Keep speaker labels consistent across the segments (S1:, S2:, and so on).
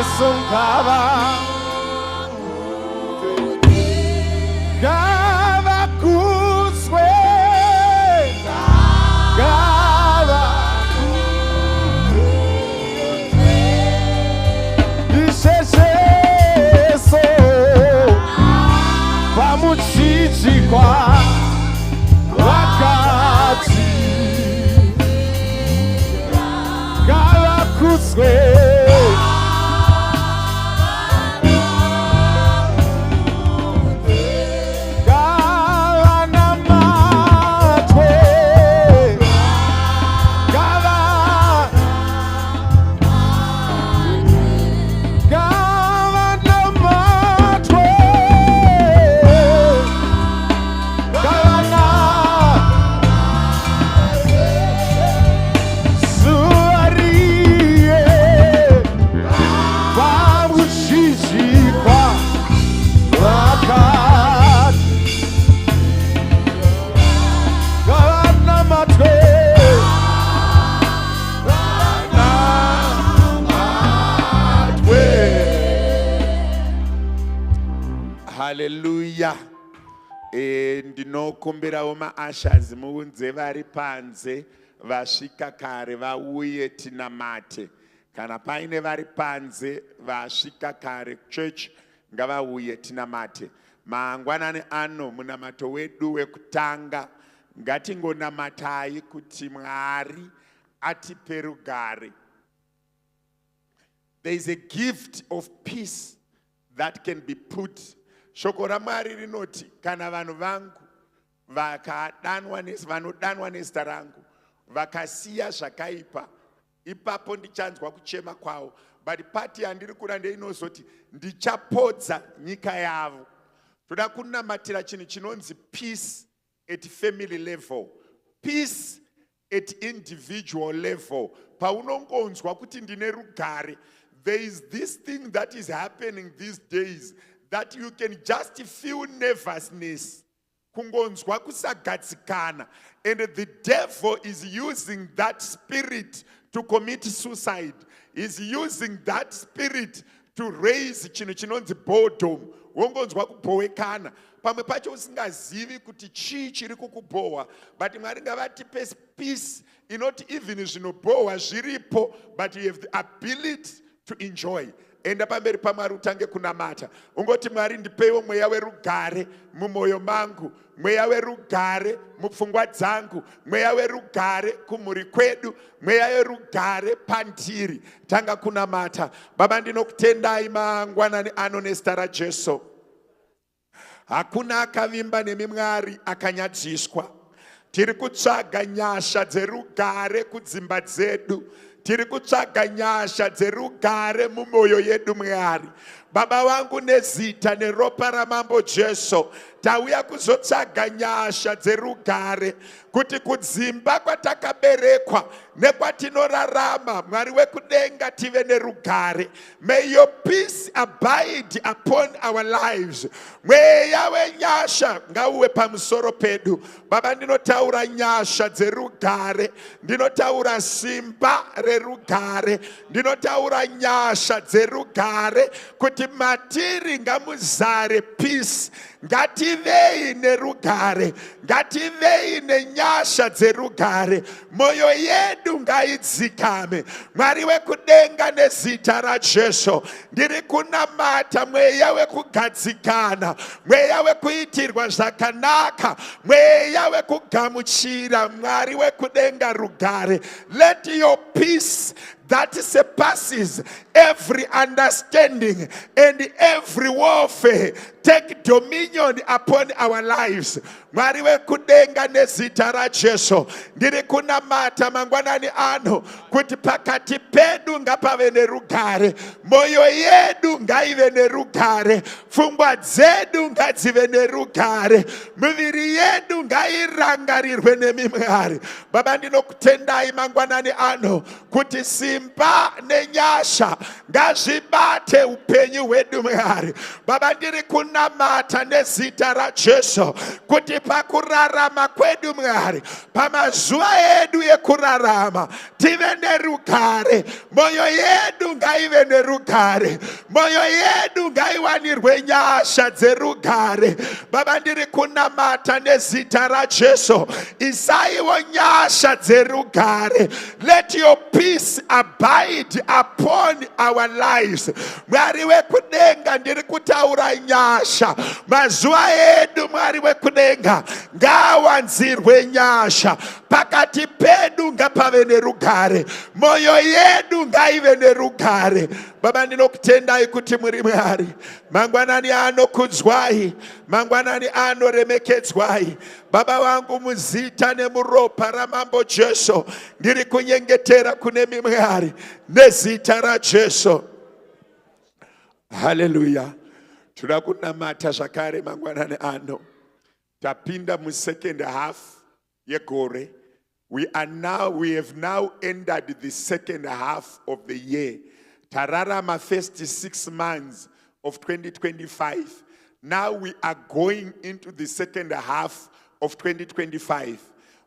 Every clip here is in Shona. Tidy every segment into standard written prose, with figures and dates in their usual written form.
S1: Yesu ngabakuzwe isheseso pamuchijikwa wakati ngabakuzwe
S2: Hallelujah. Ndinokumbirawo maashazi muunze vari panze vasvika kare vauye tinamate. Kana paine vari panze vasvika kare church ngavauye tinamate. Mangwanani ano munamato wedu wekutanga ngatingonamatai kuti Mwari atipe rugare. There is a gift of peace that can be put. Shoko raMwari rinoti kana vanhu vangu vanodanwa nezita rangu vakasiya zvakaipa ipapo ndichanzwa kuchema kwavo. But pati yandiri kura ndeinozoti ndichapodza nyika yavo. Toda kunamatira chinhu chinonzi peace at family level, peace at individual level. Paunongonzwa kuti ndine rugare, there is this thing that is happening these days that you can just feel nervousness, kungonzwa kusagadzikana, and the devil is using that spirit to commit suicide, is using that spirit to raise chinhu chinonzi boredom. Wongonzwa kubhowekana pamwe pacho usingazivi kuti chii chiri kukubhowa, but Mwari ngavatipe peace inoti even zvinobhowa zviripo but you have the ability to enjoy. Enda pamberi paMwari utange kunamata. Ungoti Mwari ndipeiwo mweya werugare mumwoyo mangu, mweya werugare mupfungwa dzangu, mweya werugare kumhuri kwedu, mweya werugare pandiri. Tanga kunamata. Baba ndinokutendai mangwanani ano nezita raJesu. Hakuna akavimba nemi Mwari akanyadziswa. Tiri kutsvaga nyasha dzerugare kudzimba dzedu. Tiri kutsvaga nyasha dzerugare mumwoyo yedu Mwari. Baba vangu nezita neropa raMambo Jesu tauya kuzotsvaga nyasha dzerugare kuti kudzimba kwatakaberekwa nekwatinorarama Mwari wekudenga tive nerugare. May your peace abide upon our lives. Mweya wenyasha ngauwe pamusoro pedu. Baba ndinotaura nyasha dzerugare, ndinotaura simba rerugare, ndinotaura nyasha dzerugare kuti matiri ngamuzare peace. Ngativei nerugare, ngativei nenyasha dzerugare, moyo yedu ngaidzikame. Mwari wekudenga nezita raJesu ndiri kunamata mweya wekugadzikana, mweya wekuitirwa zvakanaka, mweya wekugamuchira Mwari wekudenga rugare. Let your peace that surpasses every understanding and every warfare take dominion upon our lives. Mwari wekudenga nezita raJesu ndiri kunamata mangwanani ano kuti pakati pedu ngapave nerugare, moyo yedu ngaive nerugare, pfungwa dzedu ngadzive nerugare, miviri yedu ngairangarirwe nemi Mwari. Baba ndinokutendai mangwanani ano kuti simba nenyasha ngazvibate upenyu hwedu Mwari. Baba ndiri kunamata nezita raJesu kuti pakurarama kwedu Mwari, pamazuva edu ekurarama tive nerugare, moyo yedu ngaive nerugare, moyo yedu ngaiwanirwe nyasha dzerugare. Baba, ndiri kunamata nezita raJesu, isaiwo nyasha dzerugare. Let your peace abide upon our lives. Mwari wekudenga, ndiri kutaura nyasha. Mazuva edu, Mwari wekudenga, ngawanzirwe nyasha. Pakati pedu ngapave nerugare, moyo yedu ngaive nerugare. Baba, ndinokutendai kuti muri Mwari. Mangwanani anokudzwai, mangwanani anoremekedzwai. Baba wangu, muzita nemuropa ramambo Jesu, ndiri kunyengetera kunemi Mwari nezita raJesu. Hallelujah. Turakunamata zvakare mangwanani ano. Tapinda mu second half yegore. We have now entered the second half of the year. Tararama first 6 months of 2025. Now we are going into the second half of 2025.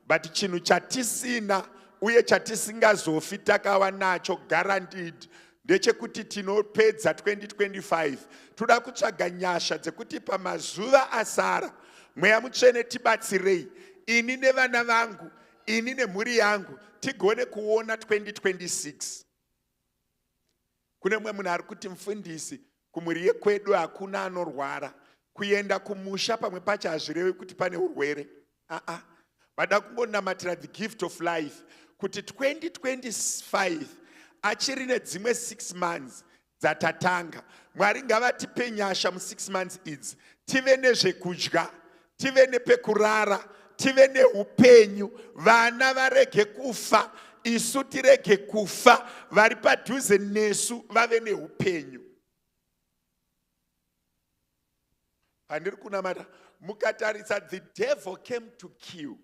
S2: But chinu chatisina uye chatisingazofi takawa nacho guaranteed ndechekuti tinopedza 2025. Toda kutsvaga nyasha dzekuti pamazuva asara Mweya Mutsvene tibatsirei, ini nevana vangu, ini nemhuri yangu, tigone kuona 2026. Kune mwe munhu ari kuti mufundisi, kumhuri yekwedu hakuna anorwara, kuenda kumusha pamwe pacho hazvirevi kuti pane urwere. Vada kungonamatira the gift of life, kuti 2025 achiri nedzimwe 6 months dzatatanga. Mwari ngavatipe nyasha mu 6 months idzi, tive nezvekudya, tive nepekurara, tive neupenyu, vana varege kufa, isu tirege kufa, vari padhuze nesu vave neupenyu. Pandiri kunamata, mukatarisa, the devil came to kill,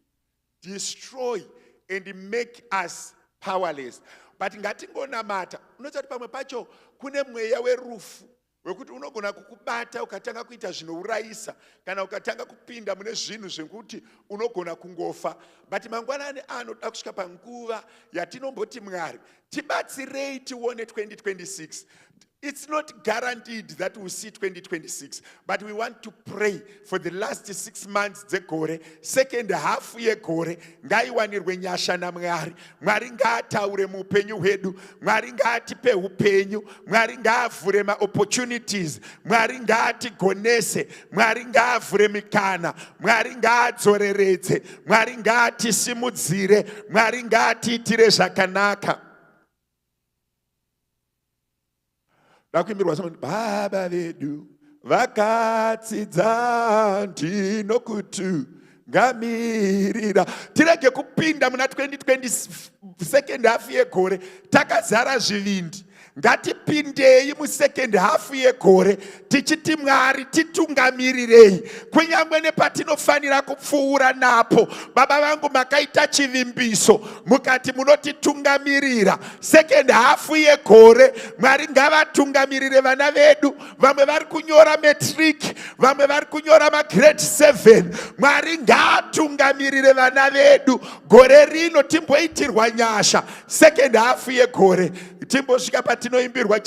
S2: destroy and make us powerless. But ngatingonamata, unoti pamwe pacho kune mweya werufu wekuti unogona kukubata ukatanga kuita zvinourayisa, kana ukatanga kupinda mune zvinhu zvekuti unogona kungofa. But mangwanani anoda kusvika panguva yatinomboti Mwari, tibatsirei tione 2026. It's not guaranteed that we'll see 2026, but we want to pray for the last 6 months dzegore, second half yegore, ngaiwanirwe nyasha naMwari. Mwari ngaataure muupenyu hwedu, Mwari ngaatipe upenyu, Mwari ngaavhure ma-opportunities, Mwari ngaatigonese, Mwari ngaavhure mikana, Mwari ngaadzoreredze, Mwari ngaatisimudzire, Mwari ngaatiitire zvakanaka. Nakuimbirwa somoni, Baba vedu vakatsidza ndinokutu ngamirira. Tirege kupinda muna 2020 second half yegore takazara zvivindi. Ngatipindei mu second half yegore tichiti Mwari titungamirirei, kunyangwe nepatinofanira kupfuura napo. Baba vangu, makaita chivimbiso mukati munotitungamirira. Second half yegore Mwari ngavatungamirire vana vedu. Vamwe vari kunyora matric, vamwe vari kunyora grade 7. Mwari ngaatungamirire vana vedu. Gore rino timboitirwa nyasha. Second half yegore timbosvika patinoimbirwa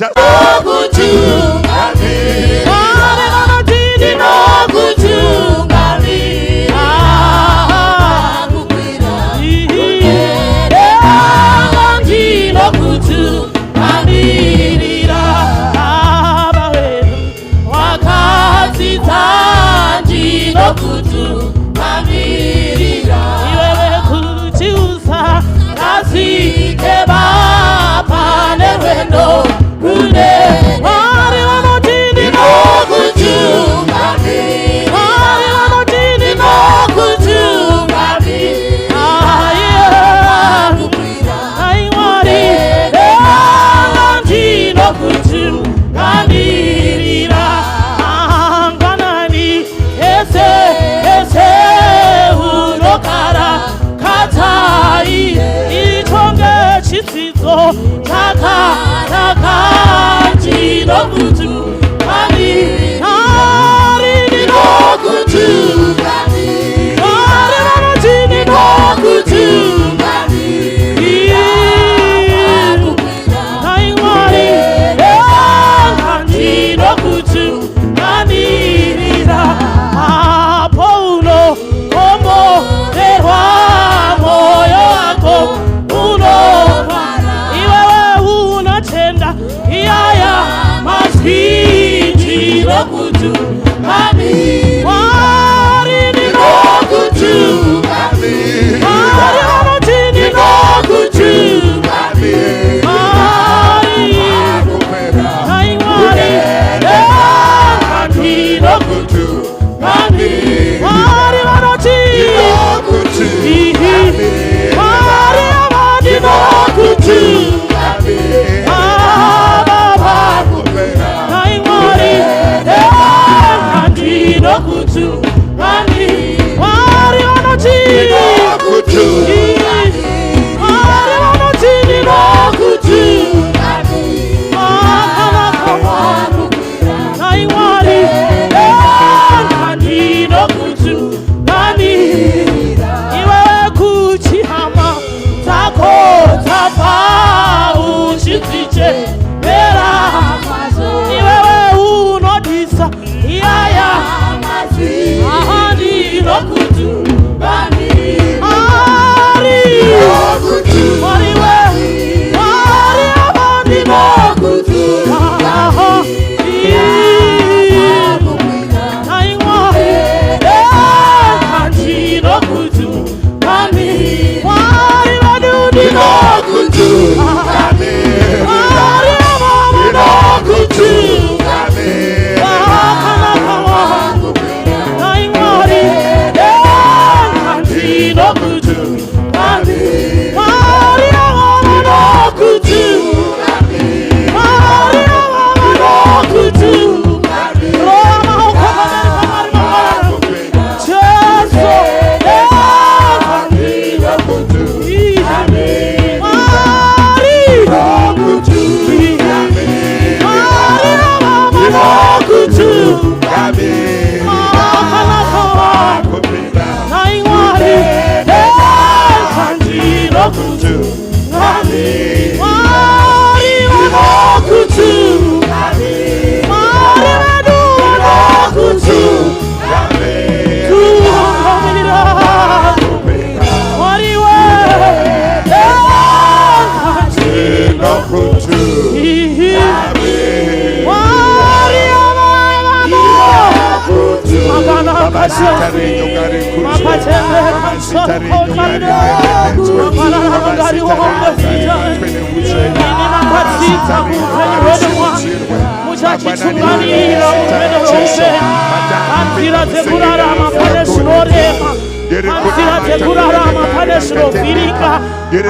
S2: nokutu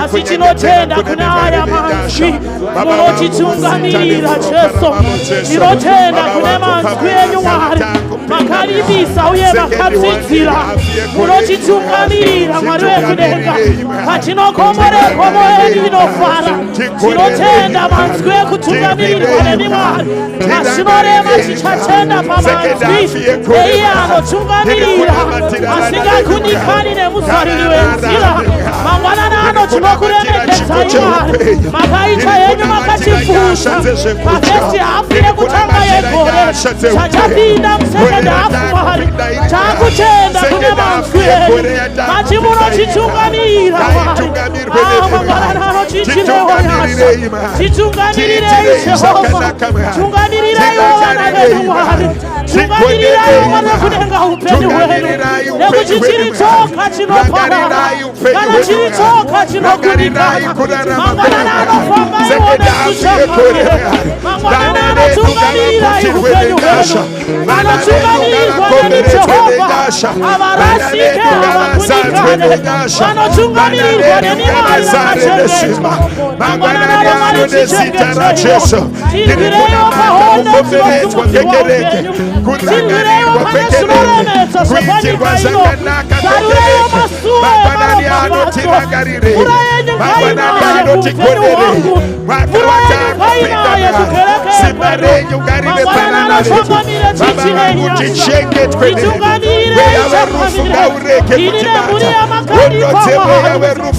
S3: Asichinotenda kunaya manzi munochitungamirira Jesu chinotenda kune manzwi enyu Mwari makaribisa uye makatsidzira munochitungamirira Mwari wekudenga patinokomorerwa moyo yedu inofara tinotenda manzwi ekutungamirirwa nemi Mwari asinorema chichatenda pamanzwi eiye anotungamirira asingakundikani nemuzvariri wenzira mangwanana ano tinokuremekedzai Mwari makaita yenyu makatipfusha pafesti hafu yekutanga yegore chachapinda musekende hafu Mwari takutenda kune manzwi enyu mati munochitungamira Mwari mangwanana ano chichirewo nyasha chitunganirirei Jehova tungamirirei vana vedu Mwari tungamirirei Mwari wekudenga upenyu hwedu nekuti chiri choka chinoparara kana chiri choka chinokundikana mangwanana anofamba iwo nesushakare mangwanana anotungamirirei upenyu hwedu vanotungamirwa nemi Jehova avarasike havakundikane vanotungamirirwa nemi Mwari vakachengetwa mangwanana ano Mwari chichengetweyo tingireyo pahondo dzinosungudzirwa upenyu tingireyo pane zvinoremetsa zvepanyika ino zarureyo masuo emarobvamatso mvura yenyu ngainaye kuupenyu hwangu mvura yenyu ngainaye kukerekerwa mangwanana anotungamire chichirenyasha titungamirei chakanire ini nemhuri yamakandikwa Mwari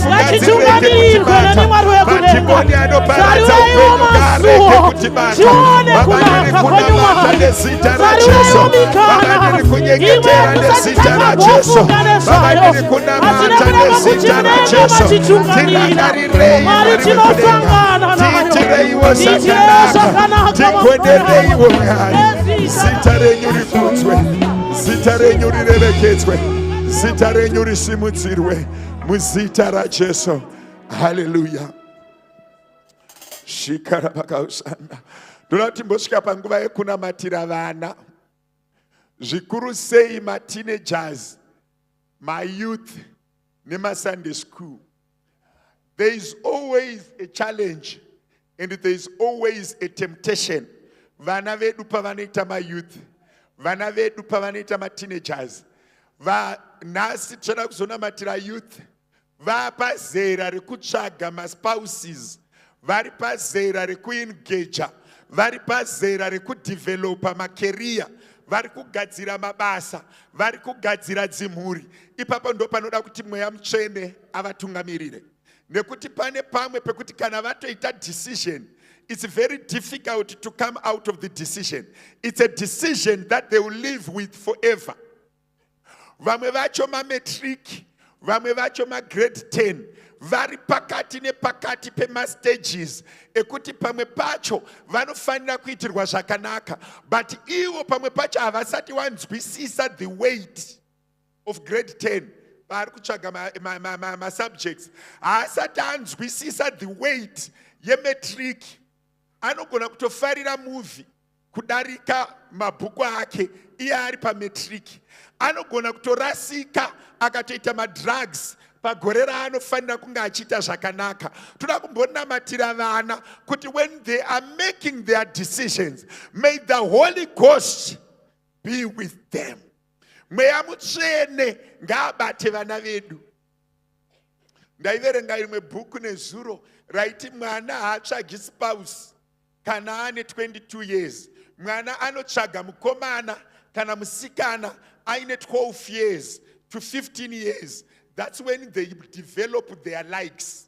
S3: ngachitungamirwe neni Mwari wekudenga zarureiwo masuo tione kunaka kwenyu Mwari zarureiwo mikana imwe yekusatitakagofunga nezvayo asi nekureva kuti mnenge machitungamirira Mwari tinosangana nayo tiitireyo zvakanaka
S2: tikwedereiwo Mwari zita renyu rikudzwe zita renyu rirevekedzwe zita renyu risimudzirwe muzita raJesu haleluya shikara pakausanda ndoda timbosvika panguva yekunamatira vana zvikuru sei mateenagers mayouth nemasunday school. There is always a challenge and there is always a temptation. Vana vedu pavanoita mayouth, vana vedu pavanoita mateenagers, nhasi tichada kuzonamatira youth vapazera rekutsvaga maspouses, vari pazera rekuengeja, vari pazera rekudevelopa makeria, vari kugadzira mabasa, vari kugadzira dzimhuri. Ipapo ndo panoda kuti mweya mutsvene avatungamirire. Nekuti pane pamwe pekuti kana vatoita decision, it's very difficult to come out of the decision. It's a decision that they will live with forever. Vamwe vacho mametric, vamwe vacho magrade 10, vari pakati nepakati pemastages ekuti pamwe pacho vanofanira kuitirwa zvakanaka, but ivo pamwe pacho havasati wanzwisisa the weight of grade 10 vari kutsvaga masubjects, haasati anzwisisa the weight yemetric. Anogona kutofarira movie kudarika mabhuku ake iye ari pametric. Anogona kutorasika akatoita madrugs pagore raanofanira kunge achiita zvakanaka. Toda kumbonamatira vana kuti when they are making their decisions, may the Holy Ghost be with them. Mweya mutsvene ngaabate vana vedu. Ndaiverenga rimwe bhuku nezuro raiti mwana haatsvagi spouse kana ane 22 years. Mwana anotsvaga mukomana kana musikana aine 12 years to 15 years. That's when they develop their likes.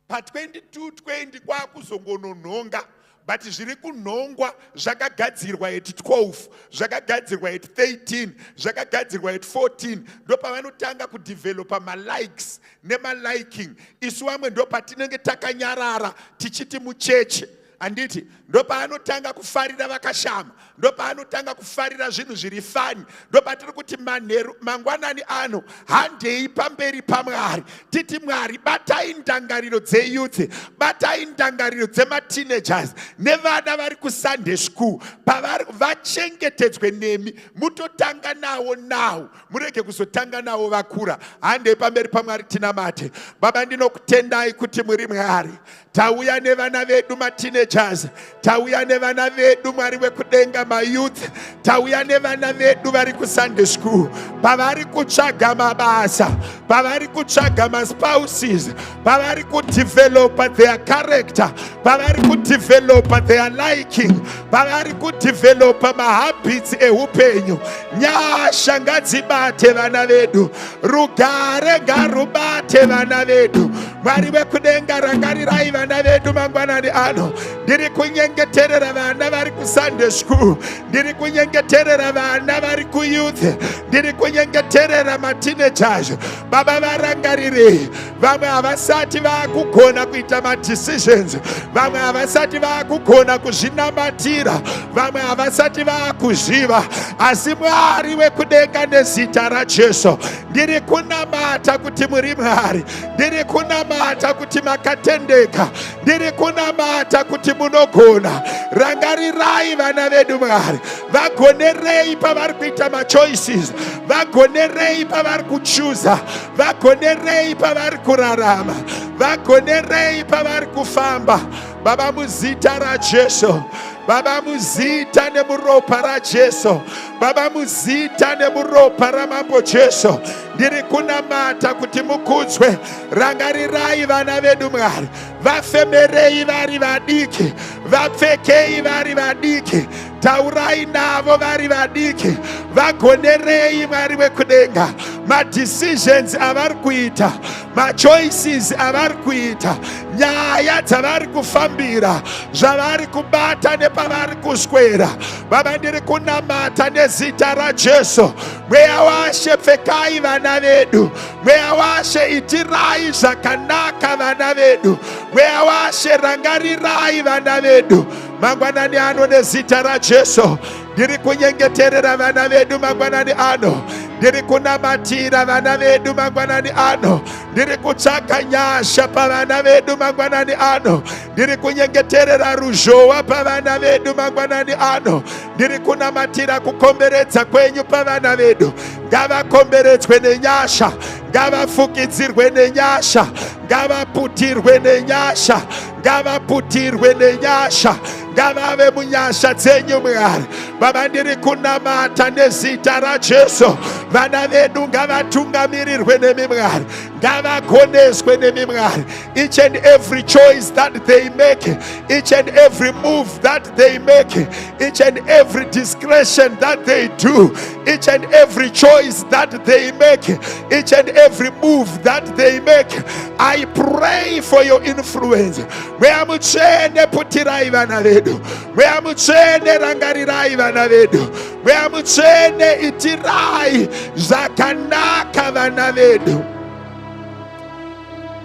S2: Pa 22, 20 kwakuzongononhonga but zviri kunhongwa zvakagadzirwa at 12, zvakagadzirwa at 13, zvakagadzirwa at 14. Ndopavanotanga kudevelopa malikes nemaliking. Isu vamwe ndopatinenge takanyarara tichiti mucheche. Anditi ndopaanotanga kufarira vakashama, ndopaanotanga kufarira zvinhu zviri fani, ndopatiri kuti manheru mangwanani ano handei pamberi paMwari titi Mwari batai ndangariro dzeyouth, batai ndangariro dzemateenagers nevana vari kuSunday school, pavari vachengetedzwe nemi, mutotanga nawo nawo, murege kuzotanga nawo vakura. Handei pamberi paMwari tinamate. Baba, ndinokutendai kuti muri Mwari. Tauya nevana vedu mateenagers, tauya nevana vedu Mwari wekudenga mayouth, tauya nevana vedu vari kuSunday school, pavari kutsvaga mabasa, pavari kutsvaga maspouses, pavari kudevelopa their character, pavari kudevelopa their liking, pavari kudevelopa mahabits eupenyu. Nyasha ngadzibate vana vedu, rugare ngarubate vana vedu. Mwari wekudenga, rangarirai vana vedu mangwanani ano. Ndiri kunyengeterera vana vari kuSunday school, ndiri kunyengeterera vana vari kuyouth, ndiri kunyengeterera mateenagers. Baba, varangarire. Vamwe havasati vaakugona kuita madecisions, vamwe havasati vaakugona kuzvinamatira, vamwe havasati vaakuzviva, asi Mwari wekudenga, nezita raJesu ndiri kunamata kuti muri Mwari, ndiri kunamata kuti makatendeka, ndiri kunamata kuti munogona. Rangarirai vana vedu Mwari, vagonerei pavari kuita machoices, vagonerei pavari kuchuza, vagonerei pavari kurarama, vagonerei pavari kufamba. Baba, muzita raJesu, Baba, muzita nemuropa raJesu, Baba, muzita nemuropa ramambo Jesu, ndiri kunamata kuti mukudzwe. Rangarirai vana vedu Mwari, vafemerei vari vadiki, vapfekei vari vadiki, taurai navo vari vadiki, vagonerei Mwari wekudenga. Madecisions avari kuita, machoices avari kuita, nyaya dzavari kufambira, zvavari kubata nepavari kuswera. Baba, ndiri kunamata nezita raJesu. Mweya waShe, pfekai vana vedu. Mweya waShe, itirai zvakanaka vana vedu. Mweya waShe, rangarirai vana vedu mangwanani ano nezita raJesu. Ndiri kunyengeterera vana vedu mangwanani ano, ndiri kunamatira vana vedu mangwanani ano, ndiri kutsvaka nyasha pavana vedu mangwanani ano, ndiri kunyengeterera ruzhowa pavana vedu mangwanani ano, ndiri kunamatira kukomberedza kwenyu pavana vedu. Ngavakomberedzwe nenyasha, ngavafukidzirwe nenyasha, ngavaputirwe nenyasha, ngavaputirwe nenyasha, ngavave munyasha dzenyu Mwari. Baba, ndiri kunamata nezita raJesu. Vana vedu ngavatungamirirwe nemi Mwari, ngavagoneswe nemi Mwari. Each and every choice that they make, each and every move that they make, each and every discretion that they do, each and every choice that they make, each and every move that they make, I pray for your influence. Mweya mutsvene putirai vana vedu, mweya mutsvene rangarirai vana vedu, mweya mutsvene itirai zvakanaka vana vedu.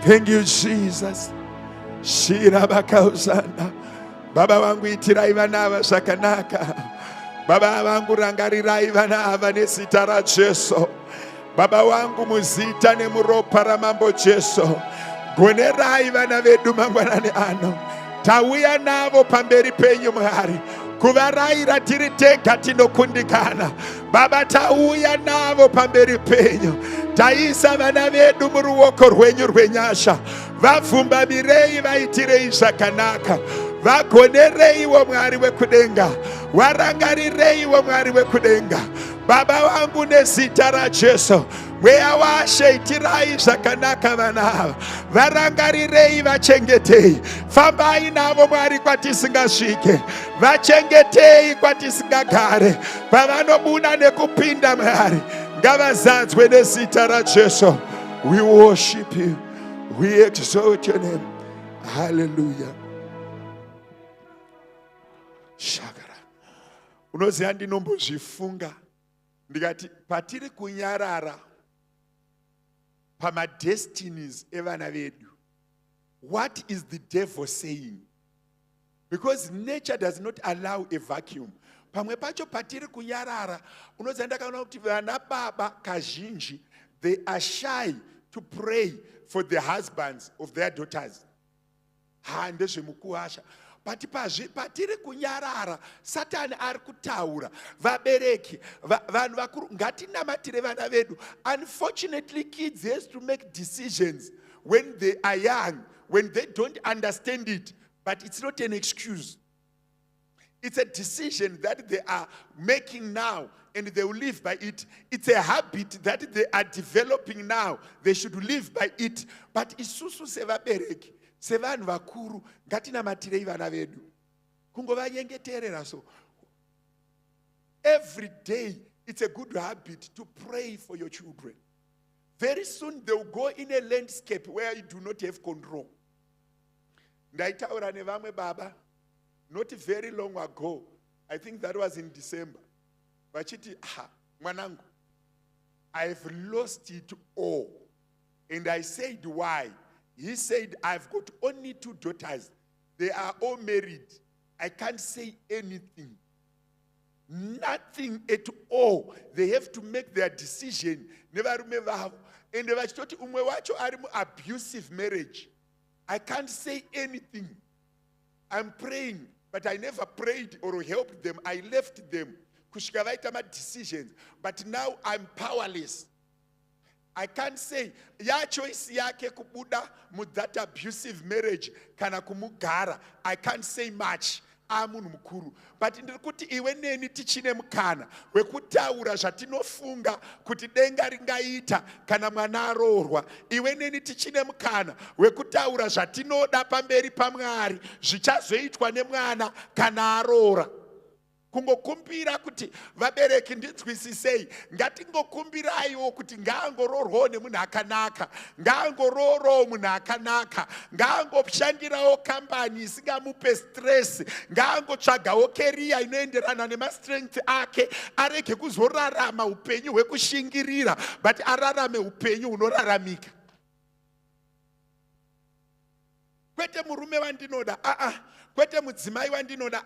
S2: Thank you, Jesus. Shira bakausana. Baba vangu, itirai vana ava zvakanaka. Baba vangu, rangarirai vana ava nezita raJesu. Baba vangu, muzita nemuropa ramambo Jesu, gonerai vana vedu mangwanani ano. Tauya navo pamberi penyu Mwari, kuvarayira tiri tega tinokundikana. Baba, tauya navo pamberi penyu, taisa vana vedu muruoko rwenyu rwenyasha. Vapfumbamirei, vaitirei zvakanaka, vagonereiwo Mwari wekudenga, warangarireiwo Mwari wekudenga. Baba vangu, nezita raJesu, mweya waShe, itirai zvakanaka vana ava, varangarirei, vachengetei. Fambai navo Mwari kwatisingasvike, vachengetei kwatisingagare. Pavanobuda nekupinda Mwari, ngavazadzwe nezita raJesu. We worship you, we exalt your name. Hallelujah. Shakara. Unoziva ndinombozvifunga ndikati patiri kunyarara pamadestinies evana vedu, what is the devil saying? Because nature does not allow a vacuum. Pamwe pacho patiri kunyarara, unoziva ndakaona kuti vana baba kazhinji, they are shy to pray for the husbands of their daughters. Ndezvemukuwasha. Patiri kunyarara, Satani ari kutaura, vabereki, vanhu vakuru, ngatinamatire vana vedu. Unfortunately, kids has to make decisions when they are young, when they don't understand it, but it's not an excuse. It's a decision that they are making now, and they will live by it. It's a habit that they are developing now. They should live by it. But isusu sevabereki, sevanhu vakuru, ngatinamatire vana vedu. Kungovanyengeterera so. Every day, it's a good habit to pray for your children. Very soon, they will go in a landscape where you do not have control. Ndaitaura nevamwe baba, not very long ago, I think that was in December. Vachiti, mwanangu, I have lost it all. And I said, why? He said, I've got only 2 daughters. They are all married. I can't say anything. Nothing at all. They have to make their decision. Never remember how. And they were talking, umwe wacho ari mu abusive marriage. I can't say anything. I'm praying, but I never prayed or helped them. I left them. Kushika vaita ma decisions. But now I'm powerless. I can't say, ya choice yake kubuda mu that abusive marriage kana kumugara. I can't say much. Amunhu mukuru. But ndikuti iwe neni tichine mukana wekutaura zvatinofunga kuti denga ringaita kana mwana aroorwa. Iwe neni tichine mukana wekutaura zvatinoda pamberi paMwari zvichazoitwa nemwana kana aroora. Kungokumbira kuti vabereki ndinzwisisei, ngatingokumbiraiwo kuti ngaangoroorwawo nemunhu akanaka, ngaangoroorowo munhu akanaka, ngaangoshandirawo kambani isingamupe stress, ngaangotsvagawo keriya inoenderana nemastrength ake, arege kuzorarama upenyu hwekushingirira, but ararame upenyu hunoraramika. Kwete murume wandinoda, kwete mudzimai wandinoda,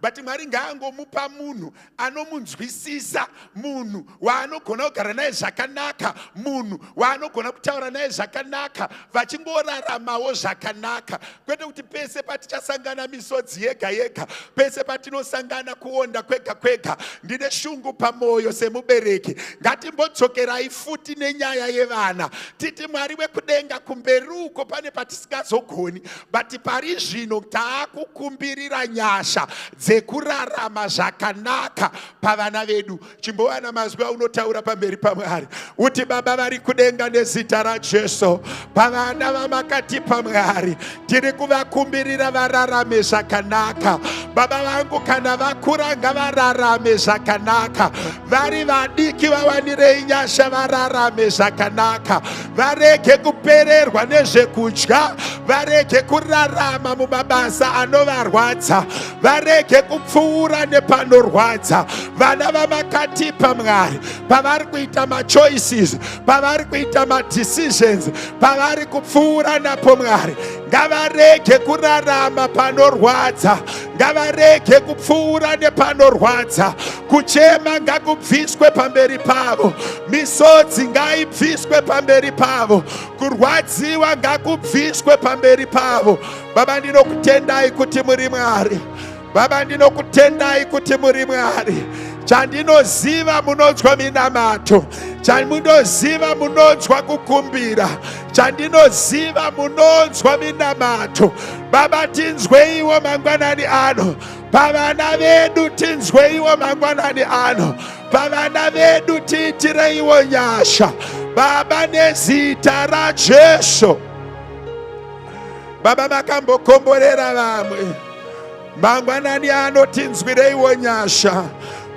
S2: but Mwari ngaangomupa munhu anomunzwisisa, munhu waanogona kugara naye zvakanaka, munhu waanogona kutaura naye zvakanaka, vachingoraramawo zvakanaka. Kwete kuti pese patichasangana misodzi yega yega, pese patinosangana kuonda kwega kwega, ndine shungu pamwoyo semubereki. Ngatimbodzokerai futi nenyaya yevana. Titi Mwari wekudenga kumberi uko pane patisingazogoni, but pari zvino taakukumbirira nyasha dzekurarama zvakanaka pavana vedu. Chimbowana mazwi aunotaura pamberi paMwari. Uti Baba vari kudenga nezita raJesu, pavana vamakatipa Mwari, tiri kuvakumbirira vararame zvakanaka. Baba vangu kana vakura ngavararame zvakanaka. Vari vadiki vawanire nyasha vararame zvakanaka. Varege kupererwa nezvekudya, varege kurarama mumabasa anovarwadza, varege kupfuura nepanorwadza. Vana vamakatipa Mwari, pavari kuita machoices, pavari kuita madecisions, pavari kupfuura napo Mwari, ngavarege kurarama panorwadza, ngavarege kupfuura nepanorwadza. Kuchema ngakubviswe pamberi pavo, misodzi ngaibviswe pamberi pavo, kurwadziwa ngakubviswe pamberi pavo. Baba ndinokutendai kuti muri Mwari. Baba ndinokutendai kuti muri Mwari. Chandinoziva munonzwa minamato, chandinoziva munonzwa kukumbira, chandinoziva munonzwa minamato. Baba tinzweiwo mangwanani ano, pavana vedu tinzweiwo mangwanani ano, pavana vedu tiitireiwo nyasha. Baba nezita raJesu. Baba makambokomborera vamwe, mangwanani ano tinzwireiwo nyasha.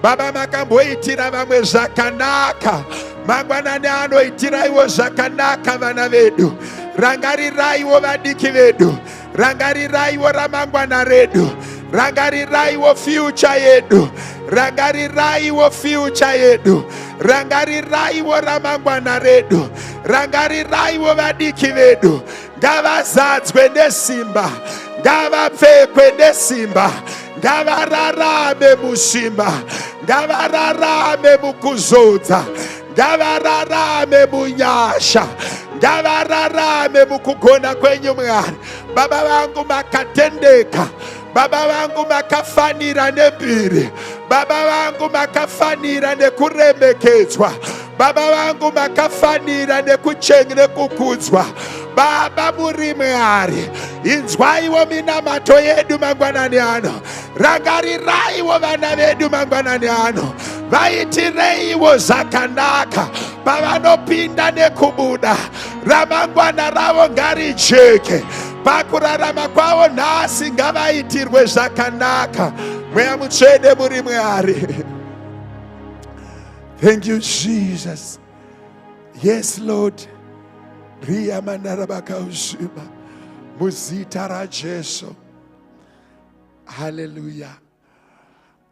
S2: Baba makamboitira vamwe zvakanaka, mangwanani ano itiraiwo zvakanaka vana vedu. Rangariraiwo vadiki vedu, rangariraiwo ramangwana redu, rangariraiwo future yedu, rangariraiwo future yedu, rangariraiwo ramangwana redu, rangariraiwo vadiki vedu. Ngavazadzwe nesimba, ngavapfekwe nesimba, ngavararame musimba, ngavararame mukuzodza, ngavararame munyasha, ngavararame mukugona kwenyu Mwari. Baba vangu makatendeka, baba vangu makafanira nembiri, baba vangu makafanira nekuremekedzwa, baba vangu makafanira nekukudzwa. Baba muri Mwari, inzwaiwo minamato yedu mangwanani ano, rangariraiwo vana vedu mangwanani ano, vaitireiwo zvakanaka pavanopinda nekubuda. Ramangwana ravo ngarijeke, pakurarama kwavo nhasi ngavaitirwe zvakanaka. Mweya Mutsvene muri Mwari. Thank you, Jesus. Yes, Lord. Ria mandarabaka ushima muzita ra Jesu. Hallelujah.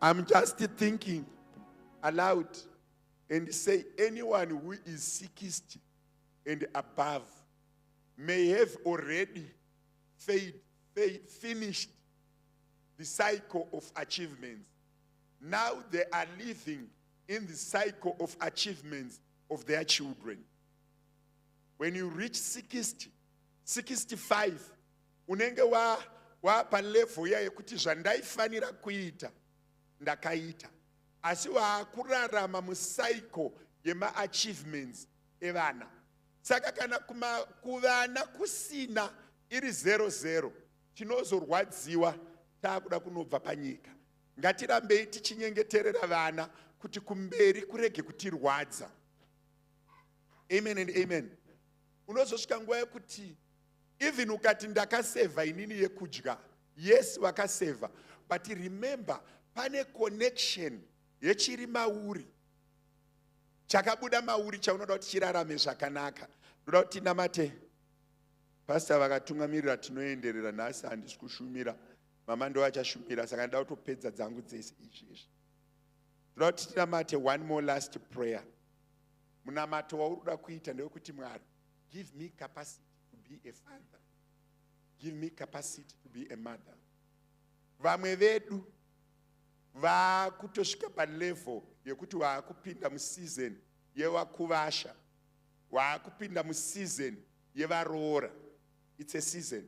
S2: I'm just thinking aloud and say anyone who is 60 and above may have already finished the cycle of achievements. Now they are living in the cycle of achievements of their children. When you reach 60, 65, unenge wapa level ya yekuti zvandaifanira kuita ndakaita. Asi waakurarama mucycle yema achievements evana. Saka kana kuvana kusina iri 00, tinozorwadziwa taakuda kunobva panyika. Ngatirambei tichinyengeterera vana kuti kumberi kurege kutirwadza. Amen and amen. Unozosvika nguva yekuti even ukati ndakaseva inini yekudya, yes wakaseva, but remember pane connection yechiri mauri, chakabuda mauri chaunoda kuti chirarame zvakanaka. Ndoda kuti namate pastor vakatungamirira tinoenderera, nhasi handisi kushumira, mama ndo achashumira, saka ndoda kutopedza dzangu dzese izvezvi. Ndoda kuti tinamate one more last prayer. Munamato waurikuda kuita ndewekuti Mwari, give me capacity to be a father. Give me capacity to be a mother. Vamwe vedu vakutosvika palevel yekuti vaakupinda museason yevakuvasha, vaakupinda museason yevaroora. It's a season.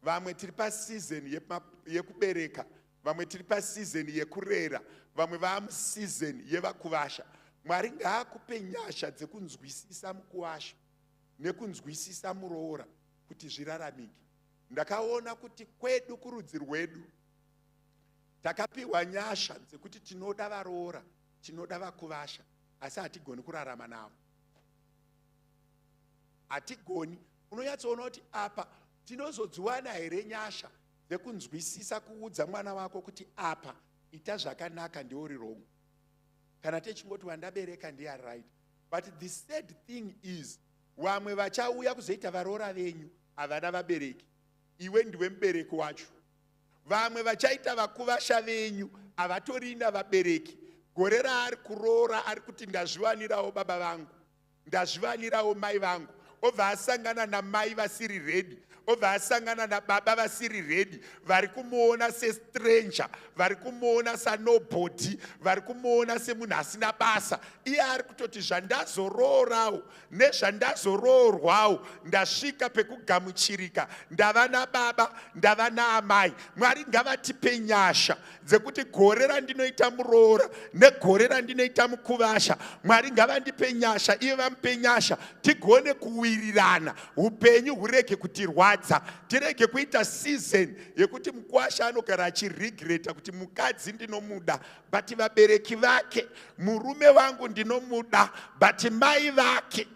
S2: Vamwe tiri paseason yekubereka, vamwe tiri paseason yekurera, vamwe vaamuseason yevakuvasha. Mwari ngaakupe nyasha dzekunzwisisa mukuvasha nekunzwisisa muroora kuti zviraramike. Ndakaona kuti kwedu kurudzi rwedu takapiwa nyasha dzekuti tinoda varoora, tinoda vakuvasha, asi hatigoni kurarama navo. Hatigoni. Unonyatsoona kuti apa tinozodziwana here nyasha dzekunzwisisa kuudza mwana wako kuti apa ita zvakanaka ndiori wrong. Kana techingoti wandabereka ndiye right. But the sad thing is, vamwe vachauya kuzoita varoora venyu havana vabereki, iwe ndiwe mubereki wacho. Vamwe vachaita vakuvasha venyu havatorina vabereki. Gore raari kuroora ari kuti ndazviwanirawo baba vangu, ndazviwanirawo mai vangu, obva asangana namai vasiri ready, obva asangana nababa vasiri ready, vari kumuona sestranger, vari kumuona sanobody, vari kumuona semunhu asina basa. Iye ari kutoti zvandazoroorawo nezvandazoroorwawo ndasvika pekugamuchirika, ndava nababa, ndava naamai. Mwari ngavatipe nyasha dzekuti gore randinoita muroora negore randinoita mukuvasha, Mwari ngavandipe nyasha, iye vamupe nyasha, tigone kuwirirana, upenyu hurege kutirwadza, tirege kuita season yekuti mukuvasha anogara achiregreta kuti mukadzi ndinomuda but vabereki vake, murume wangu ndinomuda but mai vake.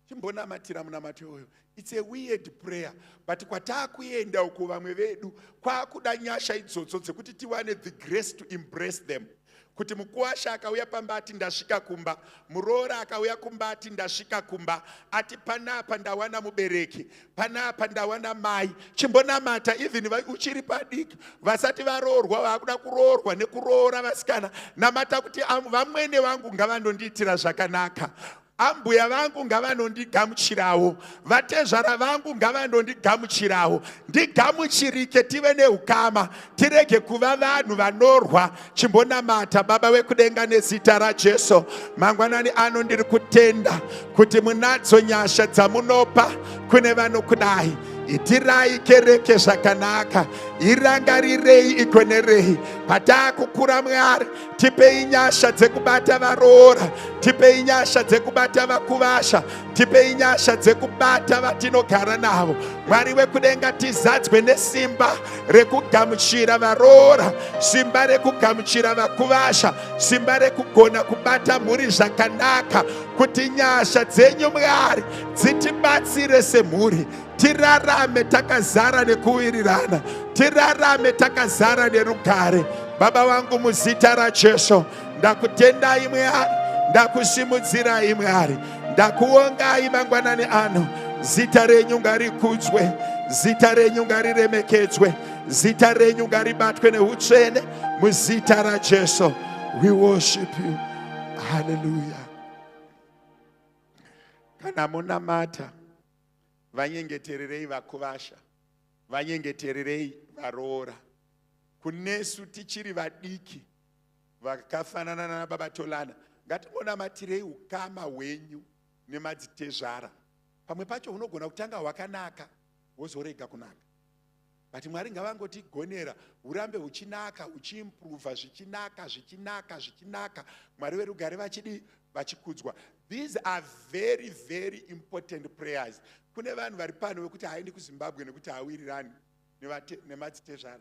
S2: Chimbonamatira munamato uyu. It's a weird prayer, but kwatakuenda uko vamwe vedu kwakuda nyasha idzodzo dzekuti tiwane the grace to embrace them. kuti mukuwasha akauya pamba ati ndasvika kumba, muroora akauya kumba ati ndasvika kumba, ati panapa ndawana mubereki, panapa ndawana mai. Chimbonamata even uchiri padiki, vasati varoorwa vakuda kuroorwa nekuroora vasikana, namata kuti vamwene vangu ngavanondiitira zvakanaka, ambuya vangu ngavanondigamuchirawo, vatezvara vangu ngavanondigamuchirawo. Ndigamuchirike, tive neukama, tirege kuva vanhu vanorwa. Chimbonamata Baba wekudenga nezita raJesu. Mangwanani ano ndiri kutenda kuti munadzo nyasha dzamunopa kune vanokudai. Itirai kereke zvakanaka, irangarirei igonerei. Patakukura Mwari, tipei nyasha dzekubata varoora, tipei nyasha dzekubata vakuvasha, tipei nyasha dzekubata vatinogara navo. Mwari wekudenga, tizadzwe nesimba rekugamuchira varoora, simba rekugamuchira vakuvasha, simba rekugona kubata mhuri zvakanaka, kuti nyasha dzenyu Mwari dzitibatsire semhuri. Tirarame takazara nekuwirirana, tirarame takazara nerugare. Baba wangu muzita raJesu, ndakutendai Mwari, ndakusimudzirai Mwari, ndakuongai mangwanani ano. Zita renyu ngarikudzwe, zita renyu ngariremekedzwe, zita renyu ngaribatwe neutsvene, muzita raJesu. We worship you. Hallelujah. Kana munamata, vanyengetererei vakuvasha, vanyengetererei varoora. Kunesu tichiri vadiki vakafanana naBaba Tolana, ngatimonamatirei ukama hwenyu nemadzitezvara. Pamwe pacho unogona kutanga hwakanaka wozorega kunaka, but Mwari ngavangotigonera urambe uchinaka, uchiimprova zvichinaka zvichinaka zvichinaka. Mwari werugare vachikudzwa. These are very very important prayers. Kune vanhu vari pano vekuti haendi kuZimbabwe nekuti hawirirani nemadzitezvara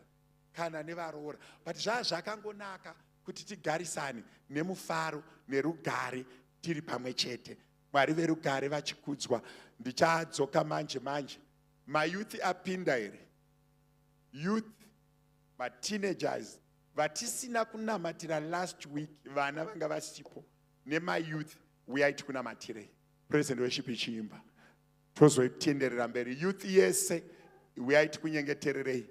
S2: kana nevaroora, but zvakangonaka kuti tigarisane nemufaro nerugare tiri pamwe chete. Mwari verugare vachikudzwa. Ndichadzoka manje manje. Mayouth apinda here, youth, teenagers vatisina kunamatira last week, vana vanga vasipo nemayouth uyaiti kunamatirei. Present worship ichiimba tozoitenderera mberi. Youth yese uyaiti kunyengetererei.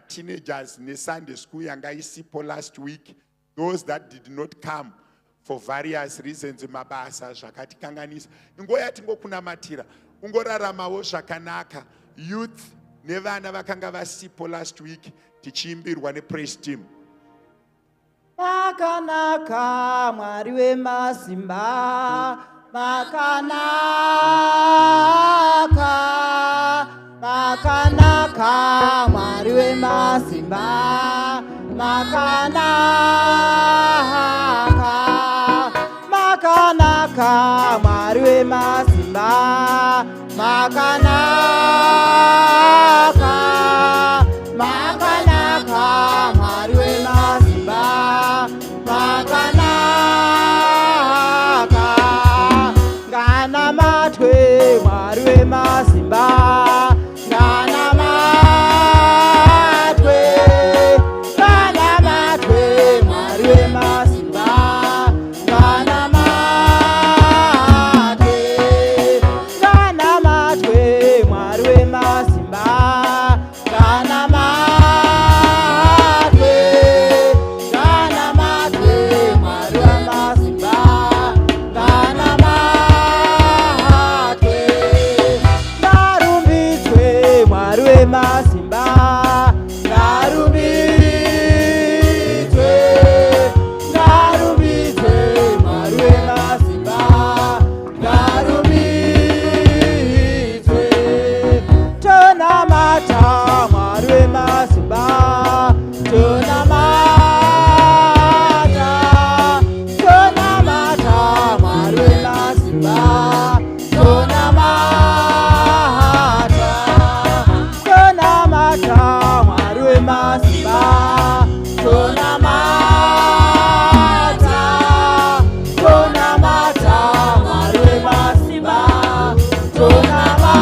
S2: Teenagers neSunday school yanga isipo last week, those that did not come for various reasons, mabasa zvakatikanganisa, ingoyati ngokunamatira, ungoraramawo zvakanaka. Youth nevana vakanga vasipo last week, tichiimbirwa nepraise team.
S4: Makanaka Mwari wemasimba, makanaka, makanaka Mwari wemasimba, makanaka, makanaka Mwari wemasimba, makanaka, makanaka Mwari wemasimba, makanaka. Ngana matwe Mwari wemasimba, ngana matwe, ngana matwe Mwari wemasimba, ngana matwe, ngana matwe Mwari wemasimba, ngana matwe, ngana matwe Mwari wemasimba, ngana matwe. Ngarumbidzwe Mwari wemasimba, ngarumbidzwe, ngarumbidzwe Mwari wemasimba, ngarumbidzwe. Tonamata Mwari wemasimba, tonamata, tonamata Mwari wemasimba, tonamata, tonamata Mwari wemasimba, tonamata, tonamata Mwari wemasimba, tonamata,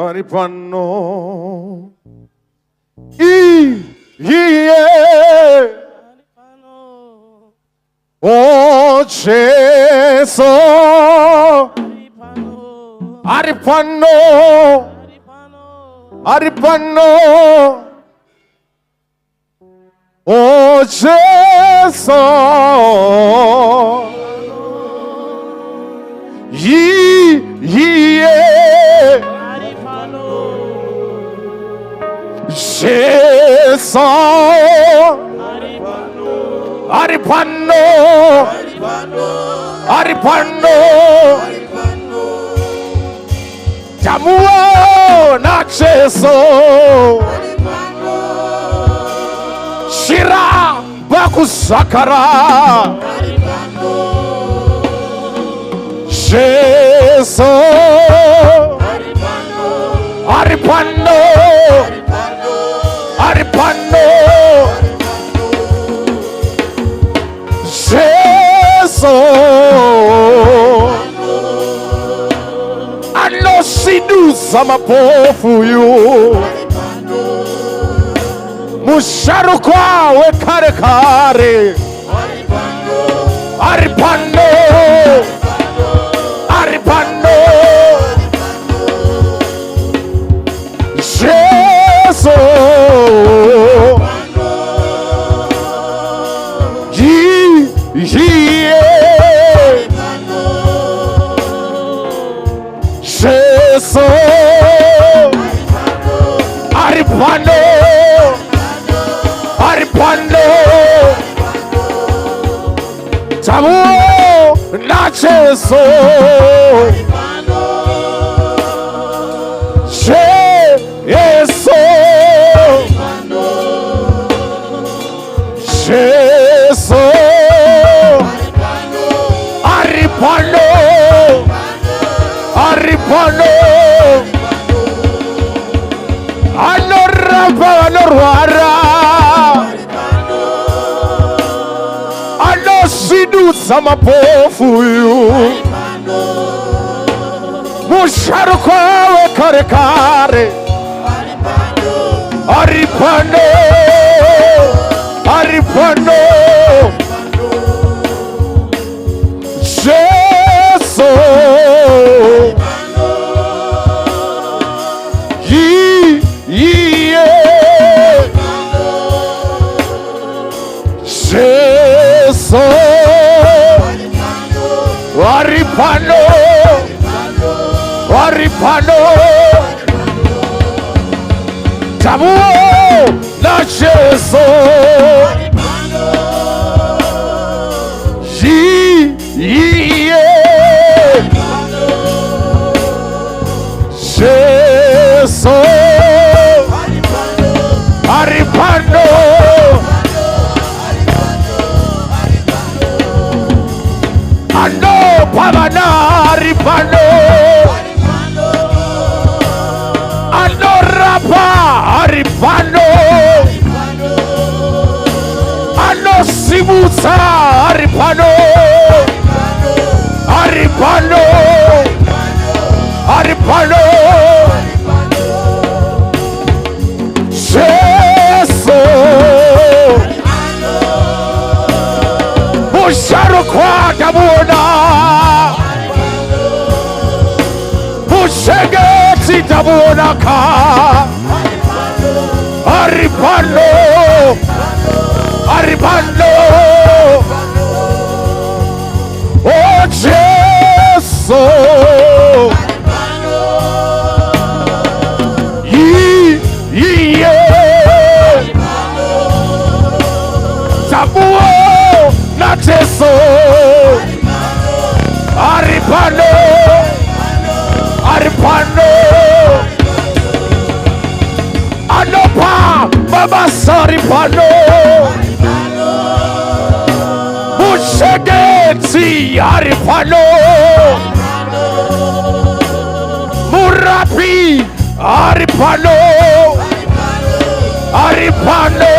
S1: ari pano. Yeah. Oh Jesus, ari pano. Ari pano. Oh Jesus, yeah. Jesus, ari pano. Ari pano. Jamuona Jesu. Shira bakusakara. Jesu. Ari pano. Ari pano. Jesu. Siduza mapofu yu musharu kwawe kare kare. Ari pano. Ari pano. Jesu. Jesus, ari pano. Ari pano. Tamu na Jesu. Jesu. Jesu. Ari pano. Ari pano. Anorapa anorwara. Anosiduza mapofu yu musharu kwawe kare kare. Ari pano. Ari pano. Jesu. Jesus, ari pano. Ari pano. Tamu na Jesu. Jesu. Ari pano. Ano pavana ari pano. Ano rapa ari pano. Ano simusa ari pano. Ari pano. Ari pano. Jesu. Musharu kwa tamuona. Mushegeti tamuona ka. Ari pano. Ari pano. Oh Jesu. Tamuo na Jesu. Ari pano. Ari pano. Anopa baba sari pano. Mushegeti ari pano. Murapi ari pano. Ari pano.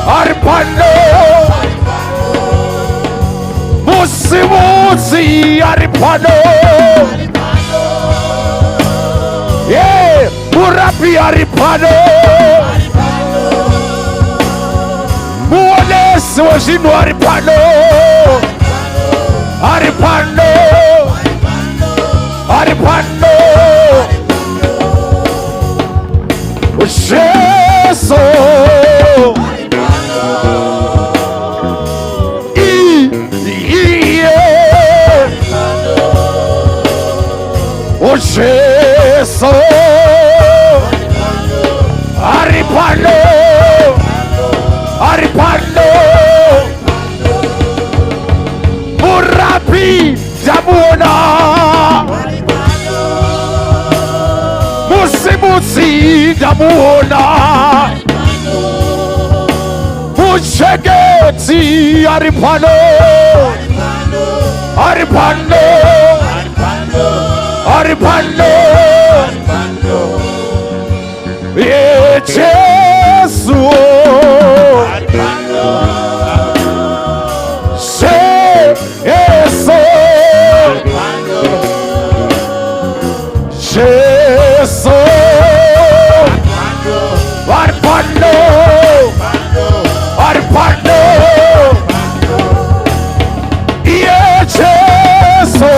S1: Ari pano. Musimuzi ari pano. ari pano. Muonesi wezvinhu ari pano. Ari pano. Ari pano. Jesu. O Jesu. Ari pano. Ari pano. Murabi ndamuona. Musimusi ndamuona. Muchegeti ari pano. Ari pano. Ari pano. Ye Jesu. Jesu. Jesu. Ari pano. Ari pano. Ye Jesu.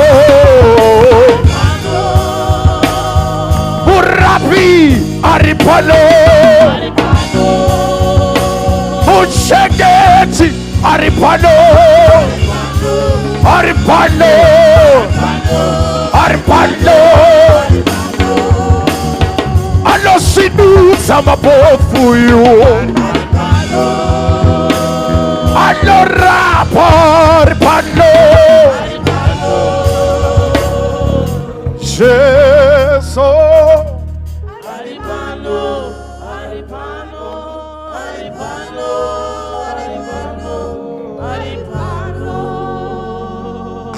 S1: Ari pano. Muchegeti ari pano. Ari pano. Ari pano. Anosinudza mapofu iwo. Anorapa ari pano. Jesu.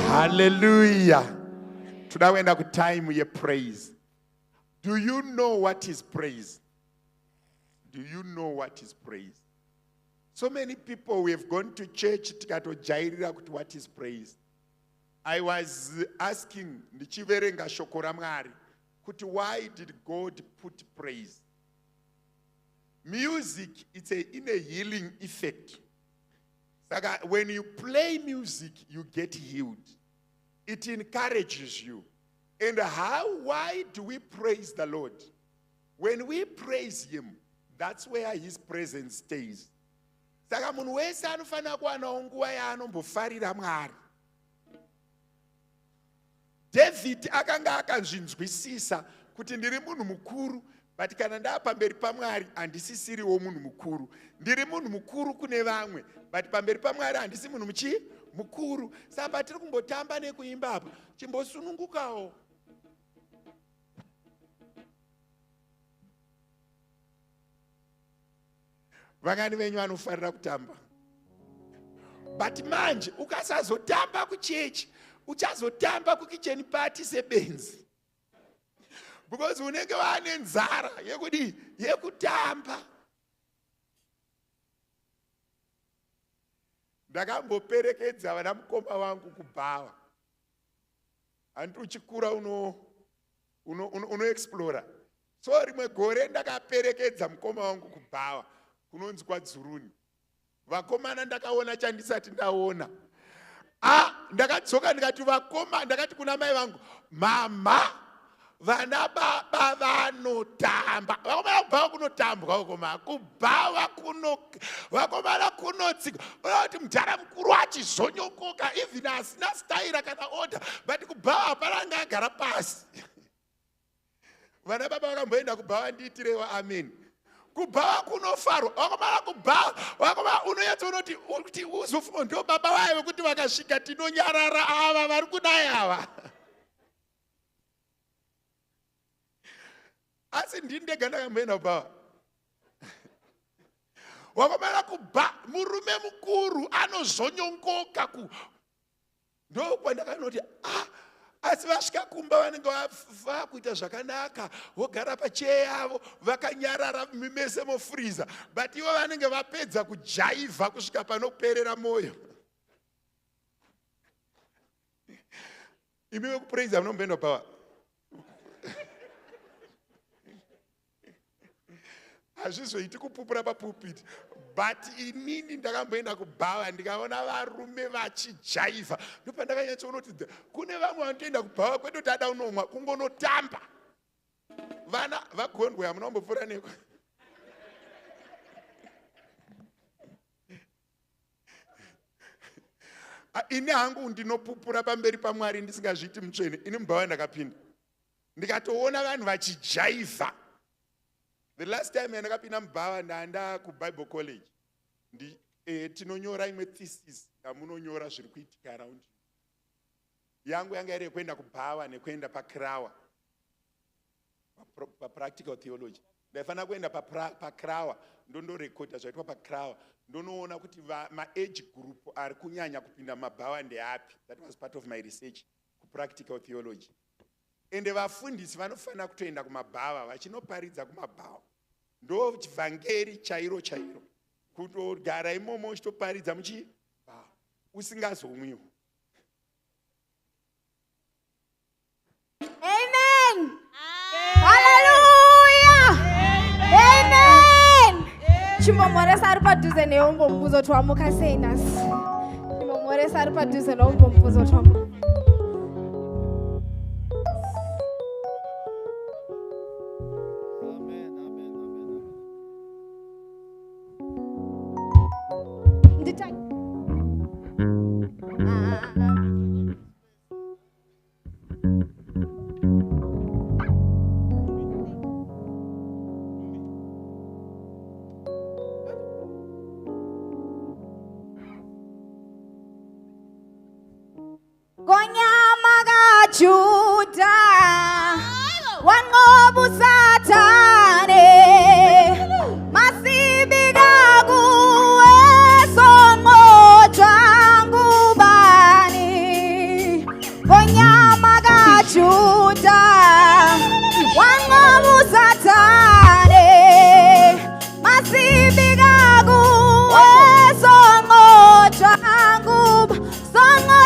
S2: Hallelujah. Tunawenda ku time ye praise. Do you know what is praise? Do you know what is praise? So many people, we have gone to church tikatojairira kuti what is praise. I was asking ndichiverenga shoko raMwari kuti why did God put praise? Music, it's in a healing effect. When you play music, you get healed. It encourages you. And why do we praise the Lord? When we praise him, that's where his presence stays. Saka munhu wese anofanira kuwanawo nguva yaanombofarira Mwari. David akanga akanzvinzwisisa kuti ndiri munhu mukuru, but kana ndaapamberi paMwari handisisiriwo munhu mukuru. Ndiri munhu mukuru kune vamwe, but pamberi paMwari handisi munhu mukuru. Saka patiri kumbotamba nekuimba apa, chimbosunungukawo. Vangani venyu vanofarira kutamba. But manje ukasazotamba kuchechi, uchazotamba kukitchen party sebenzi. Because unenge wane nzara yekutamba. Ndakamboperekedza vana mukoma wangu kubhawa. Anti uchikura uno explora. So rimwe gore ndakaperekedza mukoma wangu kubhawa kunonzi kwaDzuruni. Vakomana ndakaona chandisati ndaona. Ndakadzoka ndikati vakoma, ndakati kuna mai vangu, mama, vana baba vanotamba. Vakomana kubhawa kunotambwa koma kubhawa vakomana kunotsika. Unoti mudhara mukuru achizonyokoka even asina staira kana order, but kubhawa hapana ngagara pasi. Vana baba vakamboenda kubhawa ndiitirewo amen. Kubhawa kunofarwa. Wakomana kubhawa, wakomana unoyatsoona kuti uzofuma ndo baba vayo kuti vakasvika tinonyarara ava vari kudai ava. Asi ndini ndega ndakamboenda kubhawa. Wakomana kubhawa, murume mukuru anozonyongoka ndo kwandakanoti asi vasvika kumba vanenge vakuita zvakanaka, vogara pacheya yavo vakanyarara mese mofreezer, but ivo vanenge vapedza kujaivha kusvika panoperera moyo. Imi vekupraise munomboenda kubhawa. hazvizoiti kupupura papulpiti, but inini ndakamboenda kubhawa ndikaona varume vachijaivha. Ndopandakanyatsoona kuti kune vamwe vanotoenda kubhawa kwete kuti ada unomwa, kungonotamba. Vana vagondwe hamunombopfuura neko. Ini hangu ndinopupura pamberi paMwari ndisingazviti mutsvene. Ini mubhawa ndakapinda ndikatoona vanhu vachijaivha. The last time yandakapinda mubhawa ndaenda kuBible College. Tinonyora imwe thesis yamunonyora zviri kuitika around. Yangu yanga iri yekuenda kubhawa nekuenda paKrawa papractical theology. Ndaifanira kuenda paKrawa ndondorekodha zvaitwa paKrawa. Ndonoona kuti ma-age group ari kunyanya kupinda mabhawa ndeapi. That was part of my research kupractical theology. Ende vafundisi vanofanira kutoenda kumabhawa vachinoparidza kumabhawa. Ndo vhangeri chairo chairo. Kutogara imomo uchitoparidza muchibhawa usingazomwiwo.
S5: Amen. Hallelujah. Amen. Chimomoresa ari padhuze neungombuzo twamuka seinas. Chimomoresa ari padhuze neungombuzo twamuka. Juda wangobu satane masibiga kuwe songo changu bani konyama ga Juda wangobu satane masibiga kuwe songo changu songo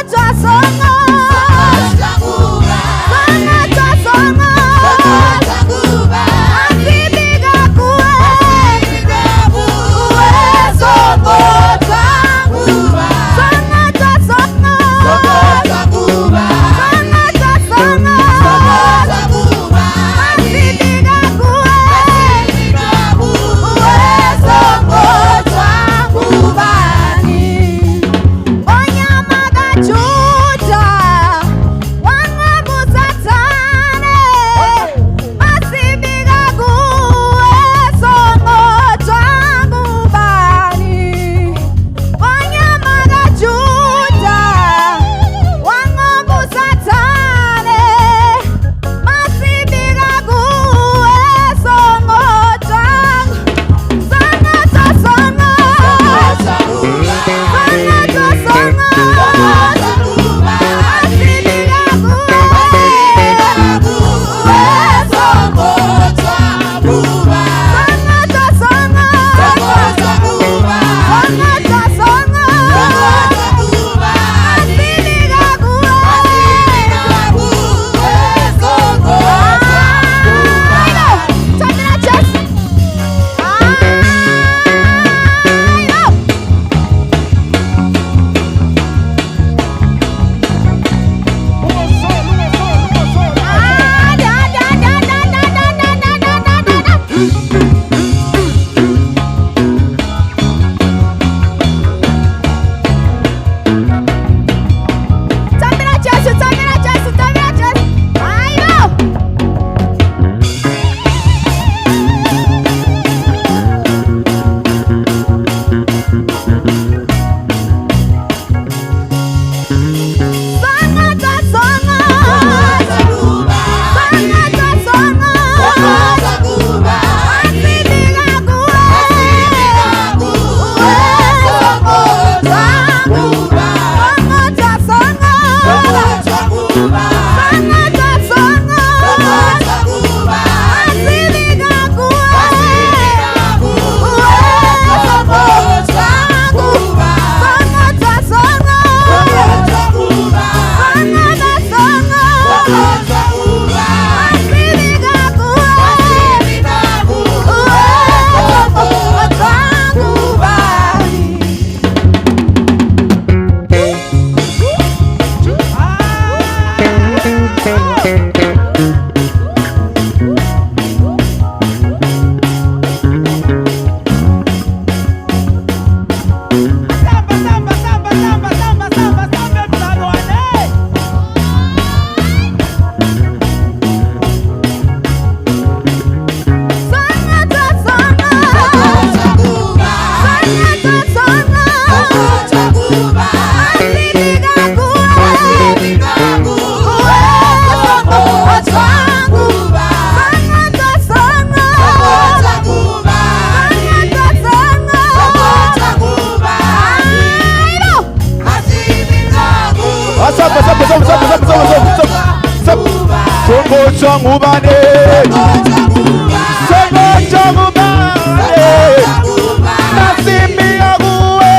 S1: Songoja ngubane. Songoja ngubane. Nasimi yakuwe.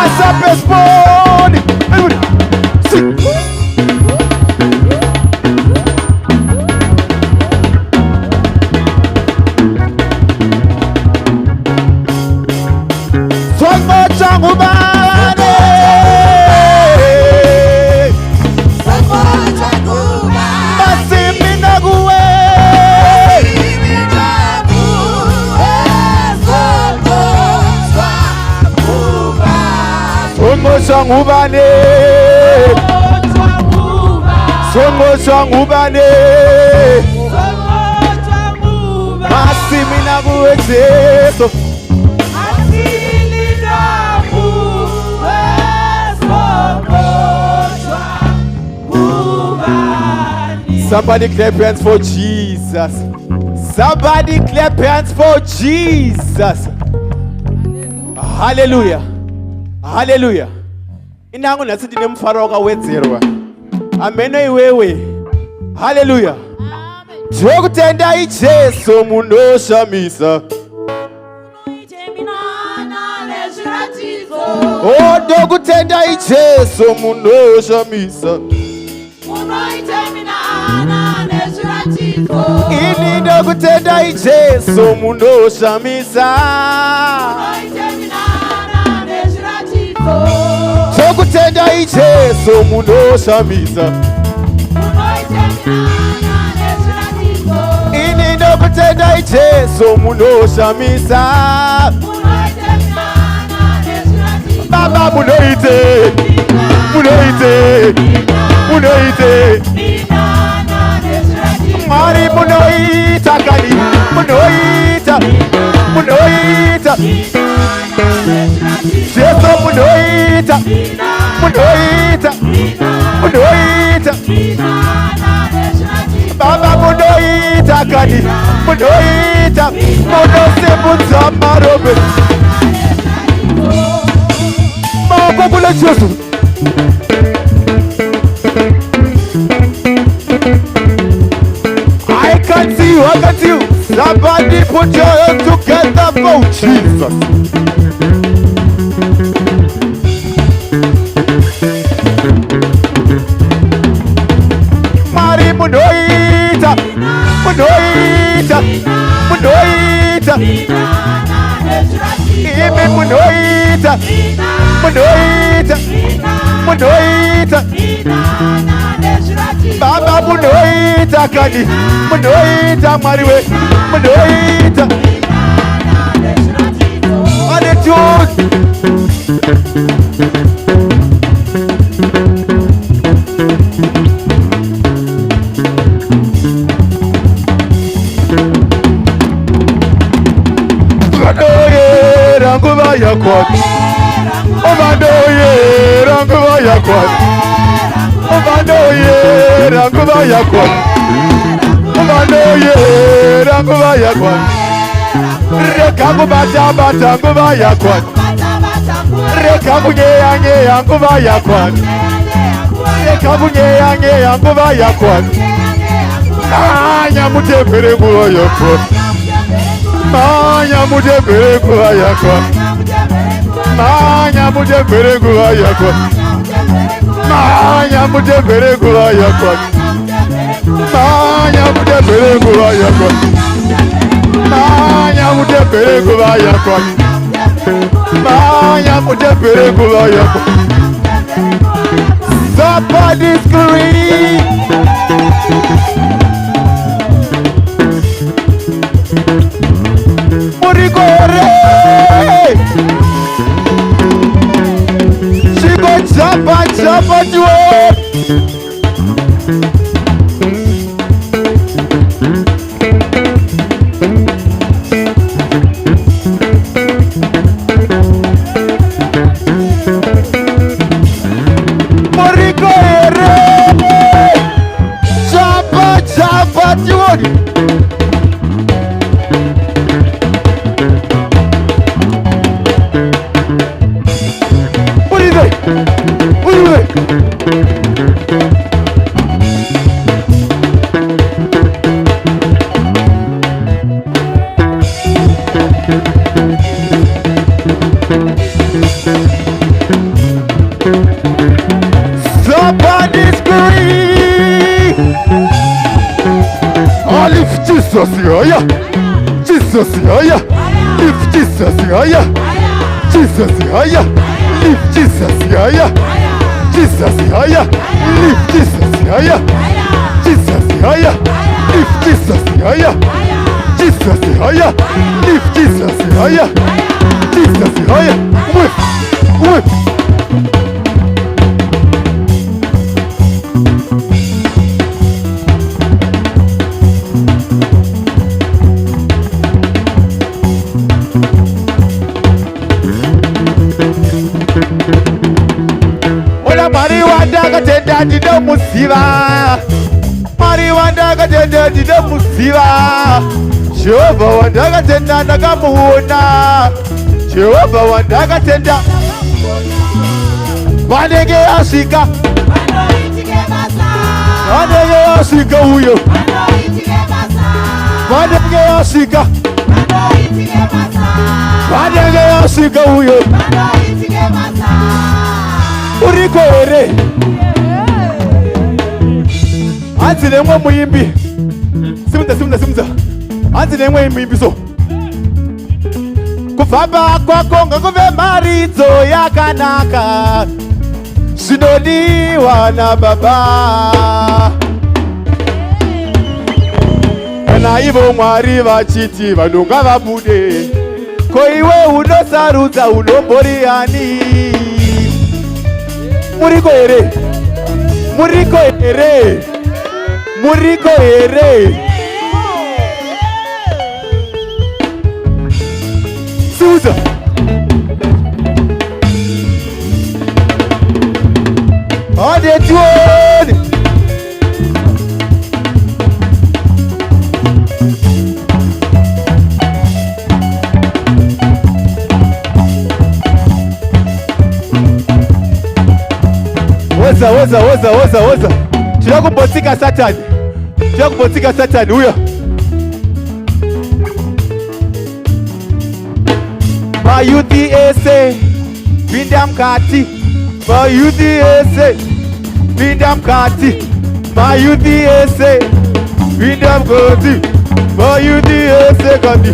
S1: Asape sponi. Songoja ngubane. Nasimi nakuwe. Songoja ngubane. Songoja ngubane. Nasimi nakuwe Jesu. Somebody clap hands for Jesus. Somebody clap hands for Jesus. Hallelujah. Hallelujah. Inangu nasithi nemfaro kawenzerwa. Amen iwewe. Hallelujah. Jokutenda iJesu mundu oshamisa. Oh, dokutenda iJesu mundu oshamisa. Ini dokutenda iJesu mundu oshamisa. Dokutenda iJesu mundu oshamisa. Ini dokutenda iJesu mundu oshamisa. Baba munoite. Munoite. Munoite. Mari munoita kali. Munoita. Munoita. Jesu munoita. Munoita. Munoita. Baba munoita kali. Munoita. Munosebuta marobe. Mama kule Jesu. I can see you, I can see you. Somebody put your hands together for Jesus. Mari munoita, munoita, munoita. Ime munoita, munoita, munoita. Baba munoita kadi, munoita mariwe, munoita. Attitude. Ranguva yakwat. Omandoye ranguva yakwat. Omandoye ranguva yakwat. Omandoye ranguva yakwat. Rekamu bata bata nguva yakwat. Rekamu nyeyange yanguva yakwat. Rekamu nyeyange yanguva yakwat. Anya mutepere nguva yakwat. Manya muje beregu ayakwa. Manya muje beregu ayakwa. Manya muje beregu ayakwa. Manya muje beregu ayakwa. Manya muje beregu ayakwa. Manya muje beregu ayakwa. Somebody scream. Murigore. She go jump at you. Murigore. Jump at you. What do you think? Jesus, higher. Jesus, higher. Lift Jesus, higher. Jesus, higher. Lift Jesus, higher. Jesus, higher. Lift Jesus, higher. Jesus, higher. Lift Jesus, higher. Jesus, higher. Lift Jesus, higher. Jesus, higher. Whip, whip. Gatenda dida musiva Mari wanda gatenda dida musiva Jehova wanda gatenda nagamuona Jehova wanda gatenda Bandege asika Bandege asika huyo Bandege asika Bandege asika huyo Uriko ere Anzi nemwe muyimbi Simza Anzi nemwe muyimbi so Kufamba kwako ngakuve maridzo yakanaka Zvinodiwa na baba Kana ivo Mwari vachiti vanhu ngavabude Ko iwe unosarudza unomboriani Muriko ere Muriko ere Muriko ere Suza Ode tuone Weza Tunakubotika Satan huyo Mayuthi pinda mkati Mayuthi pinda mkati Mayuthi pinda mkati Mayuthi kati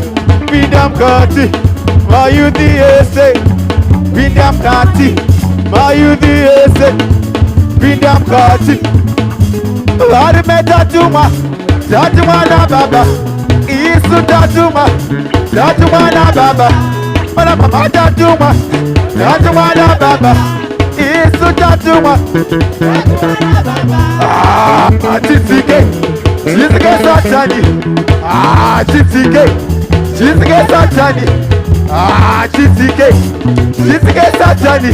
S1: pinda mkati Mayuthi pinda mkati Mayuthi pinda mkati Arime tatuma na baba Isu tatuma na baba Mana mama tatuma na baba Isu tatuma Chitsike satani Chitsike satani Chitsike satani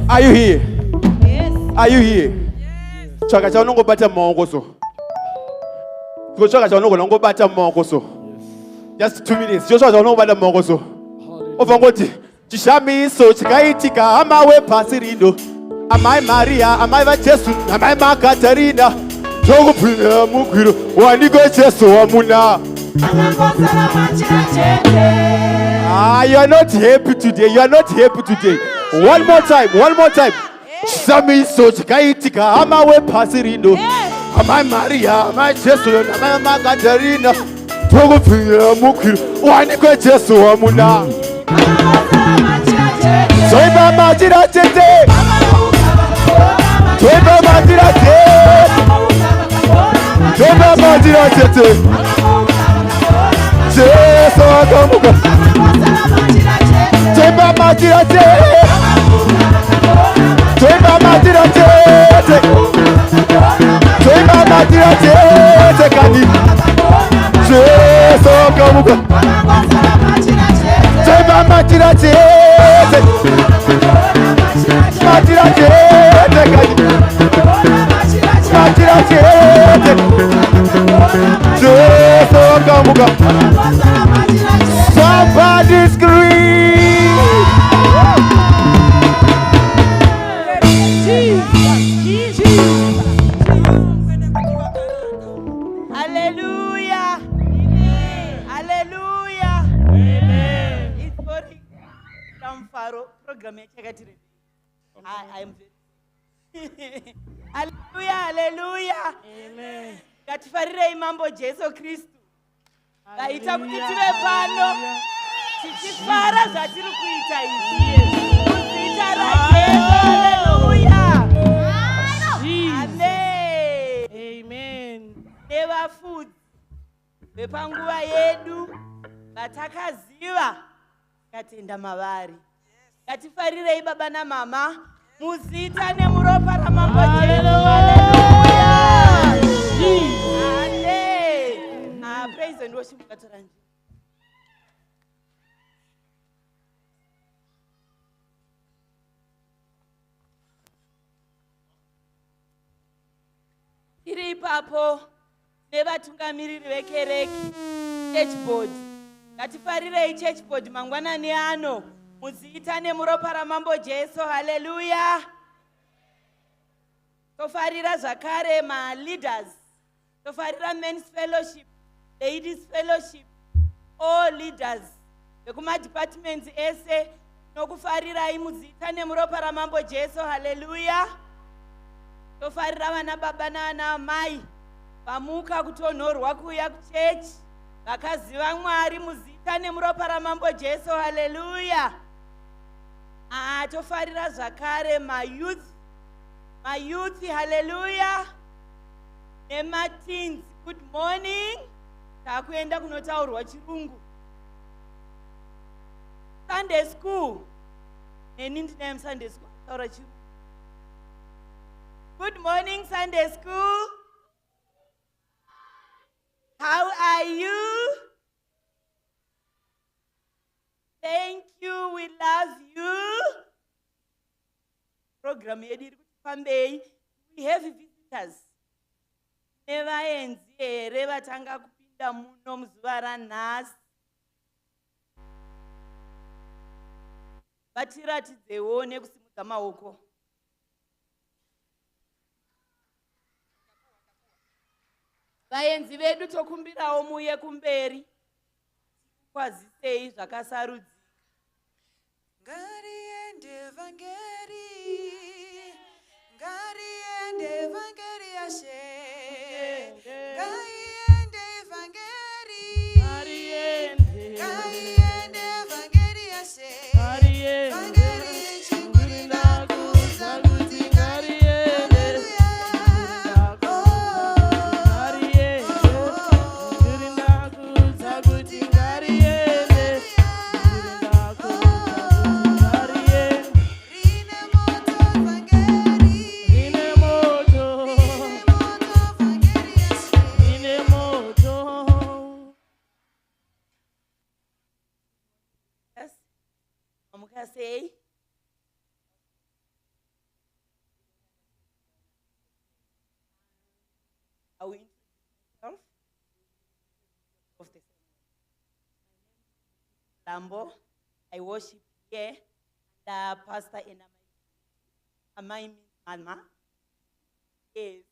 S1: Are you here?
S5: Yes.
S1: Are you here? Chaka cha unongo bata mongoso. Go chaka cha unongo bata mongoso. Just 2 minutes. Joshua cha unongo bata mongoso. Ovangoti. Chishami so chikaitika amawe pasirindo. Amai Maria, amai va Jesu, amai ma Katarina. Jogo pina mukiro. Wanigo Jesu amuna. You are not happy today. You are not happy today. One more time. Shami so chikaitika amawe pasirindo. Amai Maria, amai Jesu, amai ma Katarina. Jogo pina mukiro. Wanigo Jesu amuna. Soiba majira tete. Soiba majira tete. Soiba majira tete. Jesu akamuka. Soiba majira tete. Soiba majira tete. Soiba majira tete kani. Jesu akamuka. Soiba majira tete. Majira tete kani. Majira tete. Jesu akamuka. Somebody scream.
S3: Hallelujah. Hallelujah. It's for Faro program yakatire. I'm Hallelujah, hallelujah.
S4: Amen.
S3: Ngatifarirei mambo Jesu Kristu. Vaita kuti tive pano tichifara zvatiri kuita izvi. Muzita raJesu, hallelujah. Amen.
S4: Amen.
S3: Nevafudzi vepanguva yedu vatakaziva tikatenda mavari. Ngatifarirei baba namama muzita nemuropa ramambo Jesu. Hallelujah. Amen. Praise and worship ngatora nje. Tiri ipapo nevatungamiriri vekereki church board. Ngatifarirei church board mangwanani ano muzita nemuropa ramambo Jesu. Hallelujah. Tofarira zvakare ma-leaders. Tofarira men's fellowship, ladies fellowship, all leaders vekuma-departments ese nokufarirai muzita nemuropa ramambo Jesu. Hallelujah. Tofarira vana baba nana mai vamuka kutonhorwa kuuya kuchechi vakaziva Mwari muzita nemuropa ramambo Jesu. Hallelujah. Tofarira zvakare ma-youth. Hallelujah. Nemateens, good morning. Takuenda kunotaurwa chirungu. Sunday school. Neni ndine Sunday school. Taura chirungu. Good morning, Sunday school. How are you? Thank you, we love you. Program yedu iri kuti pambei. We have visitors. Nevaenzi here vatanga kupinda muno muzuva ranhasi. Vatiratidzewo nekusimudza maoko. Vaenzi vedu tokumbirawo muye kumberi. Kwazisei zvakasarudzika.
S5: Ngariende vangeri, ngariende vangeri yashe, ngariende vangeri, ngariende vangeri yashe, vangeri chinguri nakuza kuti ngariende, chinguri nakuza kuti ngariende. Rine moto vangeri, rine moto vangeri yashe.
S3: Yes. Say. I will introduce myself. Of the Lambo. I worship here. The pastor in Amai Mama. Yes.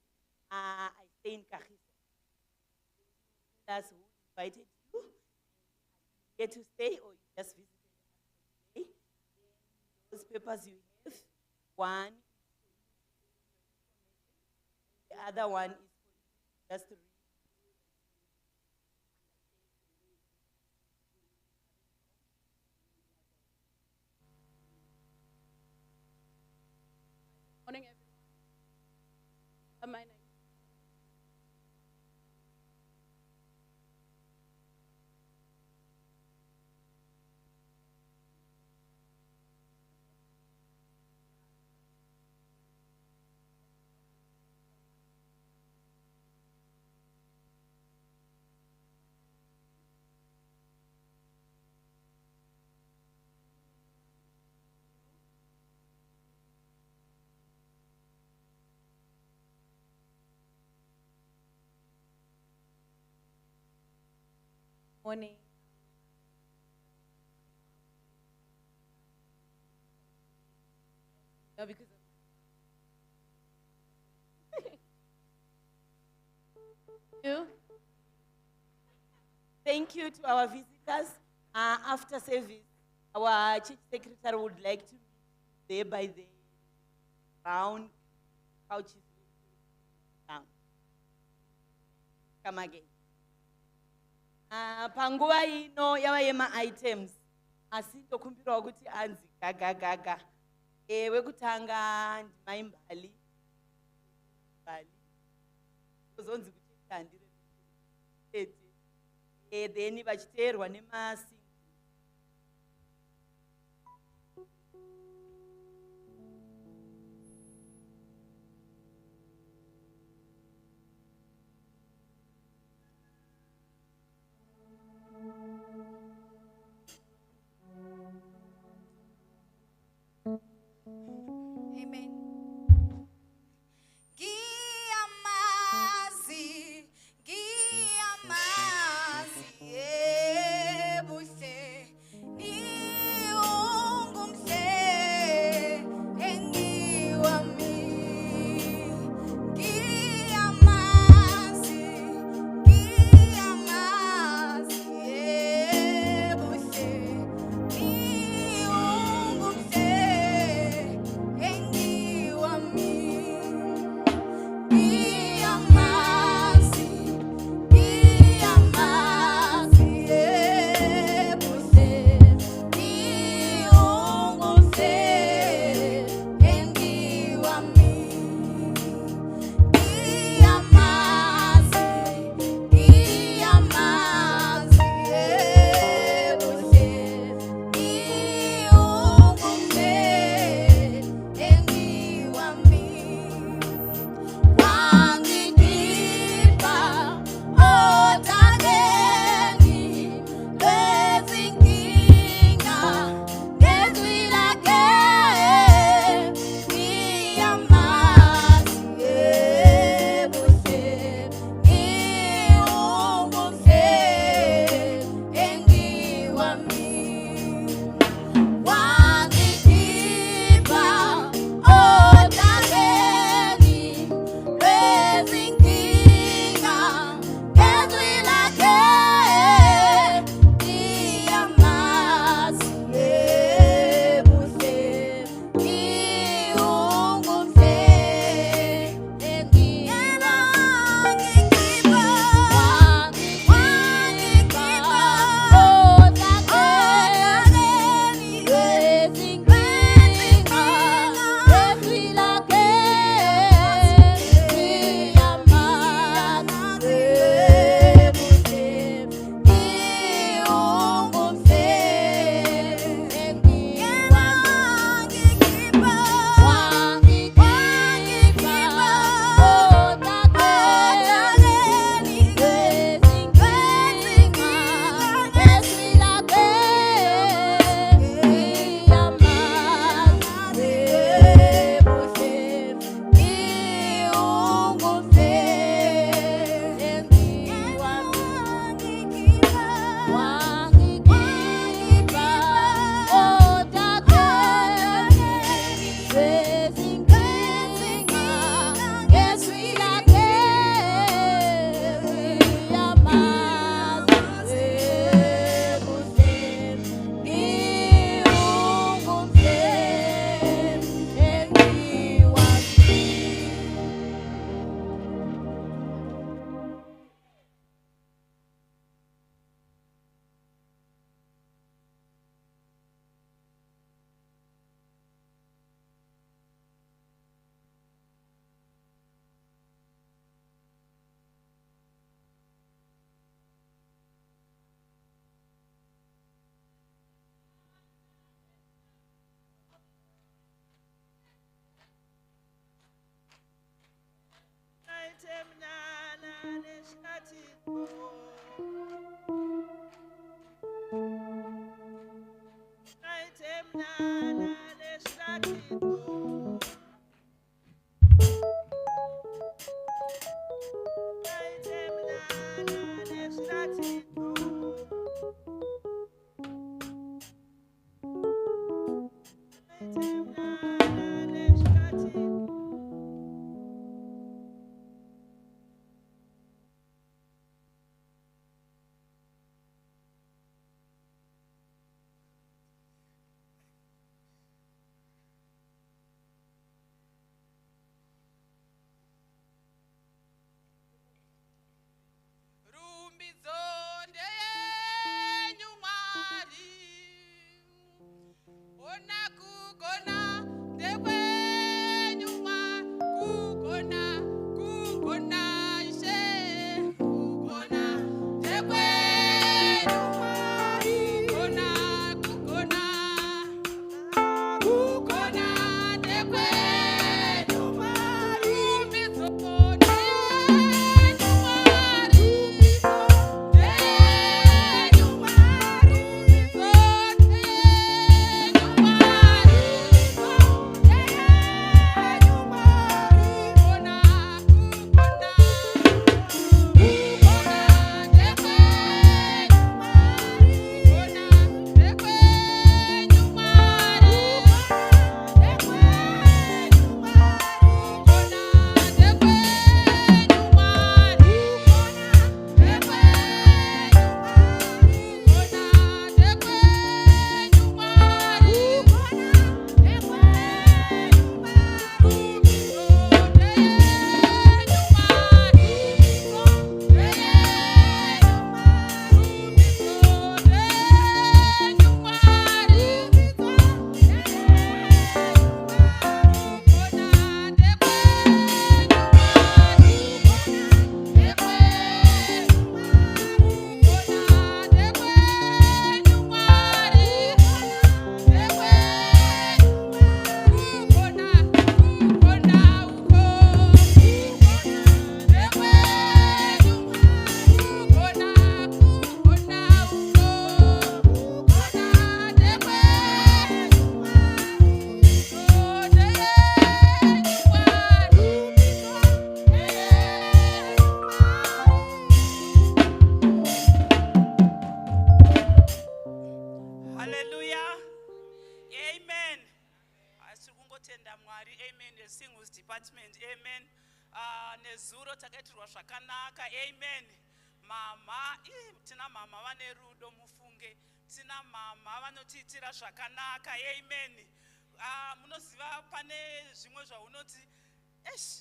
S3: I stay in Kagiso. That's who invited you. Get to stay or you just visited us. Those papers you have, one, the other one is for just to read.
S6: Morning, everyone. My name. Morning. No, because you.
S3: Thank you to our visitors. After service, our church secretary would like to meet there by the brown couches down. Come again. Panguva ino yava yema-items asi tokumbirwa kuti anzi gagagaga. Wekutanga ndimaimbali kuzonzi kuti tandire then vachiteerwa nemasi.
S7: Amen. Guia-me, Singles Department. Amen. Nezuro takaitirwa zvakanaka. Amen. Mama, tina mama vane rudo mufunge. Tina mama vanotiitira zvakanaka. Amen. Munoziva pane zvimwe zvaunoti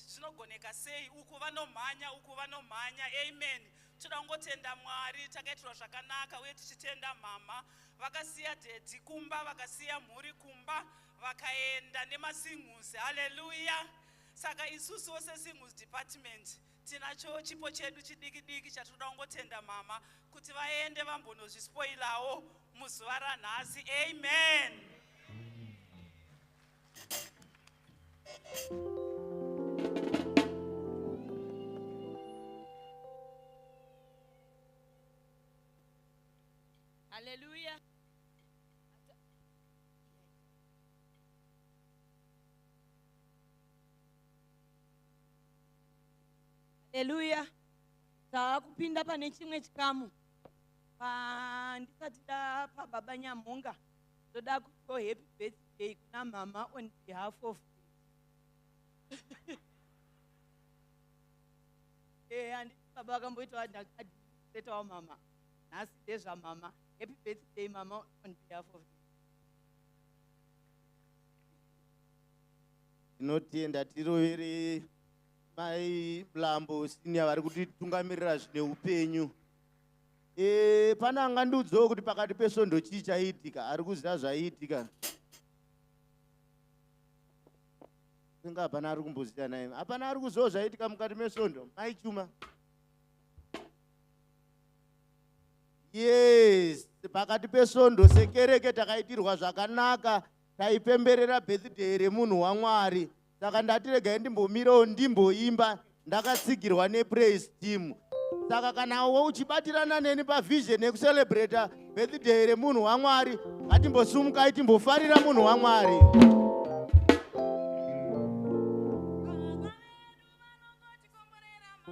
S7: zvinogoneka sei, uku vanomhanya, uku vanomhanya. Amen. Toda kungotenda Mwari, takaitirwa zvakanaka uye tichitenda mama. Vakasiya dhedhi kumba, vakasiya mhuri kumba, vakaenda nemasingles. Hallelujah. Saka isusu seSingles Department tinacho chipo chedu chidiki diki chatoda kungotenda mama kuti vaende vambonozvispoilawo muzuva ranhasi. Amen.
S3: Hallelujah. Hallelujah. Takupinda pane chimwe chikamu. Ndisati ndapa baba Nyamhonga, ndoda kuti happy birthday kuna mama on behalf of anditi baba vakamboitawo administrator mama. Nhasi ndezvamama. Happy birthday mama on behalf of
S8: tinotenda tirovere mai Mlambo senior vari kutitungamirira zvine upenyu. Pana angandiudzawo kuti pakati peSvondo chii chaiitika, ari kuziva zvaiitika? Senga hapana ari kumboziva naye. Hapana ari kuziva zvaiitika mukati meSvondo, mai Chuma? Yes, pakati peSvondo sekereke takaitirwa zvakanaka, taipemberera birthday remunhu waMwari. Saka ndati regai ndimbomirawo ndimboimba, ndakatsigirwa nepraise team. Saka kana uwo uchibatirana neni pavision yekucelebrata birthday remunhu waMwari, ngatimbosumukai timbofarira munhu waMwari.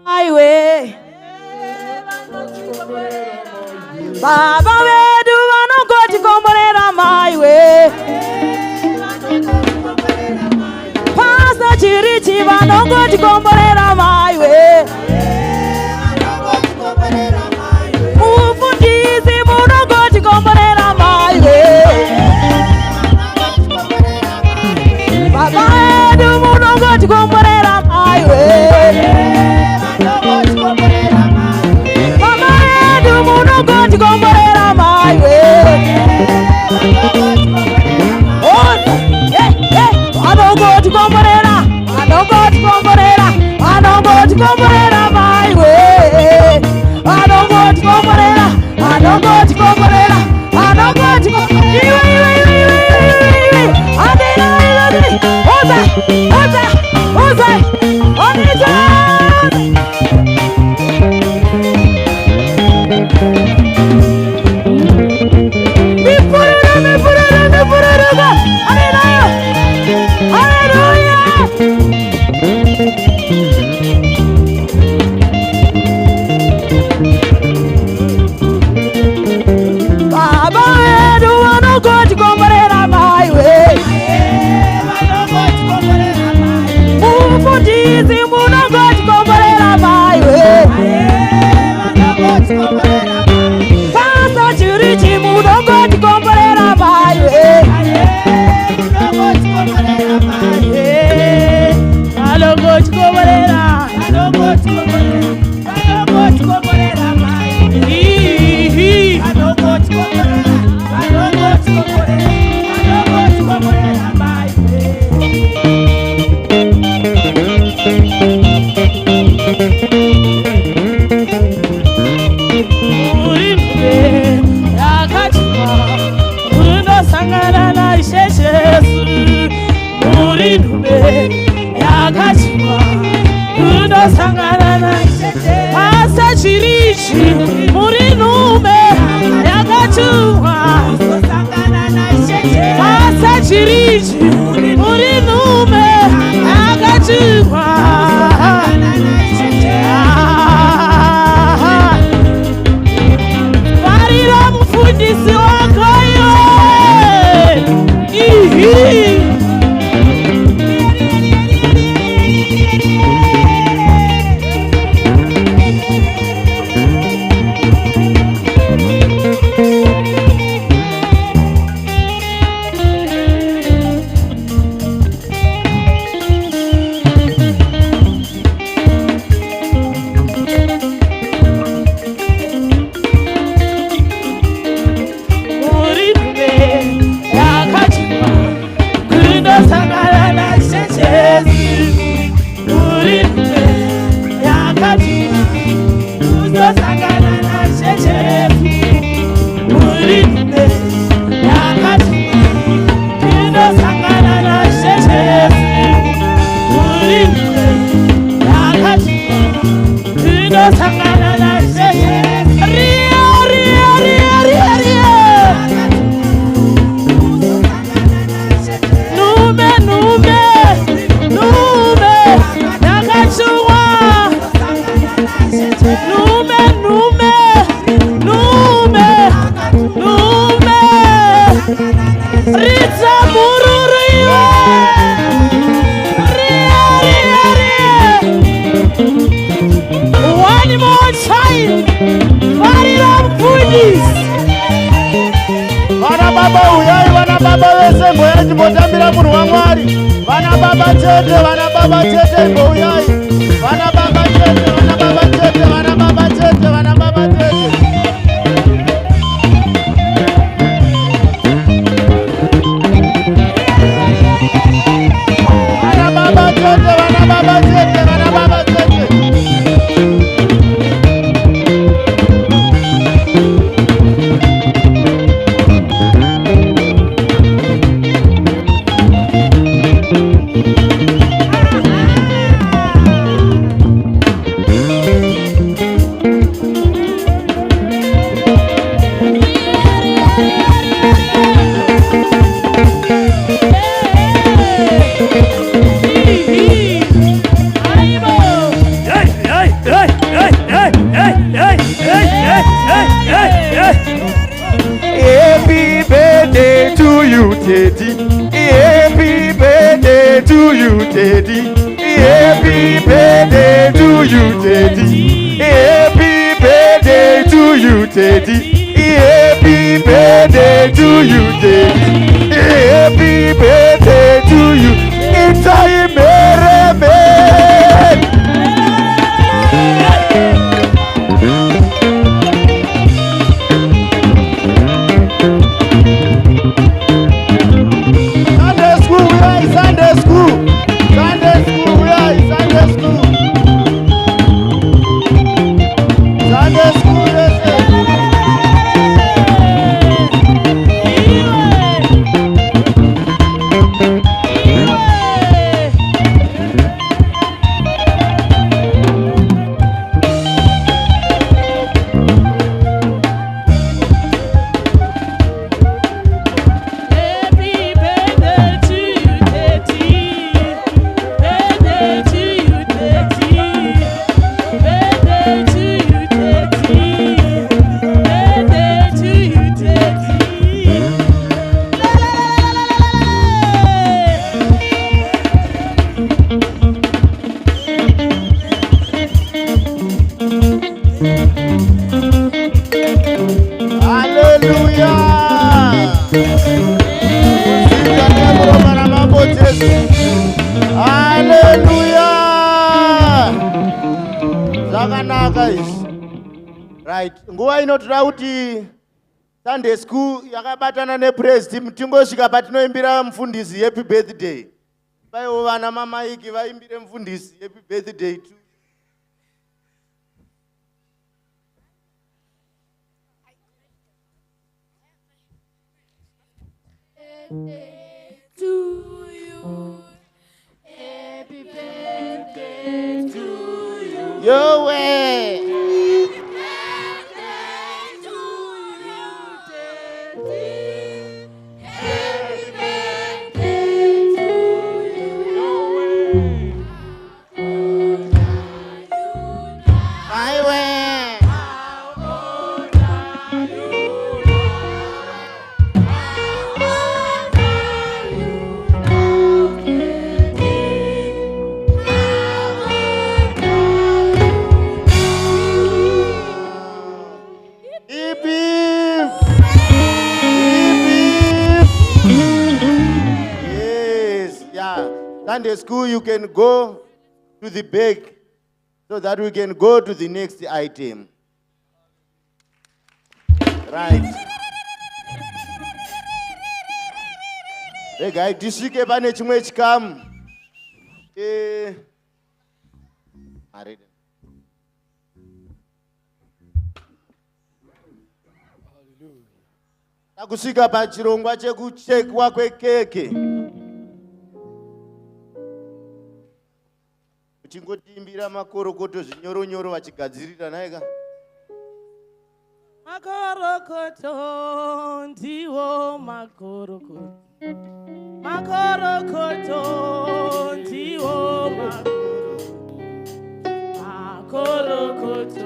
S3: Aiwe Baba wedu vanongotikomborera maiwe, Pastor Chirichi vanongotikomborera maiwe, Mufundisi munongotikomborera maiwe, Baba wedu munongotikomborera maiwe, munongotikomborera maiwe, vanongotikomborera, vanongotikomborera, vanongotikomborera maiwe, vanongotikomborera, vanongotikomborera, vanongotikomborera.
S5: One more time. Varira Buddhist.
S8: Vana baba uyai, vana baba vese mboya chimotambira munhu waMwari. Vana baba chete, vana baba chete mboyai. Vana baba chete, vana baba chete, vana baba chete, vana baba chete. Vana baba chete, vana baba chete, vana baba chete.
S1: Happy birthday to you, Teddy. Happy birthday to you, Teddy. Happy birthday to you, Teddy. Happy birthday to you, Teddy. Happy birthday to you, Teddy. Happy birthday to you. It's a merry. Sunday school, we are in Sunday school. Sunday school, we are in Sunday school. Sunday school, yes, yes.
S5: Happy birthday to you, Teddy. Birthday to you, Teddy. Birthday to you, Teddy. Birthday to you, Teddy. La la
S8: Hallelujah. Kusika nemuro mana mambo Jesu. Hallelujah. Zvakanaka izvi. Right. Nguva inotora kuti Sunday school yakabatana nepraise team tingosvika patinoimbira mufundisi happy birthday. Paiwo vana mamaiki vaimbire mufundisi happy birthday too.
S4: To you, happy birthday to you.
S8: Your way. My way. Hip, hip. Hip, hip. Yes, yeah. Sunday school, you can go to the back so that we can go to the next item. Right. Regai tisvike pane chimwe chikamu. Marida. Takusvika pachirongwa chekuchekwa kwekeke. tingotiimbira makorokoto zvinyoronyoro vachigadzirira naika.
S5: Makorokoto ndiwo makorokoto. Makorokoto ndiwo makorokoto.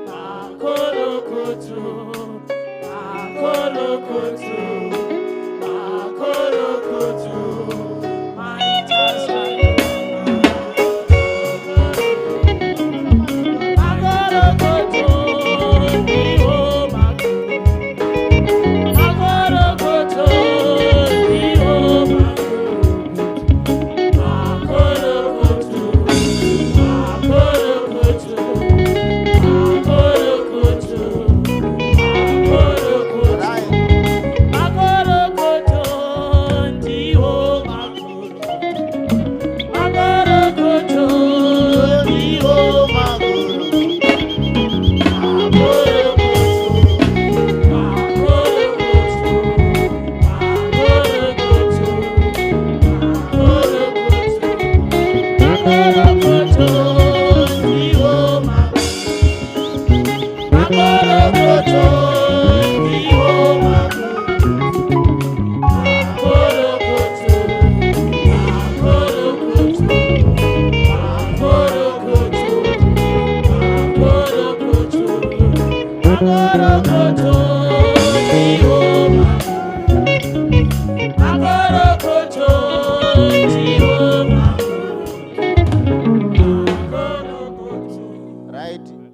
S5: Makorokoto. Makorokoto. Makorokoto.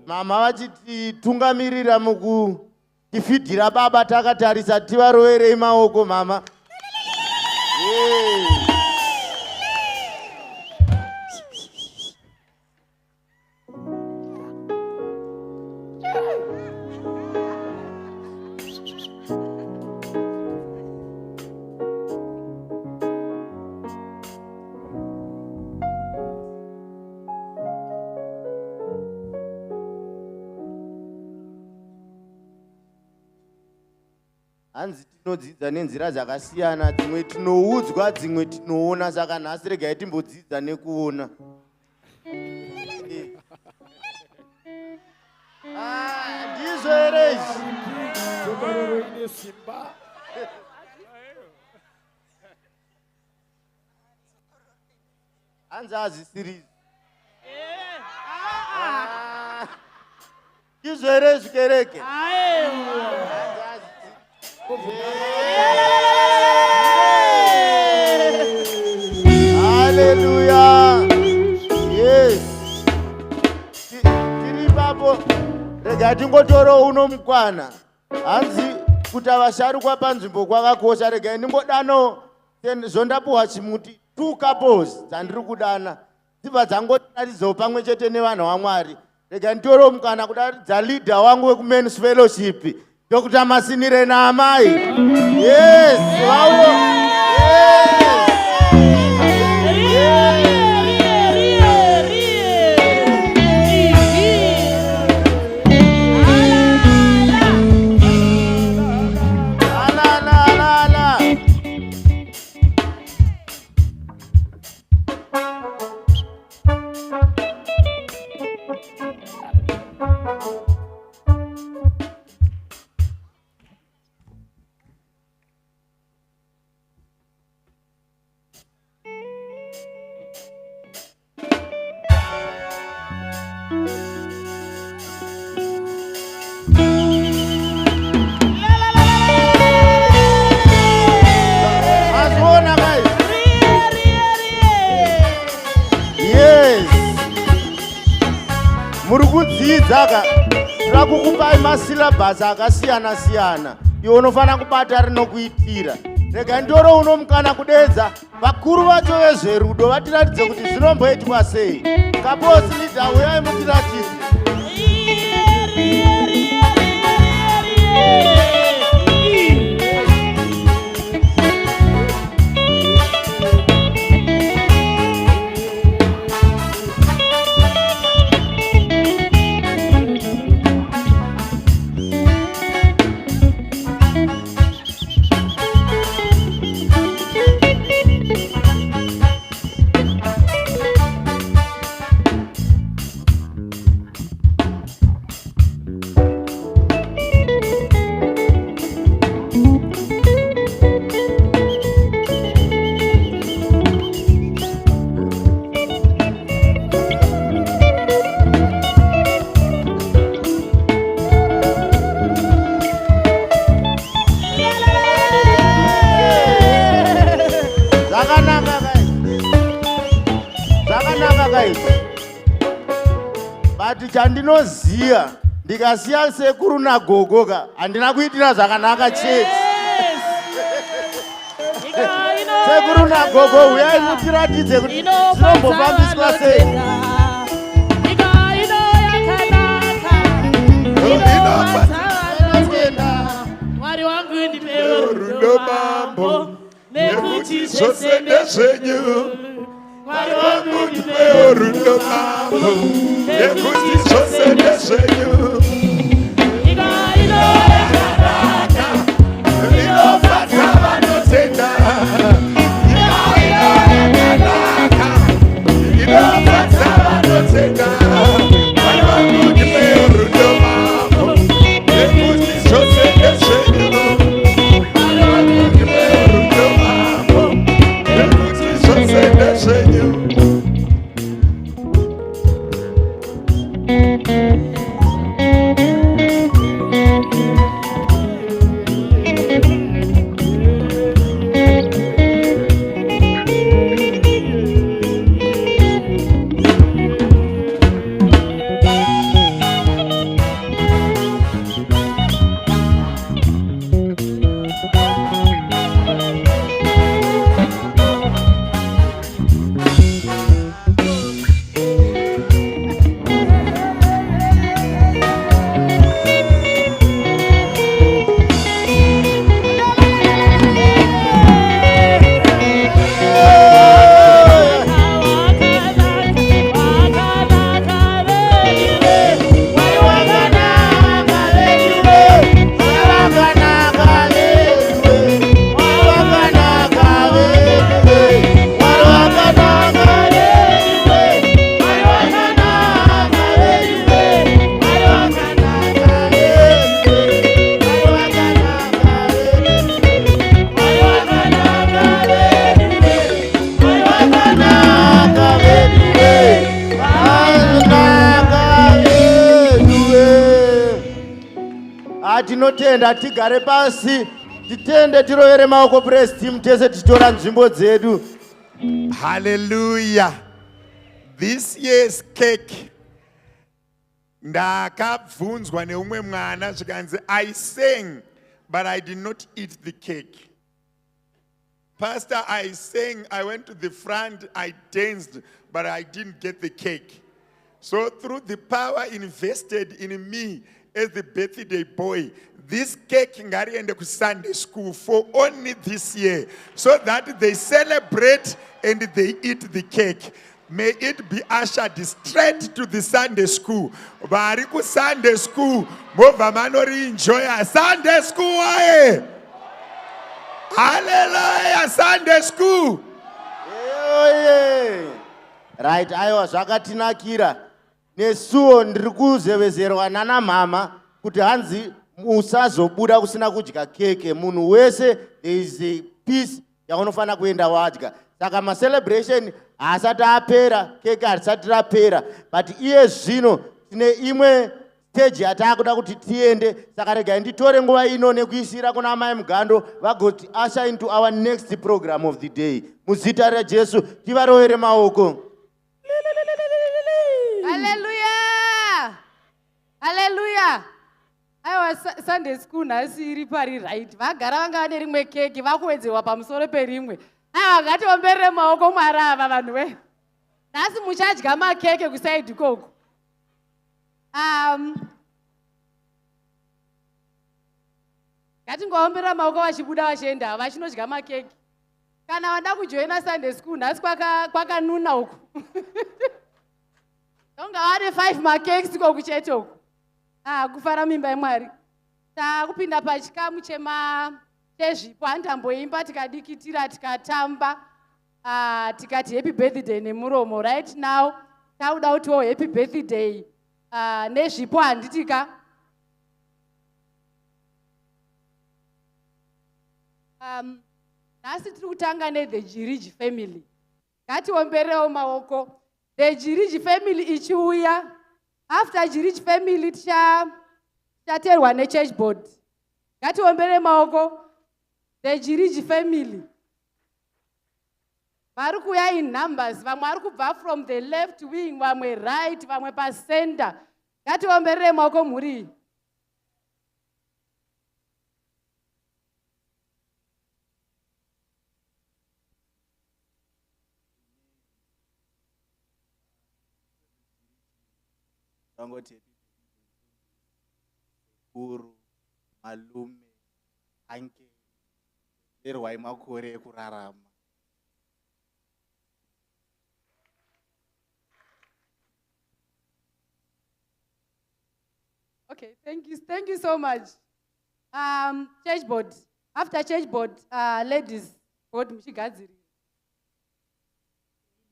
S8: Mama vachititungamirira mukutifidhira baba takatarisa tivaroverei maoko mama. Hanzi tinodzidza nenzira dzakasiyana, dzimwe tinoudzwa, dzimwe tinoona, saka nhasi regai timbodzidza nekuona. Ndizvo here izvi? Hanzi hazvisiri. Ndizvo here zvikereke? Hallelujah. Yes. Tiri papo. Rega tingotora uno mukwana. Hanzi kuti vasharukwa panzvimbo kwakakosha. Rega ndimbodano zvondapuwa chimuti 2 couples dzandiri kudana. Dzibva dzangotaridzawo pamwe chete nevanhu vaMwari. Rega nditore mukana kudaridza leader wangu weku-men's fellowship. Dr. Masinire na amai. Yes, wauyo. Yes. Murikudzidza tirakukupai masilabhasi akasiyana siyana. Iwe unofana kubata rinokuitira. Rega ndoro unomukana kudedza vakuru vacho vezverudo vatiratidze kuti zvinomboitwa sei. Kaposi leader uyai mutiratidze. zvakanaka izvi. But chandinoziya ndikasiya sekuru nagogoka handina kuitira zvakanaka chete. Sekuru nagogo uyai mutiratidze kuti zvinombofambiswa sei.
S5: Mwari wangu ndipewo
S2: rudo mambo nekuti zvose ndezvenyu. Mwari wangu ndipewo rudo mambo nekuti zvose ndezvenyu. Inofadza vanotenda. Inofadza vanotenda. Mwari wangu ndipewo rudo mambo nekuti zvose ndezvenyu. Mwari wangu ndipewo rudo mambo nekuti zvose ndezvenyu.
S8: Tinotenda tigare pasi titende tirovere maoko praise team tese titora nzvimbo dzedu.
S2: Hallelujah. This year's cake ndakabvunzwa neumwe mwana zvikanzi I sang but I did not eat the cake. Pastor, I sang, I went to the front, I danced, but I didn't get the cake. So through the power invested in me as the birthday boy, this cake ngariende ku Sunday school for only this year, so that they celebrate and they eat the cake. May it be ushered straight to the Sunday school. Vari ku Sunday school, mova manori enjoy Sunday school wae. Hallelujah, Sunday school.
S8: Right, aiwa zvakatinakira. Nesuwo ndiri kuzevezerwa nana mama kuti hanzi musazobuda kusina kudya keke. Munhu wese there is a piece yaunofana kuenda wadya. Saka ma celebration asati apera, keke harisati rapera, but iye zvino tine imwe stage yatakuda kuti tiende. Saka regai nditore nguva ino nekuisira kuna amai mugando vagoti usher into our next program of the day. Muzita raJesu tivarovere maoko.
S6: Hallelujah! Hallelujah! Aiwa Sunday school nhasi iri pari right. Vagara vanga vane rimwe keki vakuwedzerwa pamusoro perimwe. Aiwa ngatiomberere maoko Mwari ava vanhu we. Nhasi muchadya makeke kusaidi ikoko. Ngatingoomberera maoko vachibuda vachienda vachinodya makeke. Kana vada kujoina Sunday school nhasi kwakanuna uku. Donga wade 5 makekes iko kuchete uku. Kufara mimba yaMwari. Takupinda pachikamu chezvipo andamboimba tikadikitira tikatamba. Tikati happy birthday nemuromo. Right now tauda kutiwo happy birthday nezvipo handitika. Nhasi tiri kutanga neThe Jiriji family. Ngatiomberewo maoko. The Jiriji family ichiuya. After Jiriji family tichaterwa nechurch board. Ngatiomberere maoko. The Jiriji family. vari kuuya in numbers, vamwe vari kubva from the left wing, vamwe right, vamwe pacenter. Ngatiomberere maoko mhuri.
S8: Vangoti guru, malume, anke, erwai makore ekurarama.
S6: Okay, thank you so much. Church board. After church board, ladies board muchigadzirira.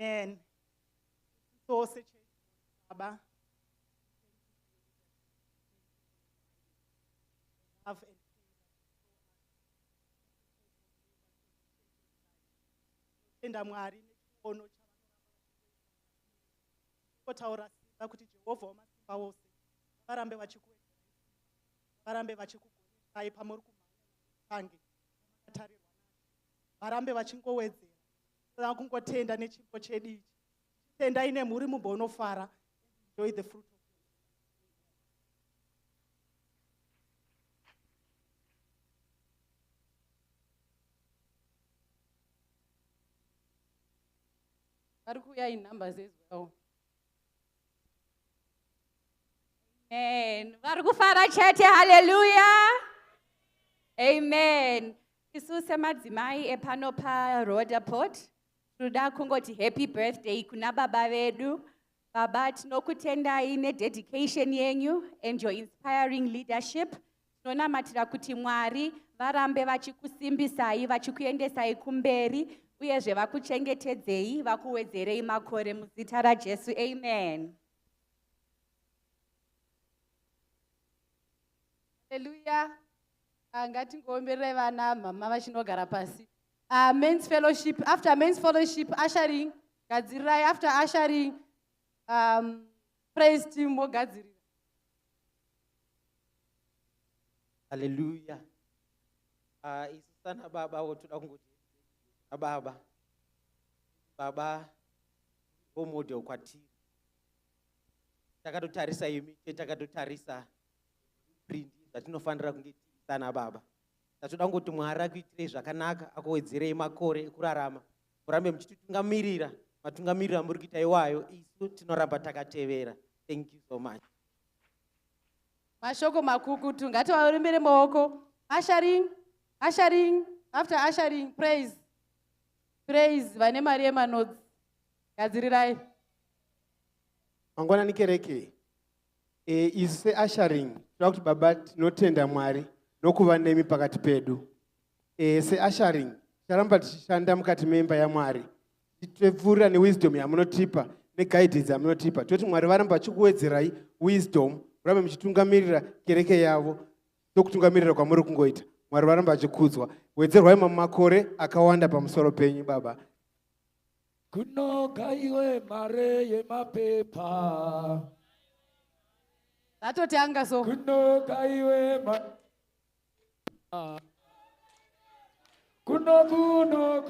S7: Amen. So, Baba. Tenda Mwari nechipono chavanoramba kuti Jehovha wamasimba wose varambe vachikuwedzai, varambe vachikugonesai pamuri kumhange vatarirwa nacho, varambe vachingowedzera. Toda kungotenda nechipo chedu ichi. Tendai nemhuri mumbonofara. Enjoy the fruit of
S6: vari kuuya in numbers as well.
S9: Amen. Vari kufara chete, hallelujah. Amen. Isu semadzimai epano paRhoda-Port tinoda kungoti happy birthday kuna baba vedu. Baba, tinokutendai nededication yenyu and your inspiring leadership. Tinonamatira kuti Mwari varambe vachikusimbisai, vachikuendesai kumberi, uyezve vakuchengetedzei, vakuwedzerei makore muzita raJesu. Amen.
S6: Hallelujah. Ngatingomberere vana mama vachinogara pasi. Men's fellowship. After men's fellowship, ushering. Gadzirirai. After ushering, praise team mogadzirira.
S5: Hallelujah. Isu sana baba wotoda kungoti baba. Baba omodel kwatiri. Takatotarisa imi, takatotarisa print zvatinofanira kunge sana baba. Tatoda kungoti Mwari akuitirei zvakanaka, akuwedzerei makore ekurarama. Murambe muchititungamirira, matungamirira muri kuita iwayo, isu tinoramba takatevera. Thank you so much.
S6: Mashoko makukutu. Ngativarumbire maoko. Ushering. After ushering, praise. Vane mari yemanodzi. Gadzirirai.
S1: Mangwana nikereke. Isu se-ushering, tinoda kuti baba tinotenda Mwari nokuva nemi pakati pedu. Se-ushering, taramba tichishanda mukati memba yaMwari. Tichipfuurira newisdom yamunotipa, neguidance yamunotipa. Toti Mwari varamba vachikuwedzerai wisdom, murambe muchitungamirira kereke yavo, sokutungamirira kwamuri kungoita. Mwari varamba vachikudzwa. Wedzerwai makore akawanda pamusoro penyu baba.
S10: Kunogaiwe mare yemapepa.
S6: Atoti anga so.
S10: Kunogaiwe kunogaiwe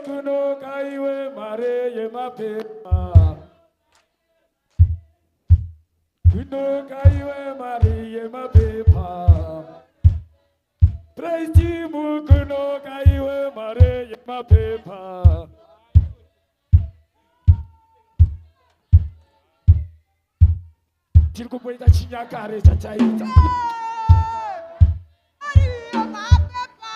S10: kunogaiwe mare yemapepa. Kunogaiwe mare yemapepa. Praise team, kunogaiwe mare yemapepa. Tiri kumboita chinyakare chachaita.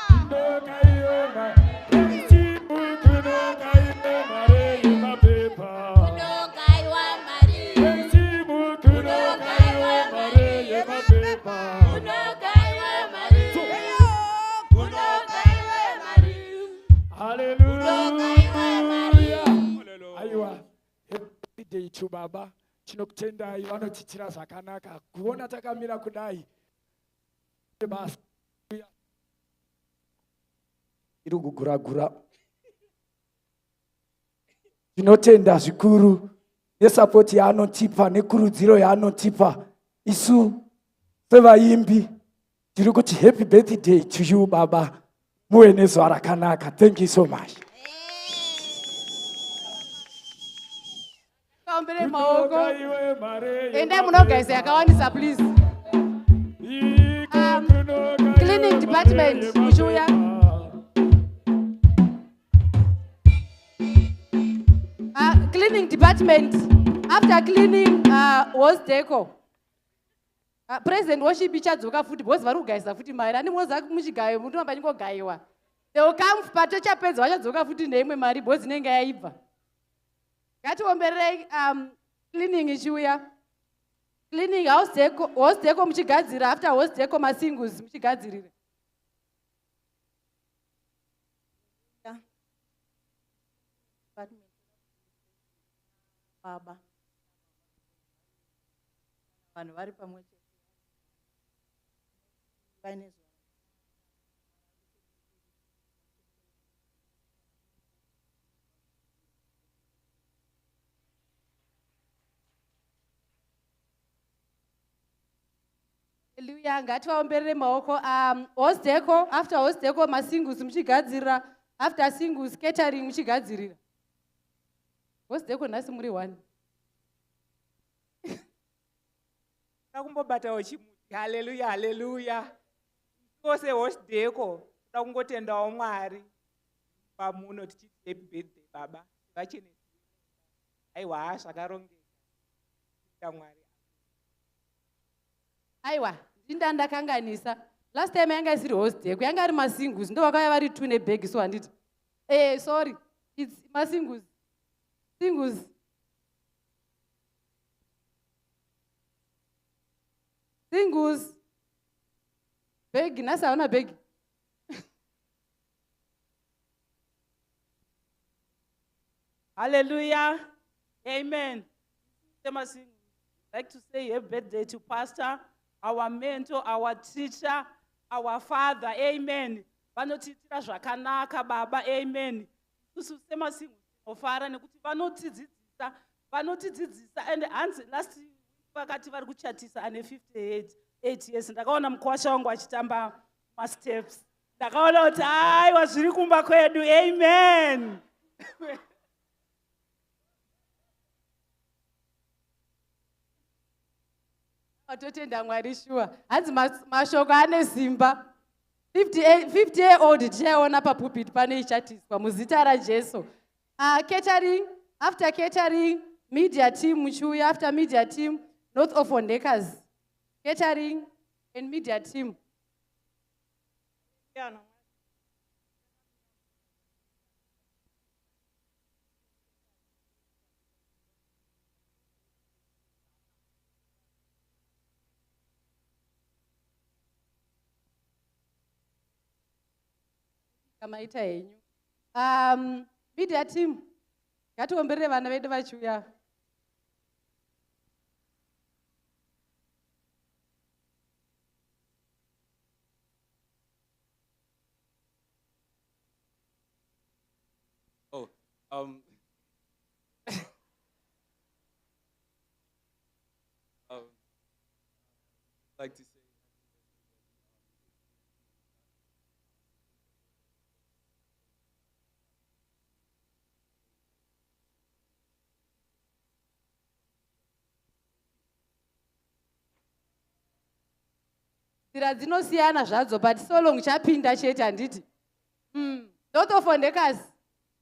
S10: Kunogaiwe mare. Praise team, kunogaiwe mare yemapepa.
S4: Kunogaiwa Mari.
S10: Praise team, kunogaiwe mare yemapepa.
S4: Kunogaiwa Mari. Kunogaiwa Mari.
S10: Hallelujah. Aiwa. Happy day to baba. Tinokutendai vanotiitira zvakanaka. Kuona takamira kudai. Basa. Iri kugura-gura. Tinotenda zvikuru nesapoti yaanotipa nekurudziro yaanotipa. Isu sevaimbi ndiri kuti happy birthday to you baba, muwe nezuva rakanaka. Thank you so much.
S6: Kaombere maoko.
S10: Iwe mare,
S6: Endai munogaisa yakawanisa please. Cleaning department muchiuya. Cleaning department. After cleaning, was deco. President worship ichadzoka futi because vari kugaisa futi mari. Ani munoziva muchigayo muti mabanyingogaiwa. They will come pato chapedza vachadzoka futi neimwe mari because inenge yaibva. Ngatiomberei cleaning ichiuya. Cleaning house deco muchigadzira. After house deco masingus muchigadzirira.
S3: Baba. Vanhu vari pamwe chete. Vaine zuva.
S6: Hallelujah, ngativaomberere maoko. House deco, after house deco masingus muchigadzirira. After singles catering muchigadzirira. House deco nhasi muri 1.
S7: Takumbobatawo chimuti. Hallelujah, hallelujah. Kose host deco. Takungotendawo Mwari. Pamuno tichiti happy birthday baba. Vachene. Aiwa zvakarongeka. Mwari.
S6: Aiwa, ndakanganisa. Last time yanga isiri host deco, yanga ari masingus. Ndo vakauya vari 2 nebag so handiti. Sorry. It's masingus. Singles. Singles. Beg, nasa ona beg.
S7: Hallelujah. Amen. I'd like to say happy birthday to Pastor, our mentor, our teacher, our father. Amen. Vanotitira zvakanaka baba. Amen. Kusema ofara nekuti vanotidzidzisa and hanzi last week vakati vari kuchatisa ane 58 years. Ndakaona mukwasha wangu achitamba masteps. Ndakaona kuti aiwa zviri kumba kwedu. Amen.
S6: Atotenda Mwari sure. Hanzi mashoko ane simba. 50 year old tichaiona papulpit pane ichatiswa muzita raJesu. Catering, after catering, media team muchiuya. After media team, North of Wondekers. Catering and media team. Kamaita henyu. Media team. Ngatiomberere vana vedu vachiuya.
S11: Like to say
S6: Nzira dzinosiyana zvadzo but so long chapinda chete handiti. North of Wondekers.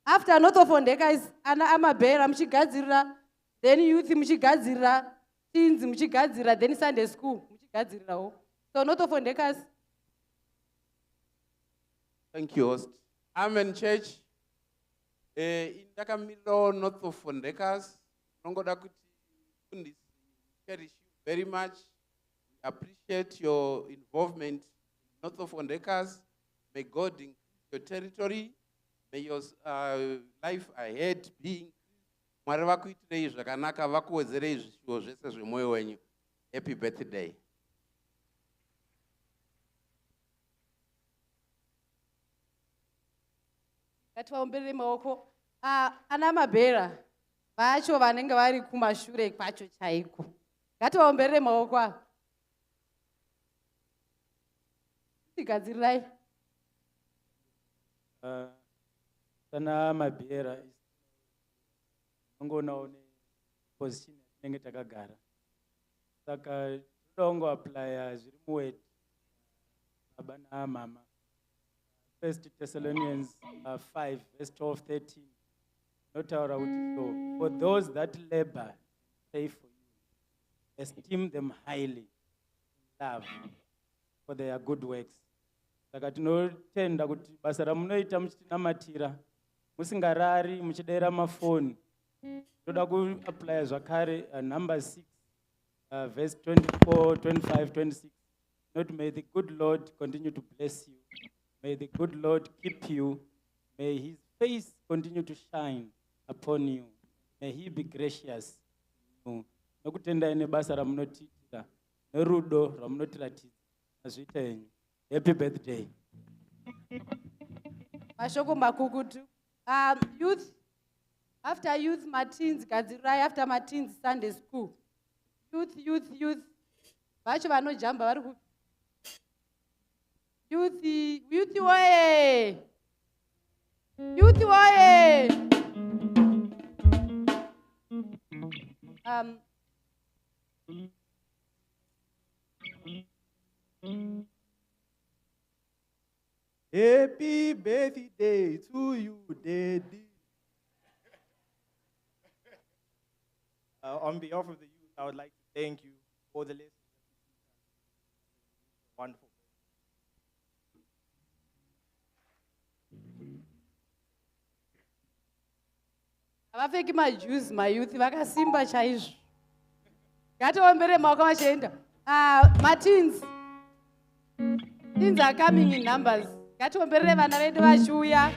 S6: After North of Wondekers ana amabhera muchigadzirira, then youth muchigadzirira, teens muchigadzirira, then Sunday school muchigadzirirawo. So North of Wondekers.
S11: Thank you, host. Amen, church. Indakamiro North of Wondekers. Nongoda kuti cherish you very much. Appreciate your involvement in North of Wondekers. May God increase your territory. May your life ahead be increased. Mwari vakuitirei zvakanaka, vakuwedzerei zvishuwo zvese zvemwoyo wenyu. Happy birthday.
S6: Ngativaomberere maoko. Ana mabhera vacho vanenge vari kumashure kwacho chaiko. Ngativaomberere maoko. Tigadzirirai.
S10: Sana mabhera ungonawo position yatinenge takagara. Saka toda apply zviri muword baba namama. 1 Thessalonians 5 verse 12-13. Notaura kuti so, for those that labor, pray for you, esteem them highly, love for their good works. Saka tinotenda kuti basa ramunoita muchitinamatira, musingarari, muchidera mafoni. Toda kuapply zvakare number 6 verse 24, 25, 26. Not may the good Lord continue to bless you. May the good Lord keep you. May his face continue to shine upon you. May he be gracious to you. Nokutenda ine basa ramunotiitira nerudo ramunotiratidza nazviita henyu. Happy birthday.
S6: Mashoko makukutu. Youth, after youth, Martins, Gadzirai, after Martins, Sunday school. Youth. Vacho vanojamba vari ku. Youth waye. Youth waye.
S12: Happy birthday to you, Daddy. On behalf of the youth, I would like to thank you for the lessons. Wonderful.
S6: Havapfeki majuzi mayouth vakasimba chaizvo. Ngatiomberei maoko vachienda. Martins. Teens are coming in numbers. Ngatiomberei vana vedu vachiuya.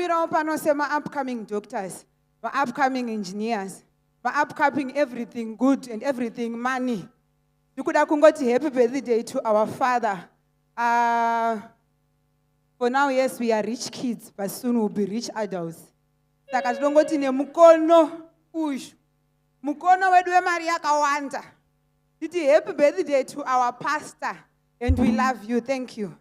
S13: takamirawo pano sema-upcoming doctors, ma-upcoming engineers, ma-upcoming everything good and everything money. Tikuda kungoti happy birthday to our father. For now, yes, we are rich kids, but soon we'll be rich adults. Saka tinongoti nemukono uyu, mukono wedu wemari yakawanda. Titi happy birthday to our pastor, and we love you. Thank you.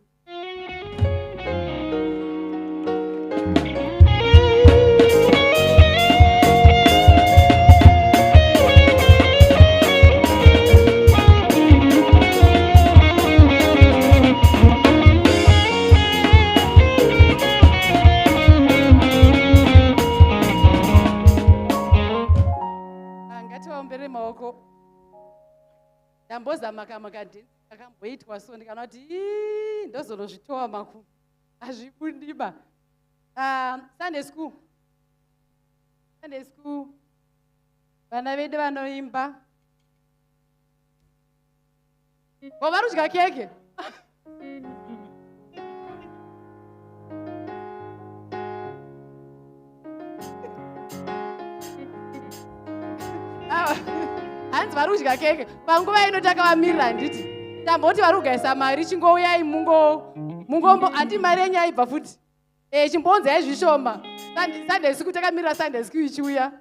S6: Ngativaombere maoko. Ndambozama kamakadhi akamboitwa so ndikana kuti ndozorozvitova maku hazvibundiba. Sunday school. Sunday school. Vana vedu vanoimba. Vari kudya keke. Hanzi vari kudya keke. Panguva ino takavamirira handiti. Tamboti vari kugaisa mari chingouyai mungombo handi mari yenyu yaibva futi. Chimbonzai zvishoma. Sunday school takamirira Sunday school ichiuya.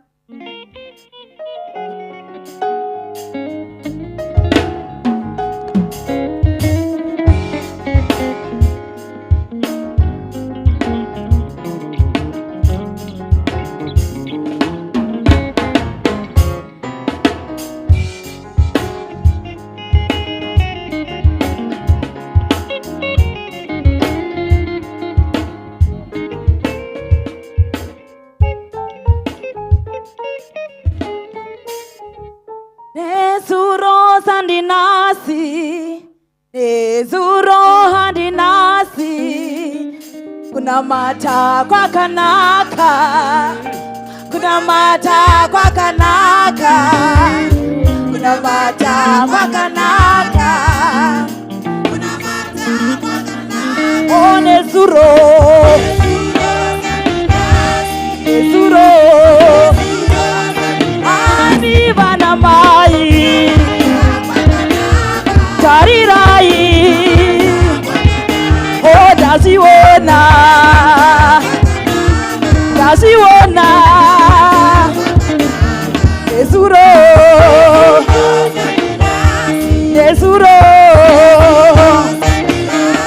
S14: Nezuro handinasi kunamata kwakanaka kunamata kwakanaka kunamata kwakanaka oh nezuro ani vana mai tarirai oh daziona nezuro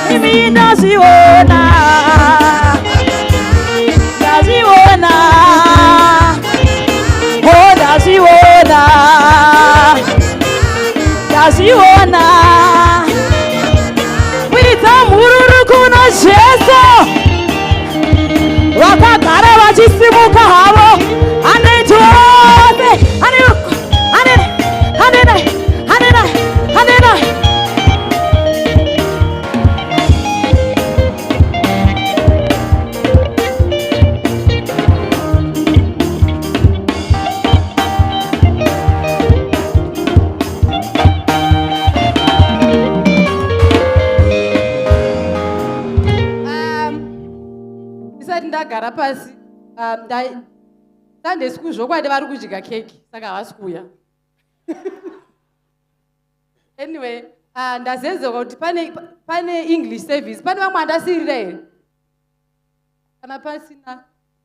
S14: mimi daziona oh daziona wita mururu kuna Jesu wakagara vachisimuka havo anetose
S6: ndagara pasi Sunday school zvokwadi vari kudya keki saka havasi kuuya. Anyway, ndazezewa kuti pane English service. Pane vamwe andasirira here kana pasina?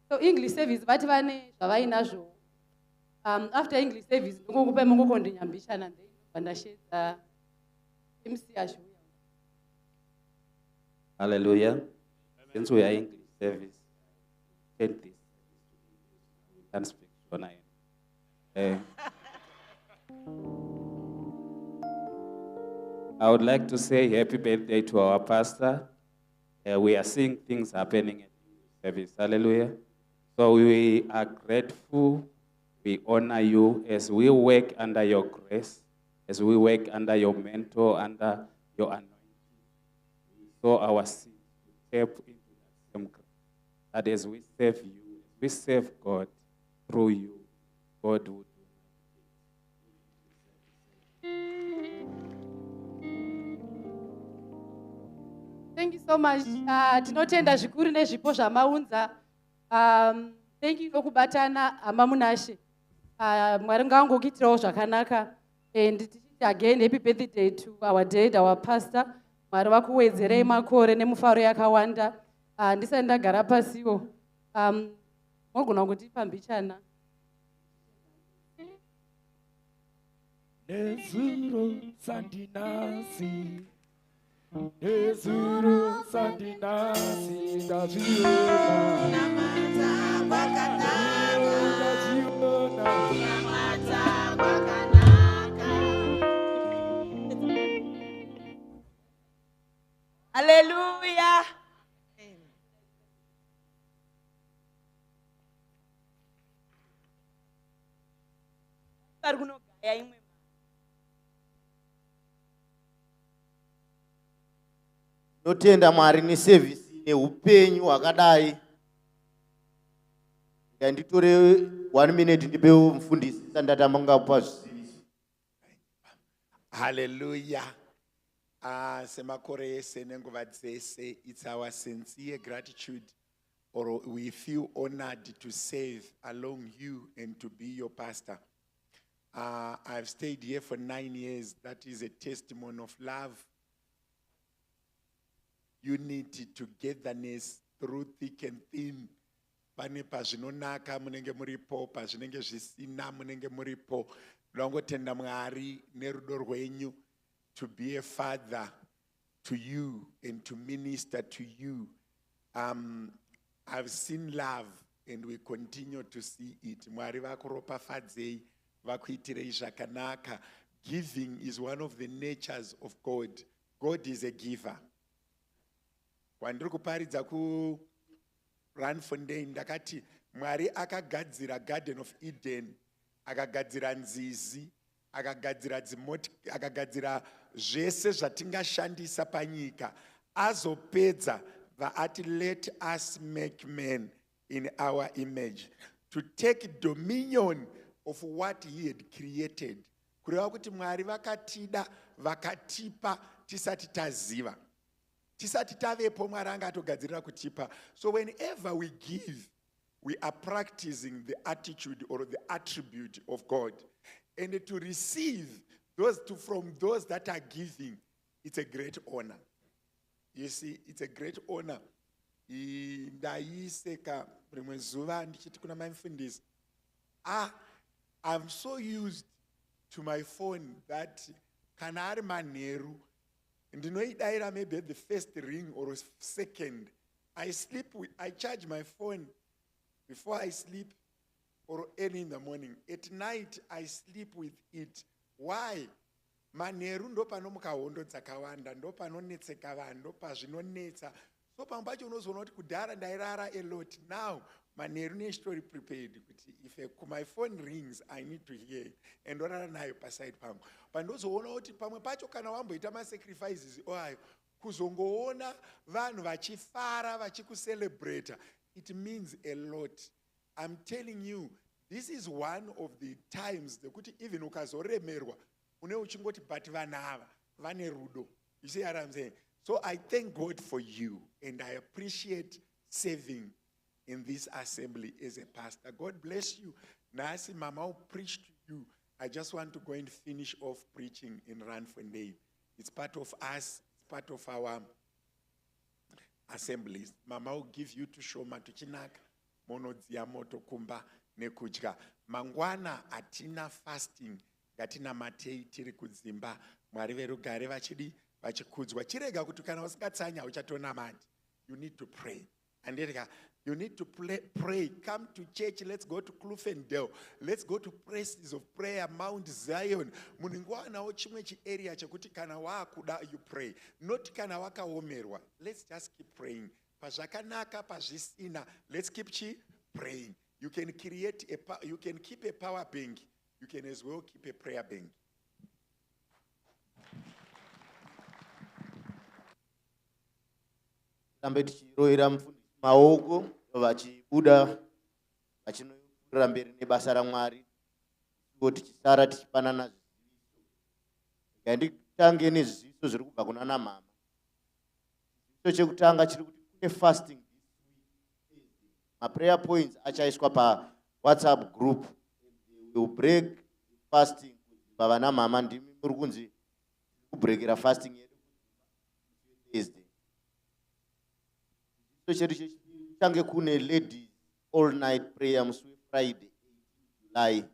S6: So English service vati vane zvavainazvo. After English service ndingokupa mungokondinyambishana ndashedza MC ashuya.
S15: Hallelujah. Since we are English service, take this. Can speak Shona. I would like to say happy birthday to our pastor. We are seeing things happening at the service. Hallelujah. So we are grateful. We honor you as we work under your grace, as we work under your mentor, under your anointing. So our seed step into that same grace. That as we serve you, we serve God through you, God will do.
S6: Thank you so much. Tinotenda zvikuru nezvipo zvamaunza. Thank you nokubatana hama munashe. Mwari ngaangokitirawo zvakanaka. And again, happy birthday to our dad, our pastor. Mwari vakuwedzerei makore nemufaro yakawanda. Ndisati ndagara pasiwo. Mogona kutipa mbichana.
S16: Nezuro sandinasi, nezuro sandinasi, ndaziona. Namata kwakanaka, ndaziona. Namata kwakanaka.
S3: Hallelujah. Parkunogaya imwe.
S8: Notenda Mwari neservice neupenyu hwakadai. Nganditore 1 minute ndipe mufundisi sandatamba ngapa zviziviso.
S2: Hallelujah. Semakore ese nenguva dzese, it's our sincere gratitude, or we feel honored to serve along you and to be your pastor. I've stayed here for 9 years. That is a testimony of love, unity, togetherness through thick and thin. Pane pazvinonaka munenge muripo, pazvinenge zvisina munenge muripo. Ndongotenda Mwari nerudo rwenyu to be a father to you and to minister to you. I've seen love and we continue to see it. Mwari vakuropafadzei, vakuitirei zvakanaka. Giving is one of the natures of God. God is a giver. Kwandiri kuparidza ku Randfontein ndakati Mwari akagadzira Garden of Eden, akagadzira nzizi, akagadzira zvese zvatingashandisa panyika. Azopedza vaati let us make man in our image, to take dominion of what he had created. Kureva kuti Mwari vakatida, vakatipa tisati taziva. Tisati tavepo Mwari angatogadzirira kutipa. So whenever we give, we are practicing the attitude or the attribute of God. And to receive from those that are giving, it's a great honor. You see, it's a great honor. I'm so used to my phone that kanari maneru, ndinoidaira maybe at the first ring or second. I charge my phone before I sleep or early in the morning. At night, I sleep with it. Why? Maneru ndo panomuka hondo dzakawanda, ndo panonetseka vanhu, ndo pazvinonetsa. So pambacho unozoona kuti kudhara ndairara a lot. Now, maneru nestory prepared kuti if my phone rings, I need to hear it. And ndorara nayo paside pangu. Pandozoona kuti pamwe pacho kana wamboita masacrifices oayo, kuzongoona vanhu vachifara, vachikucelebrate, it means a lot. I'm telling you, this is one of the times that even ukazoremerwa, une uchingoti but vanava, vane rudo. You see what I'm saying? So I thank God for you, and I appreciate serving in this assembly as a pastor. God bless you. Nasi Mama will preach to you. I just want to go and finish off preaching in Randfontein. It's part of us, it's part of our assemblies. Mama will give you to Shoma, to Chinaka, monodzia moto kumba nekudya. Mangwana atina fasting, gatina matei tiri kudzimba. Mwari verugare vachidi vachikudzwa. Chirega kuti kana usikatsanya uchatona mati. You need to pray. And you need to pray. Come to church. Let's go to Klufendale. Let's go to places of prayer, Mount Zion. Muningwana ochimwe chi area chakuti kana wakuda you pray. Not kana wakaomerwa. Let's just keep praying. Pazvakanaka pazvisina. Let's keep praying. You can you can keep a power bank. You can as well keep a prayer bank.
S8: Rambe tichirohera mufundisi maoko vachibuda vachinoyura mberi nebasa raMwari, iwo tichisara tichipanana zviziviso. Nganditange nezviziviso zviri kubva kuna Mama. Chiziviso chekutanga chiri kuti kune fasting this week. maprayer points achaiswa paWhatsApp group. We will break fasting baba namama ndimi muri kunzi kubreakera fasting yedu Thursday. So chedu change kune ladies all night prayer musi Friday 8 July.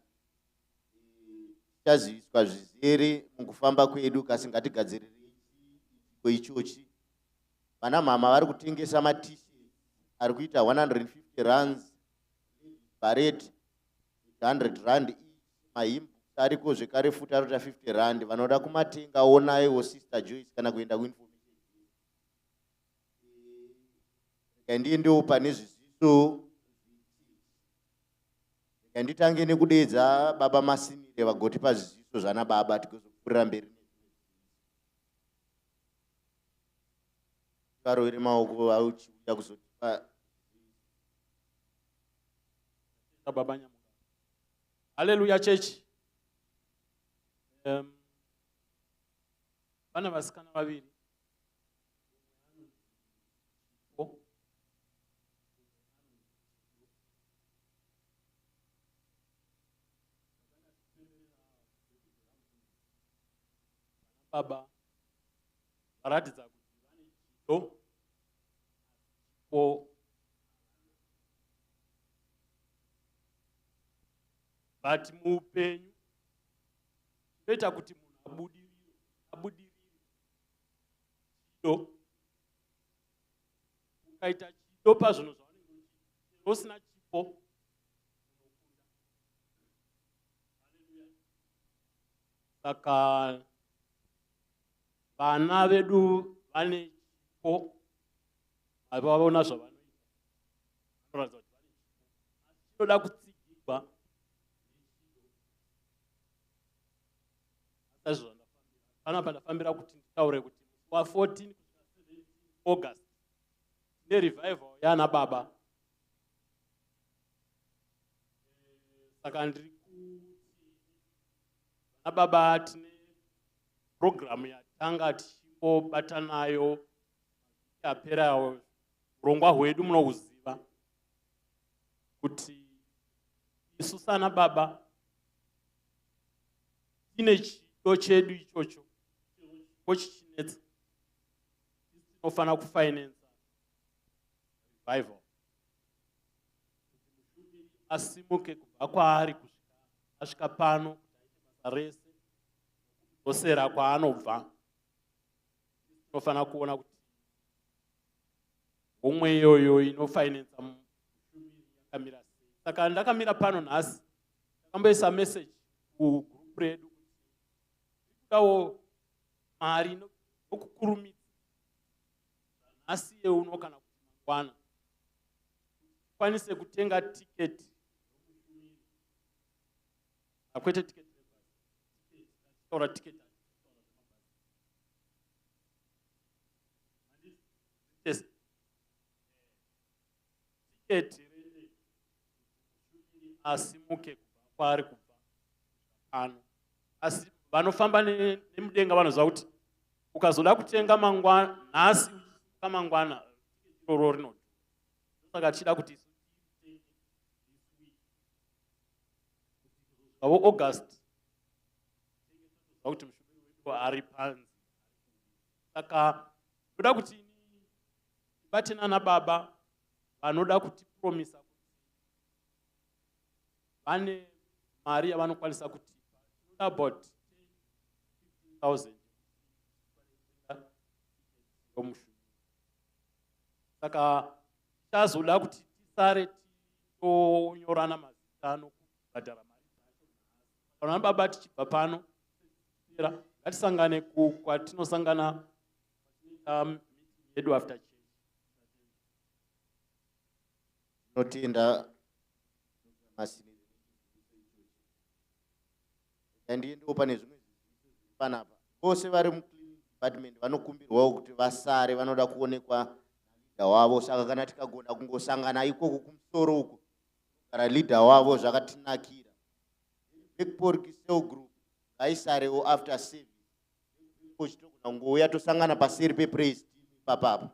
S8: Chaziviswa zvizere mukufamba kwedu kasi ngatigadzirire ichochi. Vana mama vari kutengesa t-shirt ari kuita 150 rands, barret 100 rand each, mahimbu ariko zvekare futa rota 50 rand. Vanoda kumatenga onaiwo Sister Joyce kana kuenda kuinformation. Ndiendewo pane zviziso. Nditange nekudedza baba masinire vagoti pazviziso zvana baba tikuzopfuurira mberi. Karowere maoko auchiuya kuzotipa
S17: baba nyamuka. Hallelujah church. Vana vasikana vaviri. Baba varatidza kuti vane chido but muupenyu zvinoita kuti munhu abudirire chido. Ukaita chido pazvinhu zvaunenge uchiita usina chipo. Saka vana vedu vane chipo, vaona zvavanoita vanoratidza kuti vane chipo, asi chinoda kutsigirwa. Panapa ndafambira kuti nditaure kuti wa 14 kusvika 17 August tine revival yana baba. Saka ndiri kuti vana baba tine program yatanga tichingobata nayo yapera. Urongwa hwedu munohuziva kuti isu sana baba tine chido chedu ichocho chichinetsa. Tinofana kufinance revival asimuke kubva kwaari asvika pano kuti aite basa rese kudosera kwaanobva. Tinofana kuona kuti umwe iyoyo inofinansa mushumiri yakamira sei. Saka ndakamira pano nhasi ndakamboisa message kugroup redu kuti kudawo mari nokukurumidza nhasi yeuno kana kuti mangwana kwanise kutenga tiketi akwete tiketi taura tiketi tiketi asimuke kubva kwaari kubva pano. Asi vanofamba nemudenga vanoziva kuti ukazoda kutenga mangwana nhasi uchisuka mangwana iroro rinodhura. Saka tichida kuti avo August kuti mushumiri wedu ari panzi. Saka ndoda kuti ndibate nana baba vanoda kuti promisa kuti vane mari yavanokwanisa kuti about 10,000 yomushumiri. Saka tichazoda kuti tisare tonyorana mazita nokubhadhara mari dzacho. Kana baba tichibva pano ngatisangane kwatinosangana meeting yedu after church.
S8: Notenda masiniri ndiendewo pane zvimwe panapa. Vose vari mucleaning department vanokumbirwawo kuti vasare, vanoda kuonekwa leader wavo. Saka kana tikagona kungosangana ikoko kumusoro uko kana leader wavo zvakatinakira. Backport cell group ngaisarewo after service. Chitogona kungouya tosangana paseri pepraise team papapa.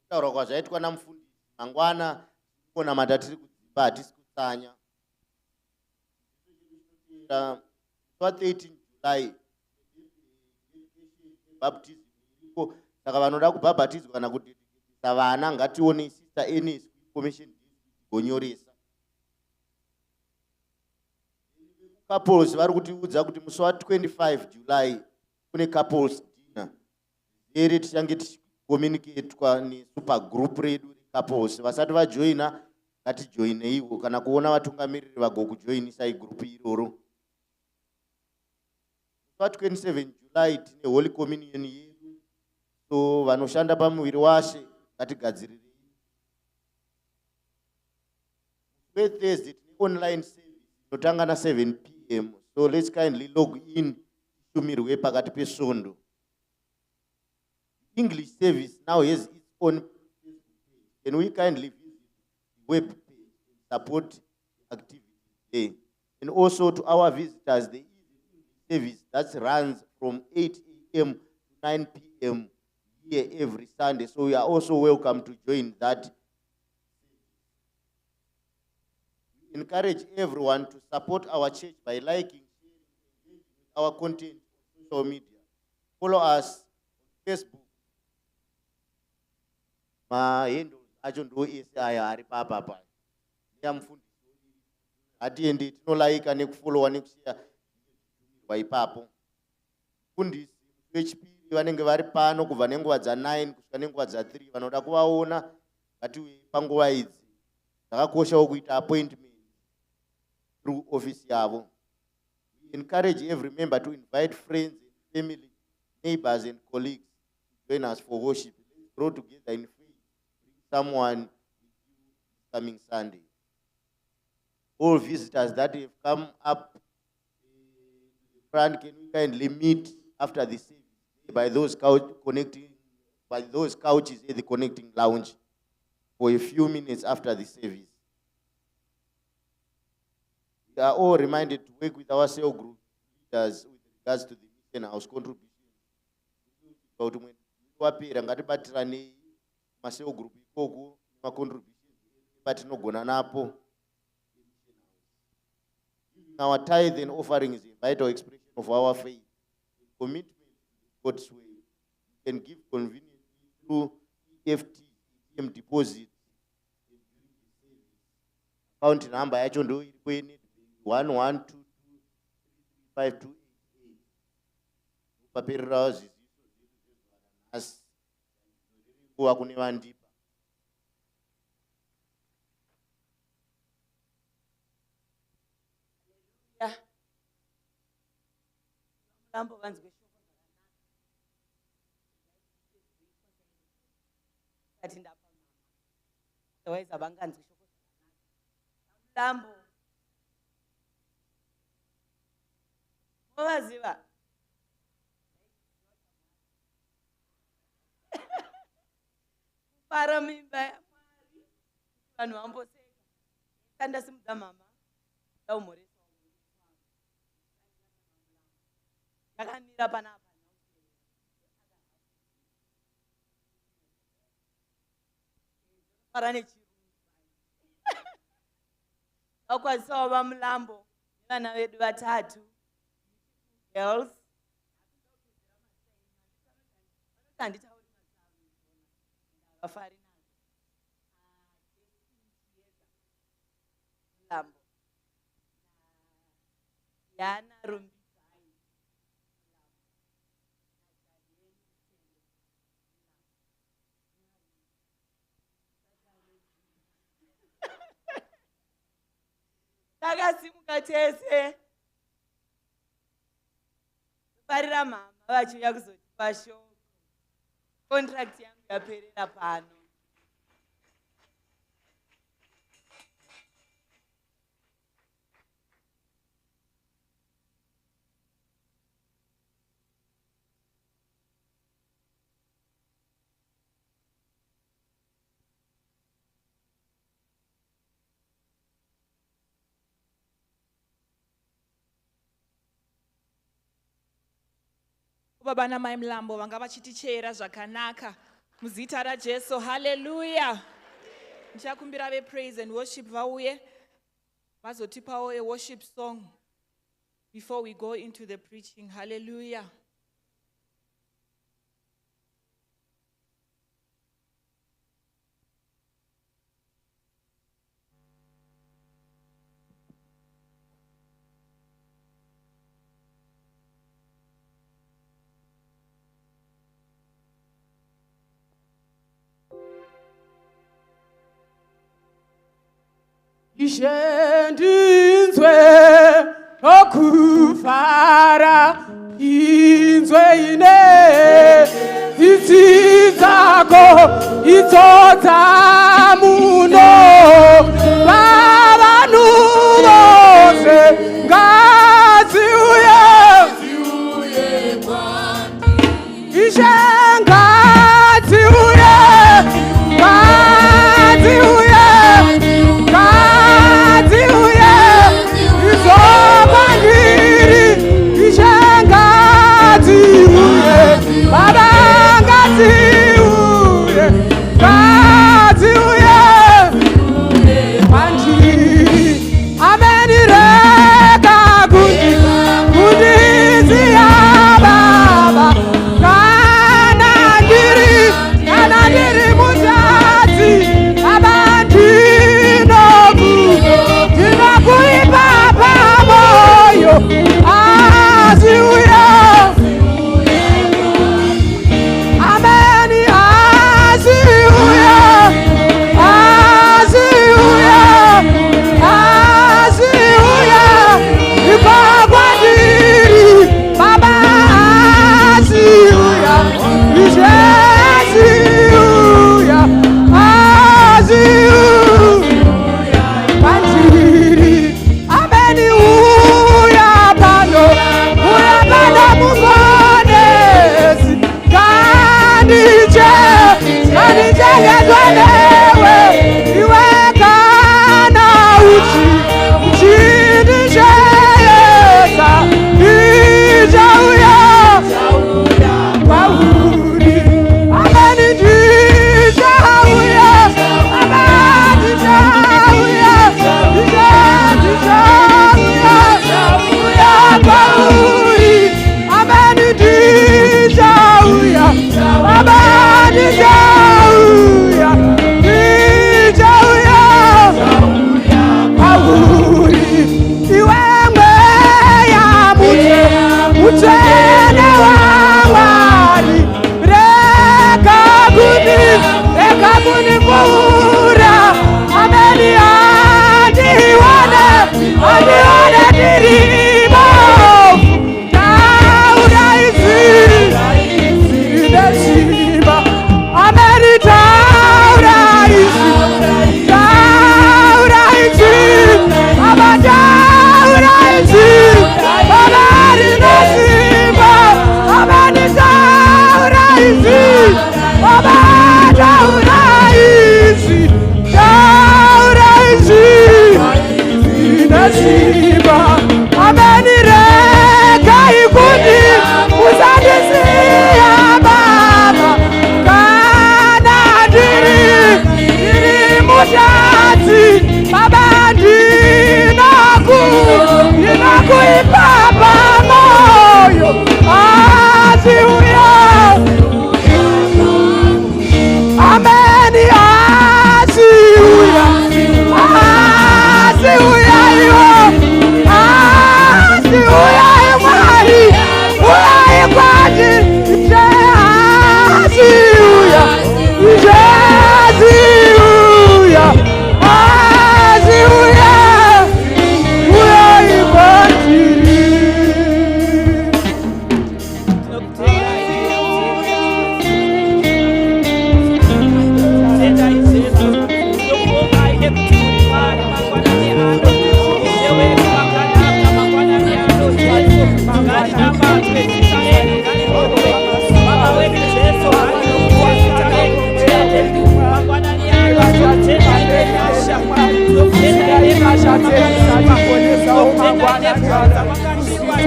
S8: Kutaura kwazvaitwa namufundisi mangwana kunamata tiri kudzimba hatisi kutsanya. 13 July baptism iriko, saka vanoda kubhabhatidzwa kana kudedikisa vana ngatione Sister Enes commission gonyoresa. Couples vari kutiudza kuti musi wa 25 July kune couples dinner. Here tichange tichicommunicatwa nesuper group redu couples. Vasati vajoina ngatijoineiwo kana kuona vatungamiriri vagokujoinisai group iroro. 27 July tine Holy Communion yedu, so vanoshanda pamuviri washe ngatigadzirire. Thursday tine online service inotanga na 7 p.m. so let's kindly log in tishumirwe pakati pesondo. English service now has its own Facebook page. Can we kindly visit the web page and support the activities there? And also to our visitors, there is a service that runs from 8 a.m. to 9 p.m. here every Sunday. So you are also welcome to join that. We encourage everyone to support our church by liking, sharing, our content on social media. Follow us on Facebook. Maendo acho ndo ese aya ari papa. Ndiyamfundisi atiende tinolaika nekufollowa nekushare ipapo. Fundisi wechipiri vanenge vari pano kubva nenguva dza9 kusvika nenguva dza3 vanoda kuvaona ngatiuye panguva idzi. Zvakakoshawo kuita appointment through office yavo. We encourage every member to invite friends and family, neighbors and colleagues to join us for worship. Let's grow together in faith. Bring someone with you this coming Sunday. All visitors that have come up front, can we kindly meet after the service by those couches at the connecting lounge for a few minutes after the service. We are all reminded to work with our cell group leaders with regards to the mission house contribution. Wapera ngatibatirane macell group ikoko contributions patinogona napo. Our tithe and offering is a vital expression of our faith. Commitment to God's way. You can give conveniently through EFT, ATM deposit. Account number yacho ndo iri kwenye 11223528. Paperera ziziso as kuwa kune vandipa.
S3: Lambo vanzwe shoko kati ndapa mama otherwise abanganzwe shoko Lambo movaziva kupara mimba yaMwari vanhu vamboseka kanda simudza mama daumhoresa akamira panapa para nechirungu vakwanisawo vaMulambo nevana vedu vatatu girls anditauri vafari nazo Mulambo Yana Rumbi takasimuka tese farira mama vachiuya kuzotipa shoko. Contract yangu yaperera pano.
S18: Baba namai Mulambo vanga vachitichera zvakanaka muzita raJesu. Haleluya. Ndichakumbira praise and worship vauye vazotipawo a worship song before we go into the preaching. Hallelujah.
S14: Ishendinzwe okufara inzwe ine izizako izodza muno vavanu vose ngazi uye ishengazi uye ngazi uye Thank you.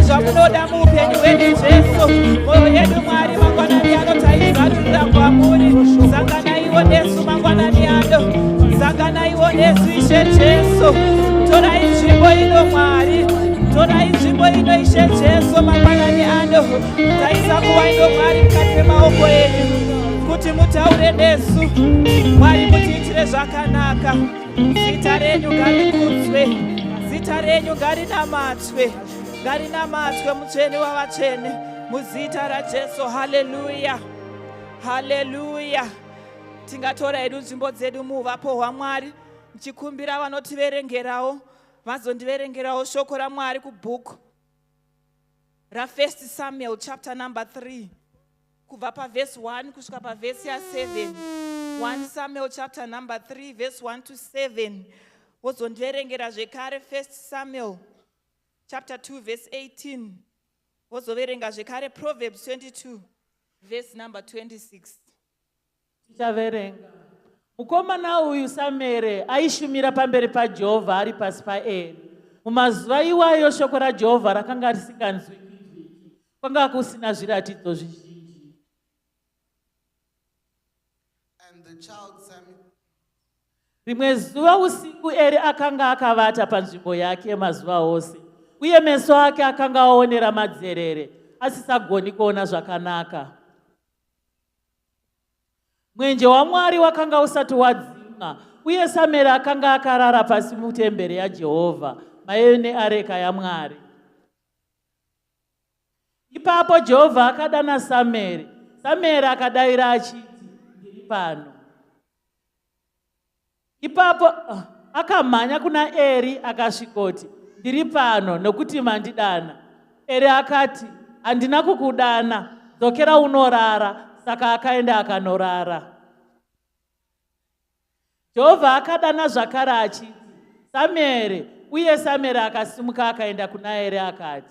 S7: Zvamunoda muupenyu hwedu Jesu, mwoyo yedu Mwari mangwanani ano taizarurira kwamuri. Sanganaiwo nesu mangwanani ano, sanganaiwo nesu Ishe Jesu. Torai nzvimbo ino Mwari, torai nzvimbo ino Ishe Jesu mangwanani ano. Taisa kuva ino Mwari mukati memaoko enyu, kuti mutaure nesu Mwari, mutiitire zvakanaka. Zita renyu ngarikudzwe, zita renyu ngarinamatswe, ngarinamatswe mutsvene wavatsvene, muzita raJesu. Haleluya, haleluya. Tingatora hedu nzvimbo dzedu muuvapo hwaMwari, ndichikumbira vanotiverengerawo vazondiverengerawo shoko raMwari kubhuku ra1 Samuel chapter number 3 kubva pavhesi 1 kusvika pavhesi ya7. 1 Samuel chapter number 3 verse 1 to 7. Wozondiverengera zvekare 1 Samuel chapter 2 verse 18. Wozoverenga zvekare Proverbs 22 verse number 26.
S19: Tichaverenga. Mukomana uyu Samere aishumira pamberi paJehovha ari pasi paEri. Mumazuva iwayo shoko raJehovha rakanga risinganzwiki, kwanga kusina zviratidzo zvizhinji. Rimwe zuva usiku Eri akanga akavata panzvimbo yake mazuva ose, uye meso ake akanga aonera madzerere, asisagoni kuona zvakanaka. Mwenje waMwari wakanga usati wadzimwa, uye Sameri akanga akarara pasi mutemberi yaJehovha, mayo neareka yaMwari. Ipapo Jehovha akadana Sameri. Sameri akadavira achiti, ndiri pano. Ipapo akamhanya kuna Eri akasvikoti, ndiri pano nokuti mandidana. Eri akati, handina kukudana, dzokera unorara. Saka akaenda akanorara. Jehovha akadana zvakare achiti, Sameri, uye Sameri akasimuka akaenda kuna Eri akati,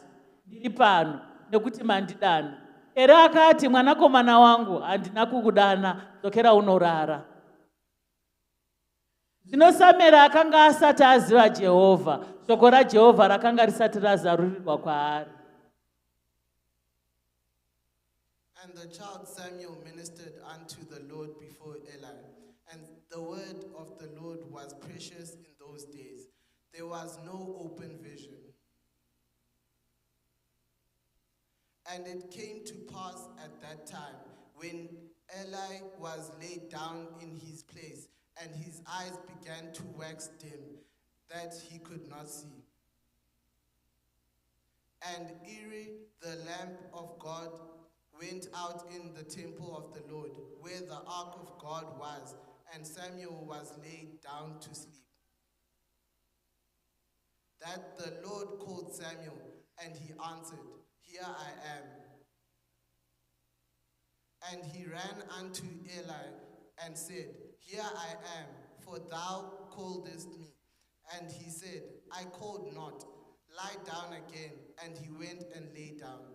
S19: ndiri pano nokuti mandidana. Eri akati, mwanakomana wangu, handina kukudana, dzokera unorara. Zvino Sameri akanga asati aziva Jehovha, shoko raJehovha rakanga risati razarurirwa kwaari.
S20: And the child Samuel ministered unto the Lord before Eli, and the word of the Lord was precious in those days. There was no open vision. And it came to pass at that time, when Eli was laid down in his place, and his eyes began to wax dim, that he could not see. And Eri, the lamp of God, went out in the temple of the Lord, where the ark of God was, and Samuel was laid down to sleep. That the Lord called Samuel, and he answered, Here I am. And he ran unto Eli and said, Here I am, for thou calledest me. And he said, I called not. Lie down again. And he went and lay down.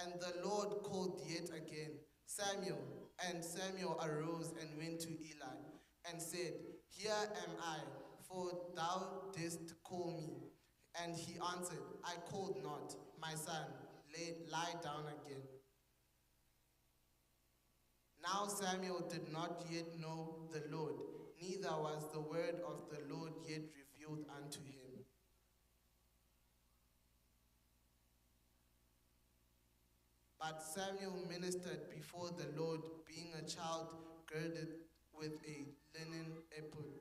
S20: And the Lord called yet again, Samuel. And Samuel arose and went to Eli and said, Here am I, for thou didst call me. And he answered, I called not, my son, lie down again. Now Samuel did not yet know the Lord, neither was the word of the Lord yet revealed unto him. But Samuel ministered before the Lord, being a child girded with a linen ephod.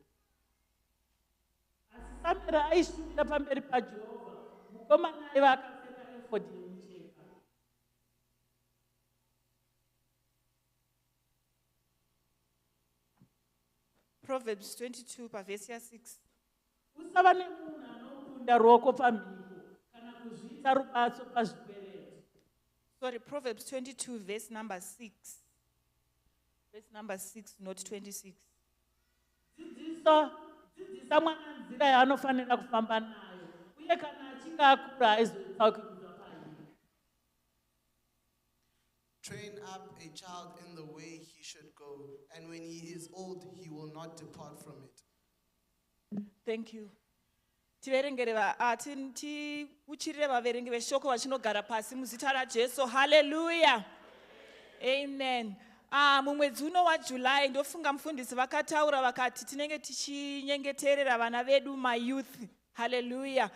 S19: Sameri aishumira pamberi paJehovha, mukomana aiva akapfeka efodhi yemucheka.
S18: Proverbs 22 pavhesi ya6.
S19: Usava nemunhu anokunda ruoko pamhiko kana kuzviita rubatso pazvikwereti.
S18: Sorry, Proverbs 22, verse number 6. Verse number 6, not 26.
S19: dzidzisa mwana nzira yaanofanira kufamba nayo uye kana achinge akura aizotsaukidzwa pairi.
S20: Train up a child in the way he should go, and when he is old, he will not depart from it.
S18: Thank you. Tiuchirire vaverengi veshoko vachinogara pasi muzita raJesu. Hallelujah. Amen. Mumwedzi uno waJuly ndofunga mufundisi vakataura vakati tinenge tichinyengeterera vana vedu mayouth. Hallelujah.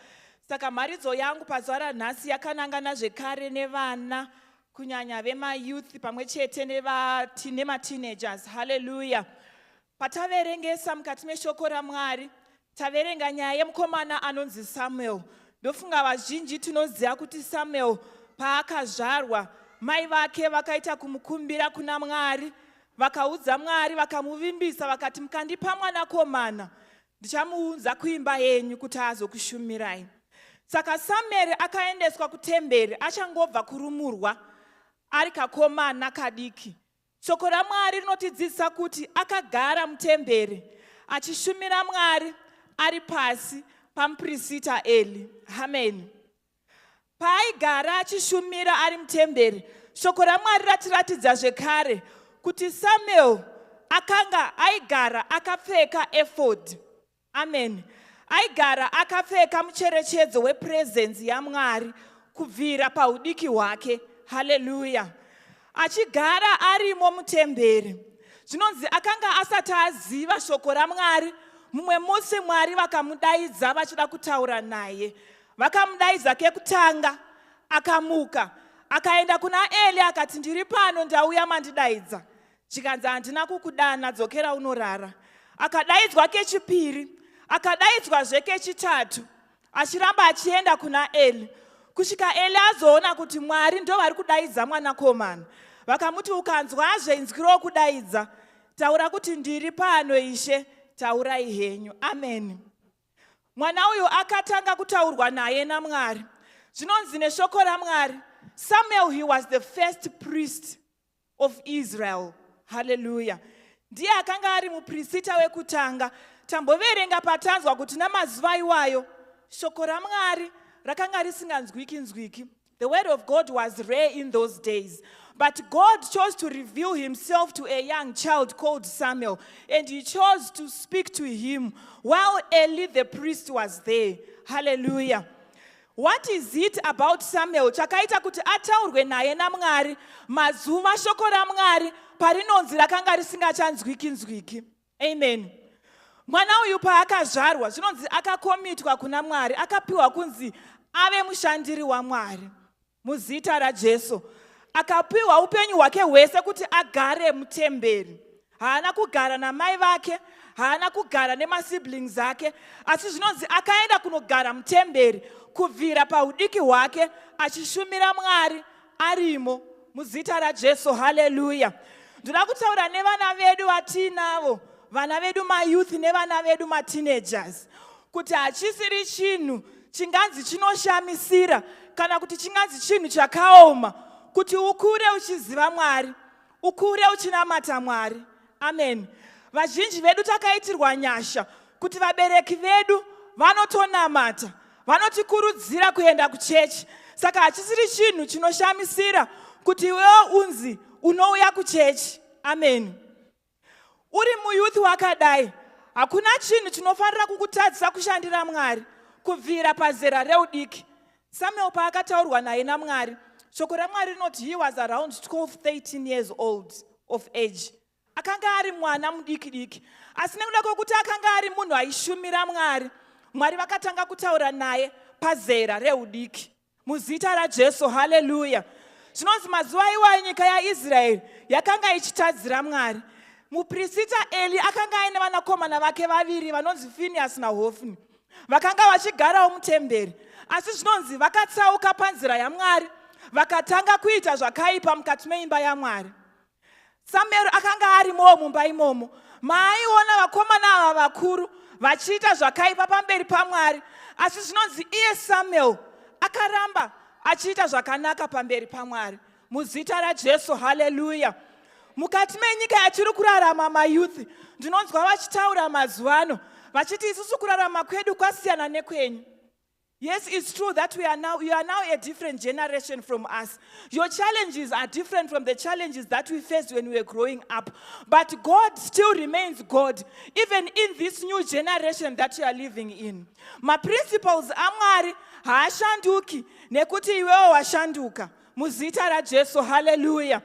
S18: Saka mharidzo yangu pazuva ranhasi yakanangana zvekare nevana kunyanya vemayouth pamwe chete nemateenagers. Hallelujah. Pataverengesa mukati meshoko raMwari taverenga nyaya yemukomana anonzi Samuel. Ndofunga vazhinji tinoziva kuti Samuel paakazvarwa mai vake vakaita kumukumbira kuna Mwari, vakaudza Mwari, vakamuvimbisa, vakati mukandipa mwanakomana ndichamuunza kuimba yenyu kuti azokushumirai. Saka Samuel akaendeswa kutemberi achangobva kurumurwa ari kakomana kadiki. Shoko raMwari rinotidzidzisa kuti akagara mutemberi achishumira Mwari ari pasi pamuprista Eli. Amen. Paaigara achishumira ari mutemberi, shoko raMwari ratiratidza zvekare kuti Samuel akanga aigara akapfeka ephod. Amen. Aigara akapfeka mucherechedzo wepresence yaMwari kubvira paudiki hwake. Hallelujah. Achigara arimo mutemberi. Zvinonzi akanga asati aziva shoko raMwari. Mumwe musi Mwari vakamudaidza vachida kutaura naye. Vakamudaidza kekutanga, akamuka, akaenda kuna Eli akati ndiri pano ndauya mandidaidza. Chikanzi handina kukudana, dzokera unorara. Akadaidzwa kechipiri, akadaidzwazve kechitatu, achiramba achienda kuna Eli. Kusvika Eli azoona kuti Mwari ndo vari kudaidza mwanakomana. Vakamuti ukanzwazve inzwi rokudaidza, taura kuti ndiri pano Ishe, taurai henyu. Amen. Mwana uyu akatanga kutaurwa naye naMwari. Zvinonzi neshoko raMwari, Samuel, he was the first priest of Israel. Hallelujah. Ndiye akanga ari muprista wekutanga. Tamboverenga patanzwa kuti namazuva iwayo shoko raMwari rakanga risinganzwiki. The word of God was rare in those days. But God chose to reveal himself to a young child called Samuel, and he chose to speak to him while Eli the priest was there. Hallelujah. What is it about Samuel chakaita kuti ataurwe naye naMwari mazuva shoko raMwari parinonzi rakanga risingachanzwiki? Amen. Mwana uyu paakazvarwa zvinonzi akakomitwa kuna Mwari, akapiwa kunzi ave mushandiri waMwari muzita raJesu. Akapiwa upenyu hwake hwese kuti agare mutemberi. Haana kugara namai vake, haana kugara nemasiblings ake, asi zvinonzi akaenda kunogara mutemberi kubvira paudiki hwake achishumira Mwari arimo muzita raJesu. Hallelujah. Ndoda kutaura nevana vedu vatinavo, vana vedu mayouth nevana vedu mateenagers, kuti hachisiri chinhu chinganzi chinoshamisira kana kuti chinganzi chinhu chakaoma kuti ukure uchiziva Mwari, ukure uchinamata Mwari. Amen. Vazhinji vedu takaitirwa nyasha kuti vabereki vedu vanotonamata, vanotikurudzira kuenda kuchechi. Saka hachisiri chinhu chinoshamisira kuti iwewe unzi unouya kuchechi. Amen. Uri muyouth wakadai, hakuna chinhu chinofanira kukutadzisa kushandira Mwari kubvira pazera reudiki. Samuel paakataurwa naye naMwari, shoko raMwari rinoti he was around 12-13 years old of age. Akanga ari mwana mudiki. Asi nekuda kwokuti akanga ari munhu aishumira Mwari, Mwari vakatanga kutaura naye pazera reudiki muzita raJesu. Hallelujah. Zvinonzi mazuva iwayo nyika yaIsraeri yakanga ichitadzira Mwari. Muprista Eli akanga aine vanakomana vake vaviri vanonzi Phineas naHofni. Vakanga vachigarawo mutemberi, asi zvinonzi vakatsauka panzira yaMwari, vakatanga kuita zvakaipa mukati meimba yaMwari. Samuel akanga arimowo mumba imomo. Maaiona vakomana ava vakuru vachiita zvakaipa pamberi paMwari, asi zvinonzi iye Samuel akaramba achiita zvakanaka pamberi paMwari. muzita rajesu. Haleluya. Mukati menyika yatiri kurarama mayouth, ndinonzwa vachitaura mazuva ano vachiti isusu kurarama kwedu kwasiyana nekwenyu. Yes, it's true that you are now a different generation from us. Your challenges are different from the challenges that we faced when we were growing up. But God still remains God, even in this new generation that you are living in. My principles amwari haashanduki nekuti iwewo washanduka. Muzita raJesu. Hallelujah.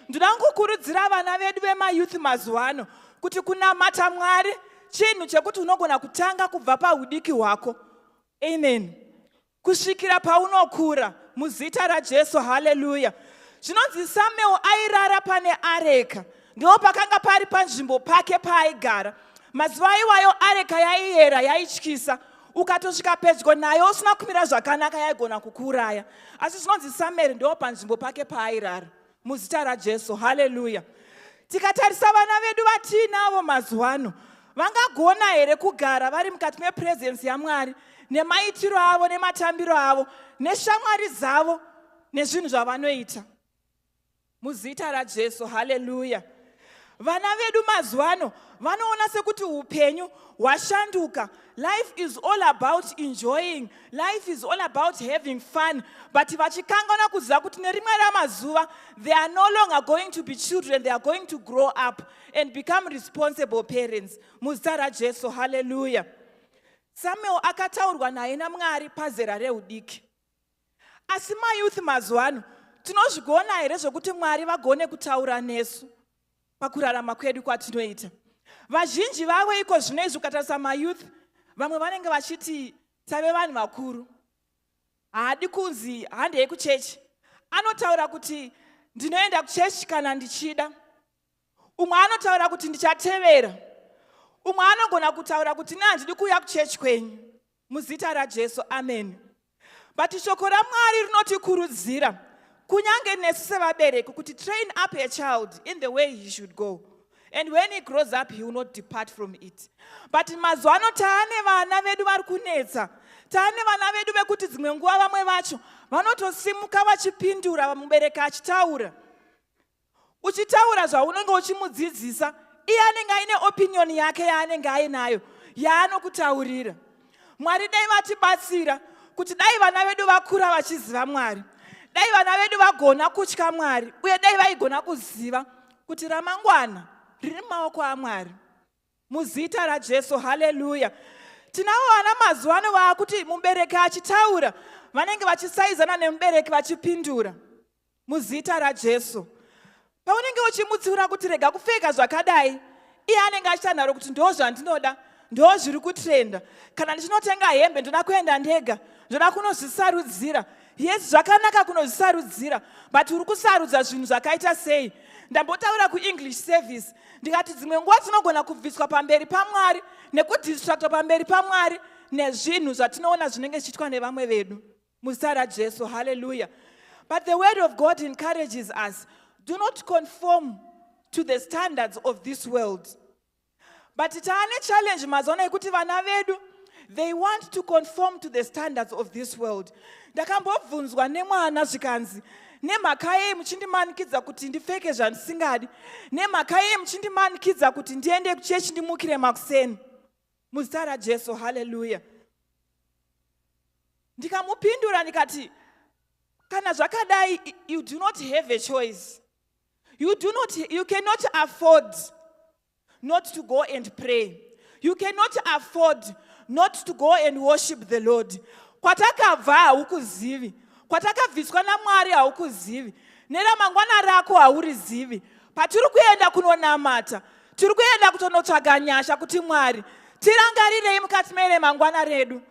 S18: Ndinangokurudzira vana vedu vemayouth mazuva kuti kunamata Mwari chinhu chekuti unogona kutanga kubva paudiki hwako. Amen. Kusvikira paunokura muzita raJesu. Haleluya. Zvinonzi Samuel airara pane areka, ndipo pakanga pari panzvimbo pake paaigara. Mazuva iwayo areka yaiyera, yaityisa. Ukatosvika pedyo nayo usina kumira zvakanaka yaigona kukuuraya. Asi zvinonzi Samuel ndipo panzvimbo pake paairara. Muzita raJesu. Haleluya. Tikatarisa vana vedu vatinavo mazuva ano, vangagona here kugara vari mukati mepresence yaMwari nemaitiro avo nematambiro avo neshamwari dzavo nezvinhu zvavanoita? Muzita raJesu. Haleluya. Vana vedu mazuva ano vanoona sekuti upenyu hwashanduka. Life is all about enjoying. Life is all about having fun. But vachikangana kuziva kuti nerimwe ramazuva they are no longer going to be children, they are going to grow up and become responsible parents. Muzita raJesu. Haleluya. Samuel akataurwa naye naMwari pazera reudiki. Asi mayouth mazuva ano tinozvigona here zvokuti Mwari vagone kutaura nesu pakurarama kwedu kwatinoita? Vazhinji vavo iko zvino izvi ukatarisa mayouth, vamwe vanenge vachiti tave vanhu vakuru, haadi kunzi handei kuchechi. Anotaura kuti ndinoenda kuchechi kana ndichida. Umwe anotaura kuti ndichatevera. Umwe anogona kutaura kuti handidi kuuya kuchechi kwenyu. Muzita raJesu. Amen. But shoko raMwari rinotikurudzira kunyange nesu sevabereki kuti train up a child in the way he should go, and when he grows up he will not depart from it. But mazuva ano taane vana vedu vari kunetsa. Taane vana vedu vekuti dzimwe nguva vamwe vacho vanotosimuka vachipindura mubereki achitaura. Uchitaura zvaunenge uchimudzidzisa, iye anenge aine opinion yake yaanenge ainayo yaanokutaurira. Mwari dai vatibatsira kuti dai vana vedu vakura vachiziva Mwari, dai vana vedu vagona kutya Mwari, uye dai vaigona kuziva kuti ramangwana riri mumaoko aMwari. Muzita raJesu. Haleluya. Tinavo vana mazuva ano vaakuti mubereki achitaura vanenge vachisaizana nemubereki vachipindura. Muzita raJesu. Paunenge uchimutsiura kuti rega kupfeka zvakadai, iye anenge achitanharo kuti ndo zvandinoda, ndo zviri kutrenda. Kana ndichinotenga hembe ndoda kuenda ndega, ndoda kunozvisarudzira. Yes, zvakanaka kunozvisarudzira, but uri kusarudza zvinhu zvakaita sei? Ndambotaura kuEnglish service ndikati dzimwe nguva tinogona kubviswa pamberi paMwari nekudistractwa pamberi paMwari nezvinhu zvatinoona zvinenge zvichiitwa nevamwe vedu. Muzita raJesu. Hallelujah. But the word of God encourages us, do not conform to the standards of this world. But taane challenge mazuva ekuti vana vedu they want to conform to the standards of this world. Ndakambobvunzwa nemwana zvikanzi, nemhaka yei muchindimanikidza kuti ndipfeke zvandisingadi? Nemhaka yei muchindimanikidza kuti ndiende kuchechi ndimukire makuseni? Muzita raJesu. Haleluya. Ndikamupindura ndikati, kana zvakadai, you do not have a choice. You cannot afford not to go and pray. You cannot afford not to go and worship the Lord. Kwatakabva haukuzivi, kwatakabviswa naMwari haukuzivi, neramangwana rako haurizivi. Patiri kuenda kunonamata, tiri kuenda kutonotsvaga nyasha kuti Mwari tirangarirei mukati meremangwana redu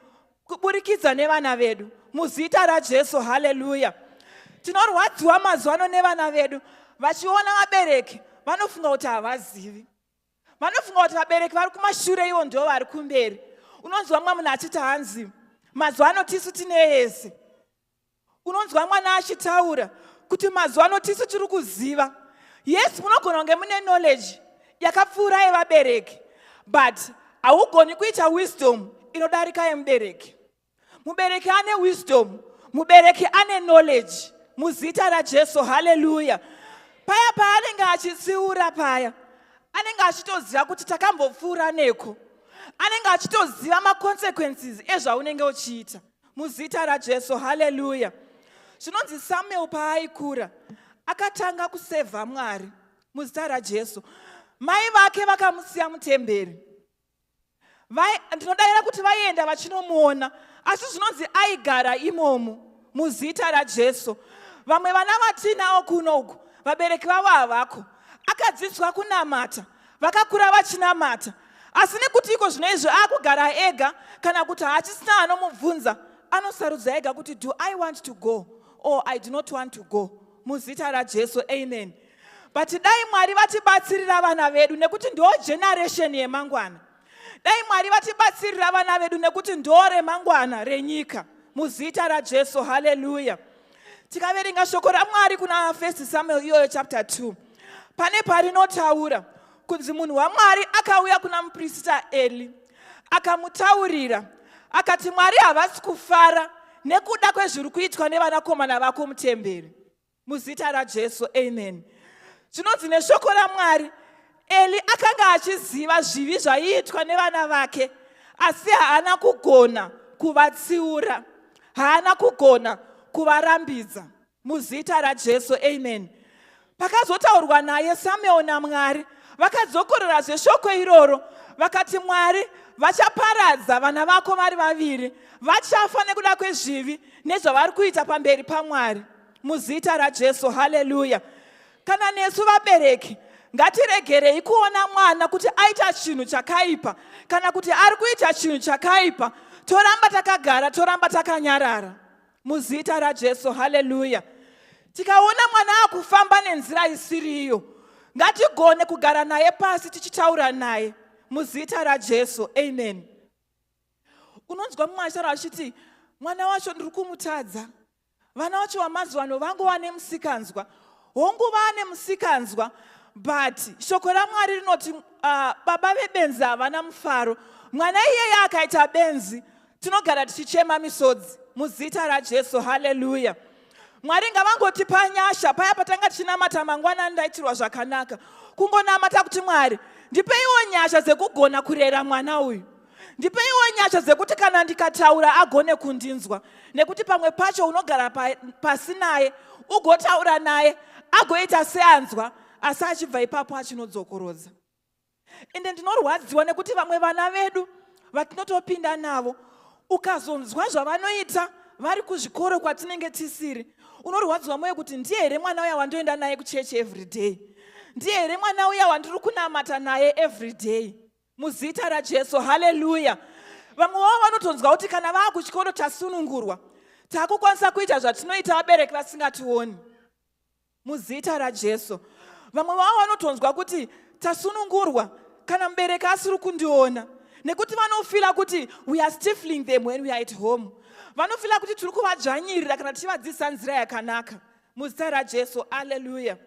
S18: kuburikidza nevana vedu. Muzita raJesu. Haleluya. Tinorwadziwa mazuva ano nevana vedu vachiona vabereki vanofunga kuti havazivi. Vanofunga kuti vabereki vari kumashure ivo ndo vari kumberi. Unonzwa mwana munhu achiti hanzi mazuva ano tisu tine yese. Unonzwa mwana achitaura kuti mazuva ano tisu tiri kuziva. Yes, munogona kunge mune knowledge yakapfuura yevabereki, but haugoni kuita wisdom inodarika yemubereki. Mubereki ane wisdom, mubereki ane knowledge. muzita rajesu. Haleluya. Paya paanenge achitsiura paya, anenge achitoziva kuti takambopfuura neko, anenge achitoziva maconsequences ezvaunenge uchiita, muzita rajesu. Haleluya. Zvinonzi Samuel paaikura akatanga kusevha Mwari, muzita rajesu. Mai vake vakamusiya mutemberi, ndinodavira kuti vaienda vachinomuona, asi zvinonzi aigara imomo, muzita rajesu. Vamwe vana vatinawo kunoku, vabereki vavo havako, akadzidzwa kunamata, vakakura vachinamata, asi nekuti iko zvino izvo akugara ega, kana kuti hachisina anomubvunza, anosarudza ega kuti do I want to go or I do not want to go, muzita rajesu. Amen. But dai Mwari vatibatsirira vana vedu nekuti ndo generation yemangwana. Dai Mwari vatibatsirira vana vedu nekuti ndo remangwana renyika, muzita rajesu. Haleluya. Tikaverenga shoko raMwari kuna 1 Samuel iyoyo chapter 2, pane parinotaura kunzi munhu waMwari akauya kuna muprista Eli akamutaurira akati, Mwari havasi kufara nekuda kwezviri kuitwa nevanakomana vako mutemberi, muzita rajesu. Amen. Zvinonzi neshoko raMwari, Eli akanga achiziva zvivi zvaiitwa nevana vake, asi haana kugona kuvatsiura, haana kugona kuvarambidza, muzita rajesu. Amen. Pakazotaurwa naye Samuel naMwari, vakadzokorera zveshoko iroro, vakati, Mwari vachaparadza vana vako vari vaviri, vachafa nekuda kwezvivi nezvavari kuita pamberi paMwari, muzita rajesu. Haleluya. Kana nesu vabereki ngatiregerei kuona mwana kuti aita chinhu chakaipa kana kuti ari kuita chinhu chakaipa, toramba takagara, toramba takanyarara, muzita rajesu. Haleluya. Tikaona mwana akufamba nenzira isiri iyo, ngatigone kugara naye pasi tichitaura naye, muzita rajesu. Amen. Unonzwa mumwe achitaura achiti, mwana wacho ndiri kumutadza, vana vacho vamazuva ano vangova nemusikanzwa, honguva nemusikanzwa, but shoko raMwari rinoti baba vebenzi havana mufaro. Mwana iyeye akaita benzi, tinogara tichichema misodzi, muzita rajesu. Haleluya. Mwari ngavangotipa nyasha paya patanga tichinamata mangwana ndaitirwa zvakanaka, kungonamata kuti Mwari ndipeiwo nyasha dzekugona kurera mwana uyu, ndipeiwo nyasha dzekuti kana ndikataura agone kundinzwa, nekuti pamwe pacho unogara pasi naye ugotaura naye agoita seanzwa, asi achibva ipapo achinodzokorodza. Ende ndinorwadziwa nekuti vamwe vana vedu vatinotopinda navo, ukazonzwa zvavanoita vari kuzvikoro kwatinenge tisiri, unorwadziwa moyo kuti ndiye here mwana uya wandoenda naye kuchechi every day, ndiye here mwana uya wandiri kunamata naye every day, muzita rajesu. Haleluya. Vamwe vavo vanotonzwa kuti kana vaa kuchikoro tasunungurwa, takukwanisa kuita zvatinoita vabereki vasingationi, muzita rajesu. Vamwe vavo vanotonzwa kuti tasunungurwa kana mubereki asiri kundiona, nekuti vanofila kuti we are stifling them when we are at home, vanofila kuti tiri kuvadzvanyirira kana tichivadzidzisa nzira yakanaka, muzita rajesu. Haleluya.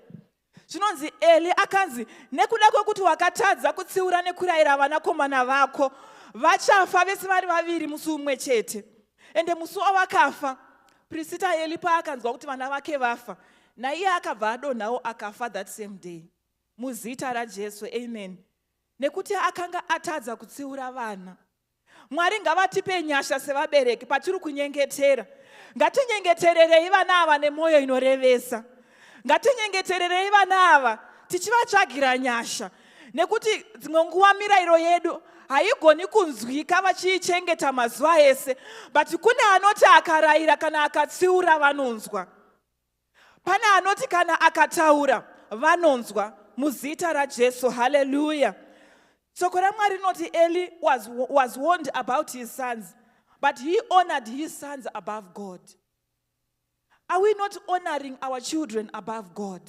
S18: Zvinonzi Eli akanzi nekuda kwekuti wakatadza kutsiura nekurayira vanakomana vako, vachafa vese vari vaviri musi umwe chete. Ende musi wavakafa, Prisita Eli paakanzwa kuti vana vake vafa, naiye akabva adonhawo akafa that same day, muzita rajesu. Amen. Nekuti akanga atadza kutsiura vana. Mwari ngavatipe nyasha sevabereki patiri kunyengetera. Ngatinyengetererei vana ava nemwoyo inorevesa. Ngatinyengetererei vana ava tichivatsvagira nyasha, nekuti dzimwe nguva mirayiro yedu haigoni kunzwika vachiichengeta mazuva ese, but kune anoti akarayira kana akatsiura vanonzwa. Pane anoti kana akataura vanonzwa, muzita rajesu. Haleluya. Shoko raMwari rinoti Eli was warned about his sons, but he honored his sons above God. Are we not honoring our children above God?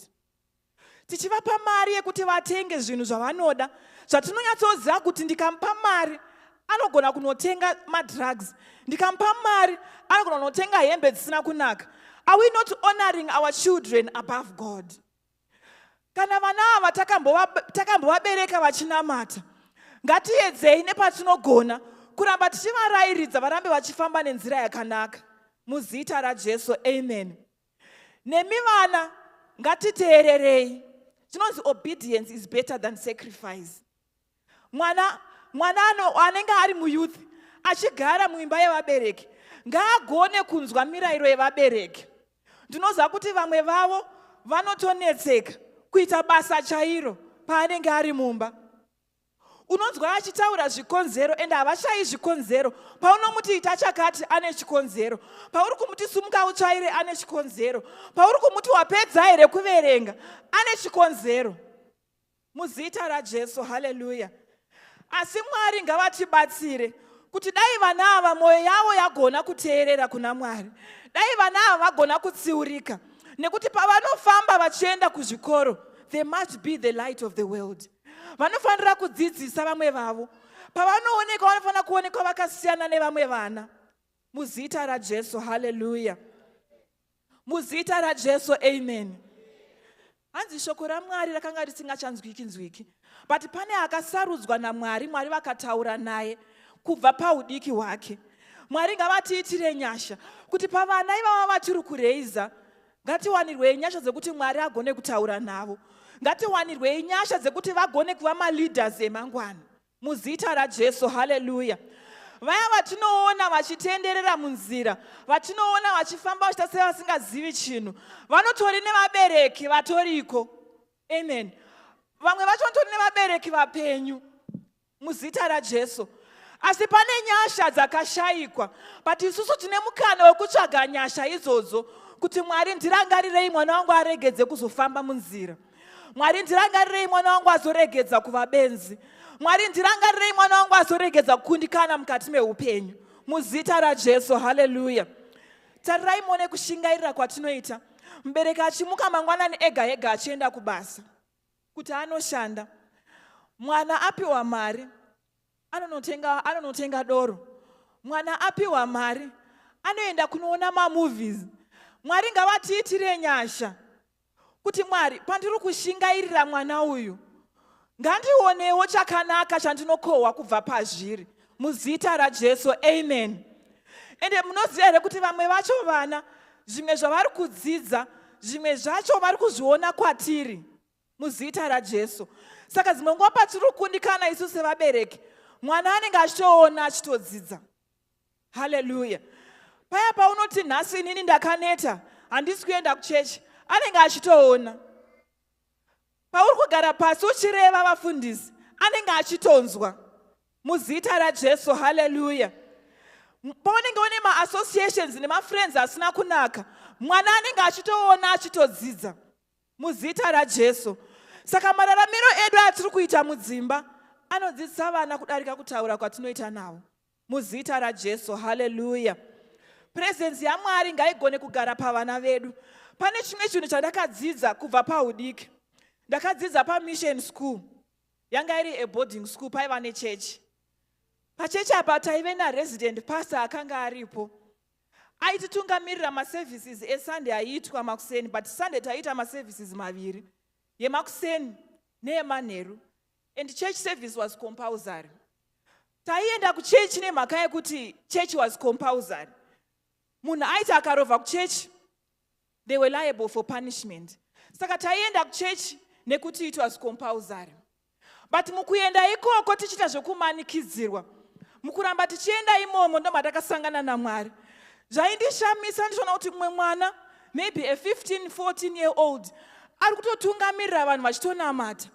S18: Tichivapa mari yekuti vatenge zvinhu zvavanoda, zvatinonyatsoziva kuti ndikampa mari anogona kunotenga madrugs, ndikampa mari anogona kunotenga hembe dzisina kunaka. Are we not honoring our children above God? Kana vana ava takambovabereka vachinamata, ngatiedzei nepatinogona kuramba tichivarairidza varambe vachifamba nenzira yakanaka, muzita rajesu. Amen. nemi vana ngatiteererei. Chinonzi obedience is better than sacrifice. Mwana anenge ari muyouth achigara muimba yevabereki ngaagone kunzwa mirayiro yevabereki. Ndinoziva kuti vamwe vavo vanotonetseka kuita basa chairo paanenge ari mumba. Unonzwa achitaura zvikonzero ende havashayi zvikonzero. Paunomuti ita chakati ane chikonzero. Pauri kumuti sumuka utsvaire ane chikonzero. Pauri kumuti wapedza here kuverenga ane chikonzero. Muzita raJesu, haleluya. Asi Mwari ngavatibatsire kuti dai vana ava mwoyo yavo yagona kuteerera kuna Mwari. Dai vana ava vagona kutsiurika. Nekuti pavanofamba vachienda kuzvikoro, they must be the light of the world. Vanofanira kudzidzisa vamwe vavo. Pavanooneka vanofanira kuonekwa vakasiyana nevamwe vana. Muzita raJesu, haleluya. Muzita raJesu, amen. Hanzi shoko raMwari rakanga risingachanzwiki. But pane akasarudzwa naMwari, Mwari vakataura naye kubva paudiki hwake. Mwari ngavatiitire nyasha kuti pavana ivava vatiri kureiza ngatiwanirwei nyasha dzekuti Mwari agone kutaura navo. Ngatiwanirwei nyasha dzekuti vagone kuva maleaders emangwana. Muzita raJesu, haleluya. Vaya vatinoona vachitenderera munzira, vatinoona vachifamba vachiita sevasingazivi chinhu, vanotori nevabereki vatoriko. Amen. Vamwe vacho vanotori nevabereki vapenyu. Muzita raJesu. Asi pane nyasha dzakashayikwa, but isusu tine mukana wekutsvaga nyasha idzodzo kuti Mwari ndirangarirei mwana wangu aregedze kuzofamba munzira. Mwari ndirangarirei mwana wangu azoregedza kuva benzi. Mwari ndirangarirei mwana wangu azoregedza kukundikana mukati meupenyu. Muzita raJesu, haleluya. Tarirai muone kushingairira kwatinoita. Mubereki achimuka mangwanani ega achienda kubasa kuti anoshanda. Mwana apiwa mari anonotenga doro. Mwana apiwa mari anoenda kunoona mamovies. Mwari ngavatiitire nyasha kuti Mwari pandiri kushingairira mwana uyu ngandionewo chakanaka chandinokohwa kubva pazviri. Muzita raJesu, amen. Ende munoziva here kuti vamwe vacho vana zvimwe zvavari kudzidza zvimwe zvacho vari kuzviona kwatiri. Muzita raJesu. Saka dzimwe nguva patiri kukundikana isu sevabereki, mwana anenge achitoona achitodzidza. Haleluya. Paya paunoti nhasi inini ndakaneta handisi kuenda kuchechi, anenge achitoona. Pauri kugara pasi uchireva vafundisi, anenge achitonzwa. Muzita raJesu, haleluya. Paunenge une ma-associations nema-friends asina kunaka, mwana anenge achitoona achitodzidza. Muzita raJesu. Saka mararamiro edu atiri kuita mudzimba anodzidzisa vana kudarika kutaura kwatinoita navo. Muzita raJesu, haleluya. Presence yaMwari ngaigone kugara pavana vedu. Pane chimwe chinhu chandakadzidza kubva paudiki. Ndakadzidza pamission school. Yanga iri a boarding school paiva nechechi. Pachechi apa taive na-resident pastor akanga aripo. Aititungamirira ma-services eSunday aiitwa makuseni, but Sunday taiita ma-services maviri. Yemakuseni neyemanheru. And church service was compulsory. Taienda kuchechi nemhaka yekuti church was compulsory. Munhu aiti akarova kuchechi, they were liable for punishment. Saka taienda kuchechi nekuti it was compulsory. But mukuenda ikoko tichita zvokumanikidzirwa. Mukuramba tichienda imomo ndo matakasangana naMwari. Zvaindishamisa ndichiona kuti mumwe mwana, maybe a 15, 14-year-old, ari kutotungamirira vanhu vachitonamata.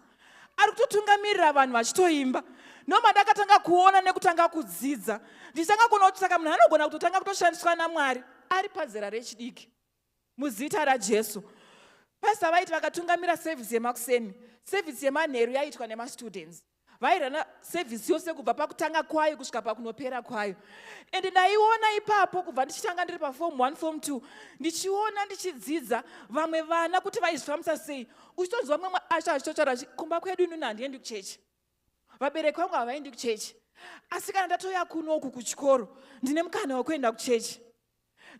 S18: Ari kutotungamirira vanhu vachitoimba. Noma ndakatanga kuona nekutanga kudzidza. Ndichitanga kuona kuti saka munhu anogona kutotanga kutoshandiswa naMwari ari pazera rechidiki. Muzita raJesu. Pastor vaiti vakatungamira service yemakuseni, service yemanheru yaitwa nema-students. Vairana service yose kubva pakutanga kwayo kusvika pakunopera kwayo. Ende ndaiona ipapo kubva ndichitanga ndiri paform 1 form 2 ndichiona ndichidzidza vamwe vana kuti vaizvifambisa sei. Uchitonzwa mumwe achitotaura kumba kwedu inini handiendi kuchechi. Vabereki vangu havaendi kuchechi. Asi kana ndatoya kunoku kuchikoro ndine mukana wekuenda kuchechi.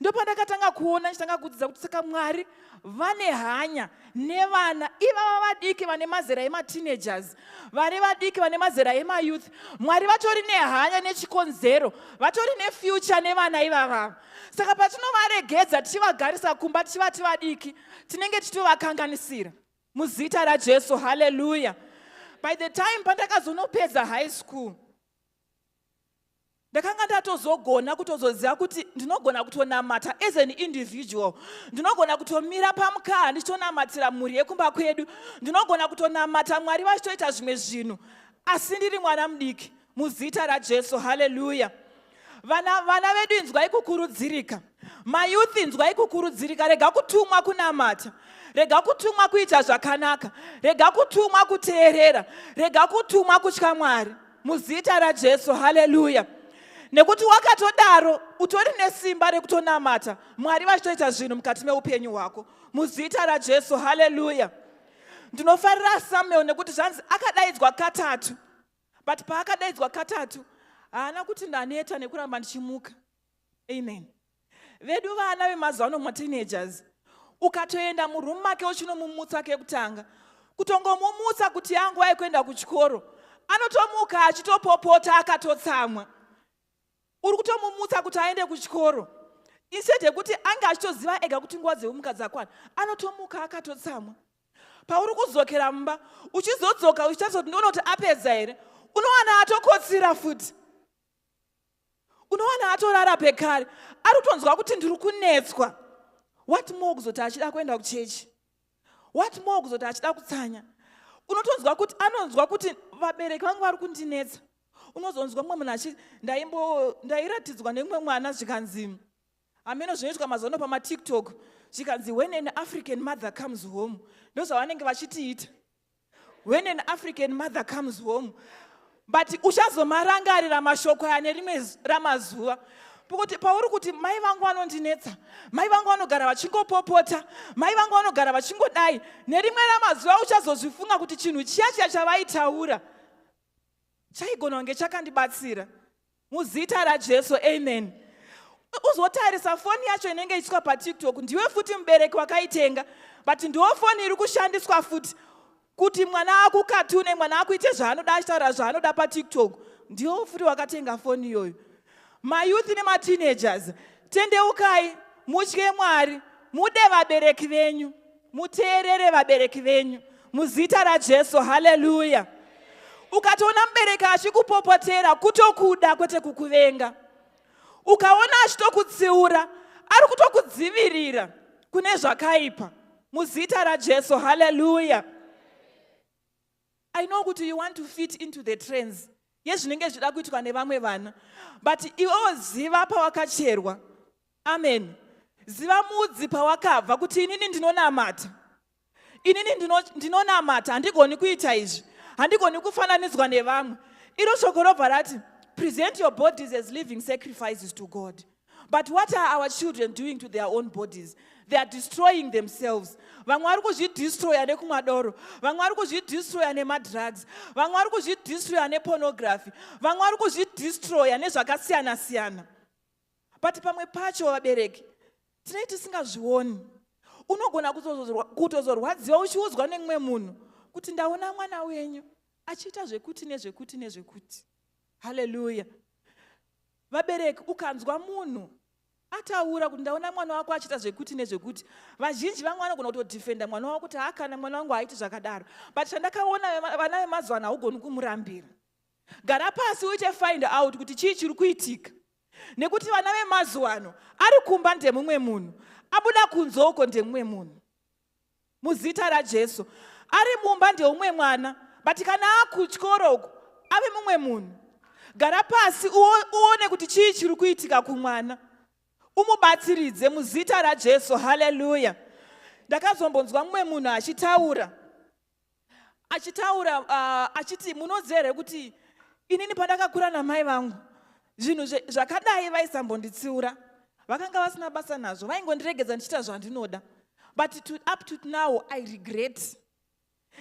S18: ndopandakatanga kuona ndichitanga kudzidza kuti saka Mwari vane hanya nevana ivava vadiki vane mazera emateenagers, vari vadiki vane mazera emayouth. Mwari vatori nehanya nechikonzero, vatori nefuture nevana ivava. Saka patinovaregedza tichivagarisa kumba tichivati vadiki, tinenge tichivakanganisira muzita raJesu. Hallelujah. By the time pandakazonopedza high school, ndakanga ndatozogona kutozoziva kuti ndinogona kutonamata as an individual, ndinogona kutomira pamukaka ndichitonamatira mhuri yekumba kwedu, ndinogona kutonamata Mwari vachitoita zvimwe zvinhu asi ndiri mwana mudiki muzita raJesu. Hallelujah. Vana vedu inzwai kukurudzirika, mayouth inzwai kukurudzirika, rega kutumwa kunamata, rega kutumwa kuita zvakanaka, rega kutumwa kuteerera, rega kutumwa kutya Mwari muzita raJesu. Hallelujah. Nekuti wakatodaro utori nesimba rekutonamata Mwari vachitoita zvinhu mukati meupenyu hwako muzita raJesu. Hallelujah. Ndinofarira Samuel nekuti zvanzi akadaidzwa katatu, but paakadaidzwa katatu haana kuti ndaneta nekuramba ndichimuka. Amen. Vedu vana vemazuva ano mateenagers, ukatoenda murumu make uchinomumutsa kekutanga, kutongomumutsa kuti yangu aikuenda kuchikoro, anotomuka achitopopota akatotsamwa. Uri kutomumutsa kuti aende kuchikoro, instead yekuti anga achitoziva ega kuti nguva dzeumuka dzakwana, anotomuka akatotsamwa. Pauri kuzokera mumba, uchizodzoka uchitazoti ndinoona kuti apedza here, unowana atokotsira futi, unowana atorara pekare, ari kutonzwa kuti ndiri kunetswa. What more kuzoti achida kuenda kuchechi? What more kuzoti achida kutsanya? Unotonzwa kuti anonzwa kuti vabereki vangu vari kundinetsa. Unozonzwa mumwe munhu achiti ndairatidzwa nemumwe mwana zvikanzi ameno zvinoitwa mazuva ano pamaTiktok, zvikanzi when an African mother comes home. Ndozvavanenge vachitiita, when an African mother comes home. But uchazomarangarira mashoko aya nerimwe ramazuva, pokuti pauri kuti mai vangu vanondinetsa, mai vangu vanogara vachingopopota, mai vangu vanogara vachingodai, nerimwe ramazuva uchazozvifunga kuti chinhu chiya chavaitaura chaigona kunge chakandibatsira muzita raJesu. Amen. Uzotarisa foni yacho inenge ichiiswa paTiktok, ndiwe futi mubereki wakaitenga, but ndiwo foni iri kushandiswa futi kuti mwana akukatune, mwana akuite zvaanoda achitaura zvaanoda paTiktok, ndiwo futi wakatenga foni iyoyo. Mayouth nemateenagers, tendeukai, mutye Mwari, mude vabereki venyu, muteerere vabereki venyu muzita raJesu. Hallelujah. Ukatoona mubereki achikupopotera kutokuda kwete kukuvenga, ukaona achitokutsiura ari kutokudzivirira kune zvakaipa muzita raJesu. Hallelujah. I know kuti you want to fit into the trends yezvinenge zvida kuitwa nevamwe vana, but iwewo ziva pawakacherwa. Amen. Ziva mudzi pawakabva kuti inini ndinonamata, inini ndinonamata, handigoni kuita izvi, handigoni kufananidzwa nevamwe. Iro shoko robva rati present your bodies as living sacrifices to God. But what are our children doing to their own bodies? They are destroying themselves. Vamwe vari kuzvidestroya nekumadoro, vamwe vari kuzvidestroya nemadrugs, vamwe vari kuzvidestroya nepornography, vamwe vari kuzvidestroya nezvakasiyana siyana. But pamwe pacho vabereki tinenge tisingazvioni. Unogona kutozorwadziwa uchiudzwa nemumwe munhu kuti ndaona mwana wenyu achiita zvekuti nezvekuti nezvekuti. Hallelujah. Vabereki, ukanzwa munhu ataura kuti ndaona mwana wako achiita zvekuti nezvekuti, vazhinji vamwe vanogona kutodhifenda mwana wako kuti hakana mwana wangu haiti zvakadaro, but chandakaona vana vemazuva ano haugoni kumurambira. Gara pasi uite find out kuti chii chiri kuitika, nekuti vana vemazuva ano ari kumba ndemumwe munhu, abuda kunze uko ndemumwe munhu muzita raJesu. Ari mumba ndeumwe mwana, but kana akuchikoro uko ave mumwe munhu. Gara pasi uone kuti chii chiri kuitika kumwana, umubatsiridze muzita raJesu. Hallelujah. Ndakazombonzwa mumwe munhu achitaura achiti munoziva kuti inini pandakakura namai vangu zvinhu zvakadai vaisambonditsiura, vakanga vasina basa nazvo, vaingondiregedza ndichiita zvandinoda, but up to now I regret,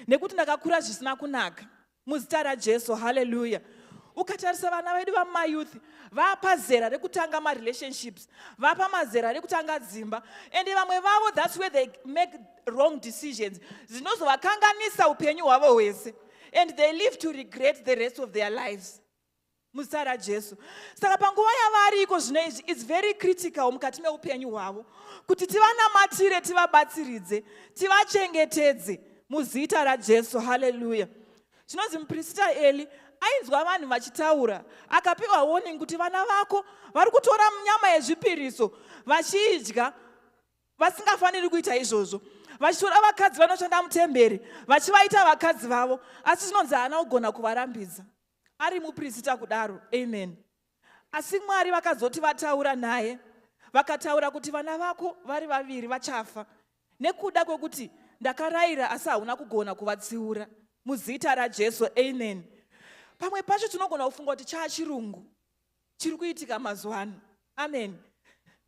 S18: nekuti ndakakura zvisina kunaka muzita raJesu. Hallelujah. Ukatarisa vana vedu vamayouth vapazera rekutanga marelationships, vapamazera rekutanga dzimba, and vamwe vavo that's where they make wrong decisions zvinozovakanganisa upenyu hwavo hwese, and they live to regret the rest of their lives. Muzita raJesu. Saka panguva yavariko zvino izvi, it's very critical mukati meupenyu hwavo kuti tivanamatire, tivabatsiridze, tivachengetedze muzita raJesu. Hallelujah. Zvinonzi muprista Eli ainzwa vanhu vachitaura, akapiwa warning kuti vana vako vari kutora nyama yezvipiriso vachiidya vasingafaniri kuita izvozvo, vachitora vakadzi vanoshanda mutemberi vachivaita vakadzi vavo, asi zvinonzi haana kugona kuvarambidza. Ari muprista kudaro. Amen. Asi Mwari vakazoti vataura naye, vakataura kuti vana vako vari vaviri vachafa nekuda kwekuti ndakarayira asi hauna kugona kuvatsiura muzita raJesu. Amen. Pamwe pacho tinogona kufunga kuti chaachirungu chiri kuitika mazuva ano. Amen.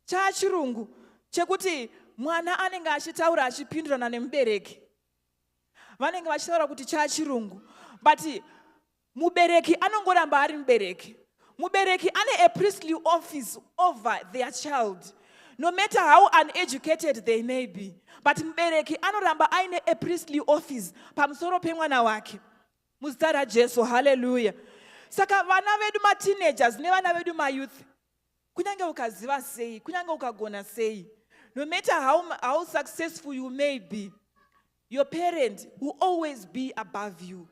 S18: Chaachirungu chekuti mwana anenge achitaura achipindurana nemubereki. Vanenge vachitaura kuti chaachirungu, but mubereki anongoramba ari mubereki. Mubereki ane a priestly office over their child, no matter how uneducated they may be. But mubereki anoramba aine a priestly office pamusoro pemwana wake. Muzita raJesu. Hallelujah. Saka vana vedu ma-teenagers nevana vedu ma-youth, kunyange ukaziva sei, kunyange ukagona sei, no matter how successful you may be, your parent will always be above you.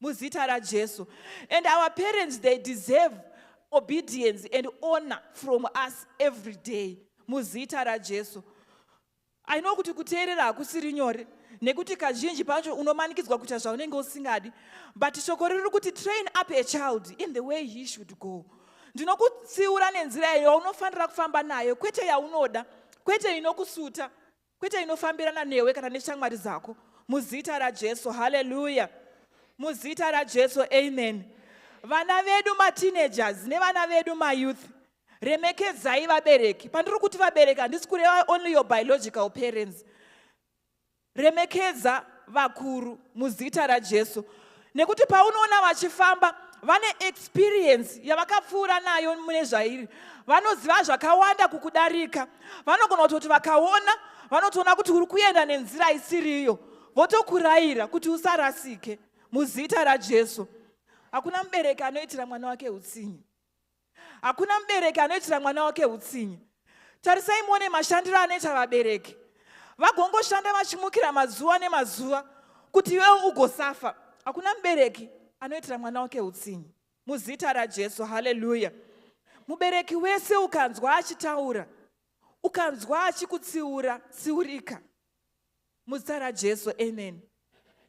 S18: Muzita raJesu. And our parents, they deserve obedience and honor from us every day. Muzita raJesu. I know kuti kuteerera hakusiri nyore, nekuti kazhinji pacho unomanikidzwa kuita zvaunenge usingadi, but shoko riri kuti train up a child in the way he should go. Ndinokutsiura nenzira iyo unofanira kufamba nayo, kwete yaunoda, kwete inokusuta, kwete inofambirana newe kana neshamwari zako. Muzita raJesu. Hallelujah. Muzita raJesu. Amen. Vana vedu ma-teenagers nevana vedu ma-youth, remekedzai vabereki. Pandiri kuti vabereki handisi kureva only your biological parents. Remekedza vakuru muzita raJesu. Nekuti paunoona vachifamba vane experience yavakapfuura nayo mune zvairi. Vanoziva zvakawanda kukudarika. Vanogona kuti vakaona, vanotoona kuti uri kuenda nenzira isiriyo, votokurayira kuti usarasike. Muzita raJesu. Hakuna mubereki anoitira mwana wake utsinye. Hakuna mubereki anoitira mwana wake utsinye. Tarisai muone mashandiro anoita vabereki. Vagongoshanda vachimukira mazuva nemazuva kuti iwe ugosafa. Hakuna mubereki anoitira mwana wake utsinye. Muzita raJesu. Hallelujah. Mubereki wese ukanzwa achitaura, ukanzwa achikutsiura, tsiurika. Muzita raJesu. Amen.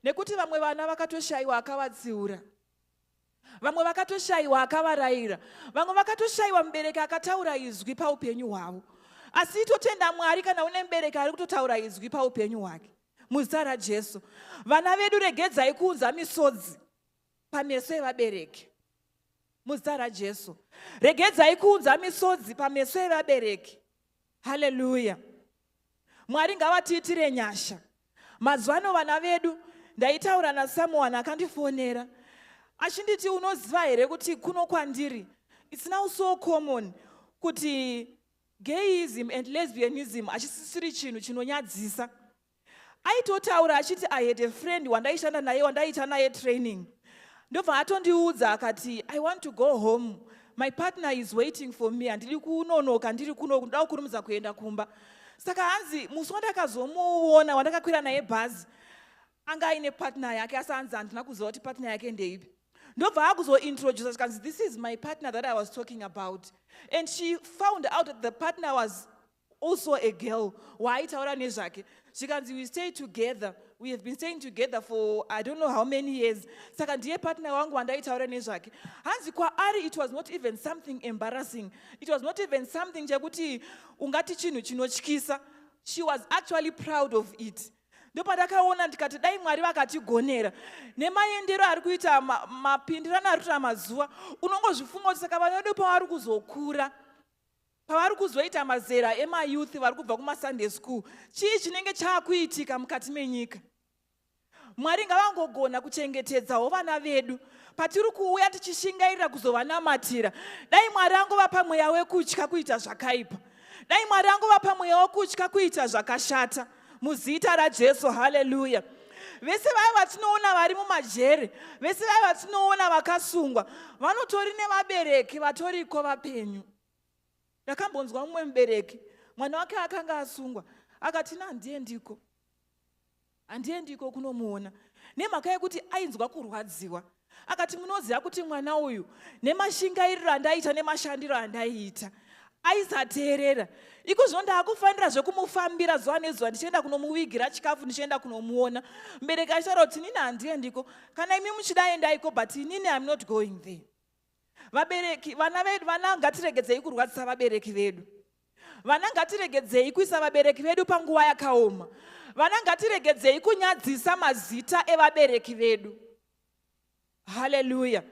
S18: Nekuti vamwe vana vakatoshayiwa akavatsiura, vamwe vakatoshayiwa akavarayira, vamwe vakatoshayiwa mubereki akataura izwi paupenyu hwavo. Asi totenda Mwari kana une mubereki ari kutotaura izwi paupenyu hwake. Muzita raJesu. Vana vedu regedzai kuunza misodzi pameso evabereki. Muzita raJesu. Regedzai kuunza misodzi pameso evabereki. Hallelujah. Mwari ngavatiitire nyasha. Mazuva ano vana vedu, ndaitaura naSamuel akandifonera. Achinditi unoziva here kuti kuno kwandiri, it's now so common kuti gayism and lesbianism achisisiri chinhu chinonyadzisa. Aitotaura achiti I had a friend wandaishanda naye, wandaita naye training. Ndobva atondiudza akati, I want to go home. My partner is waiting for me. Andiri kunonoka, ndiri kuno ndoda kurumidza kuenda kumba. Saka hanzi musi wandakazomuona wandakakwira naye bhazi, anga aine partner yake, asi hanzi handina kuziva kuti partner yake ndeipi. Ndobva akuzointroduce akanzi, this is my partner that I was talking about. And she found out that the partner was also a girl. Waaitaura nezvake. She kanzi, we stay together. We have been staying together for I don't know how many years. Saka ndiye partner wangu wandaitaura nezvake. Hanzi kwaari, it was not even something embarrassing. It was not even something chekuti ungati chinhu chinotyisa. She was actually proud of it. Ndopandakaona ndikati dai Mwari vakatigonera nemaendero ari kuita mapindirano ari kuita mazuva, unongozvifunga kuti saka vana vedu pavari kuzokura, pavari kuzoita mazera emayouth vari kubva kumasunday school, chii chinenge chaakuitika mukati menyika. Mwari ngavangogona kuchengetedzawo vana vedu patiri kuuya tichishingairira kuzovanamatira, dai Mwari angova mweya wekutya kuita zvakaipa, dai Mwari angova mweya wekutya kuita zvakashata, muzita raJesu. Haleluya. Vese vaya vatinoona vari mumajere, vese vaya vatinoona vakasungwa, vanotori nevabereki vatoriko vapenyu. Ndakambonzwa mumwe mubereki, mwana wake akanga asungwa, akati handiendiko kunomuona, nemhaka yekuti ainzwa kurwadziwa. Akati munoziva kuti mwana uyu nemashingairiro andaita nemashandiro andaiita aisateerera, iko zvino ndaakufanira zvekumufambira zuva nezuva, ndichienda kunomuvigira chikafu, ndichienda kunomuona. Mubereki achitaura kuti inini handiendiko, kana imi muchida endaiko, but inini I'm not going there. Vabereki, vana vedu, vana ngatiregedzei kurwadzisa vabereki vedu. Vana ngatiregedzei kuisa vabereki vedu panguva yakaoma. Vana ngatiregedzei kunyadzisa mazita evabereki vedu. Haleluya.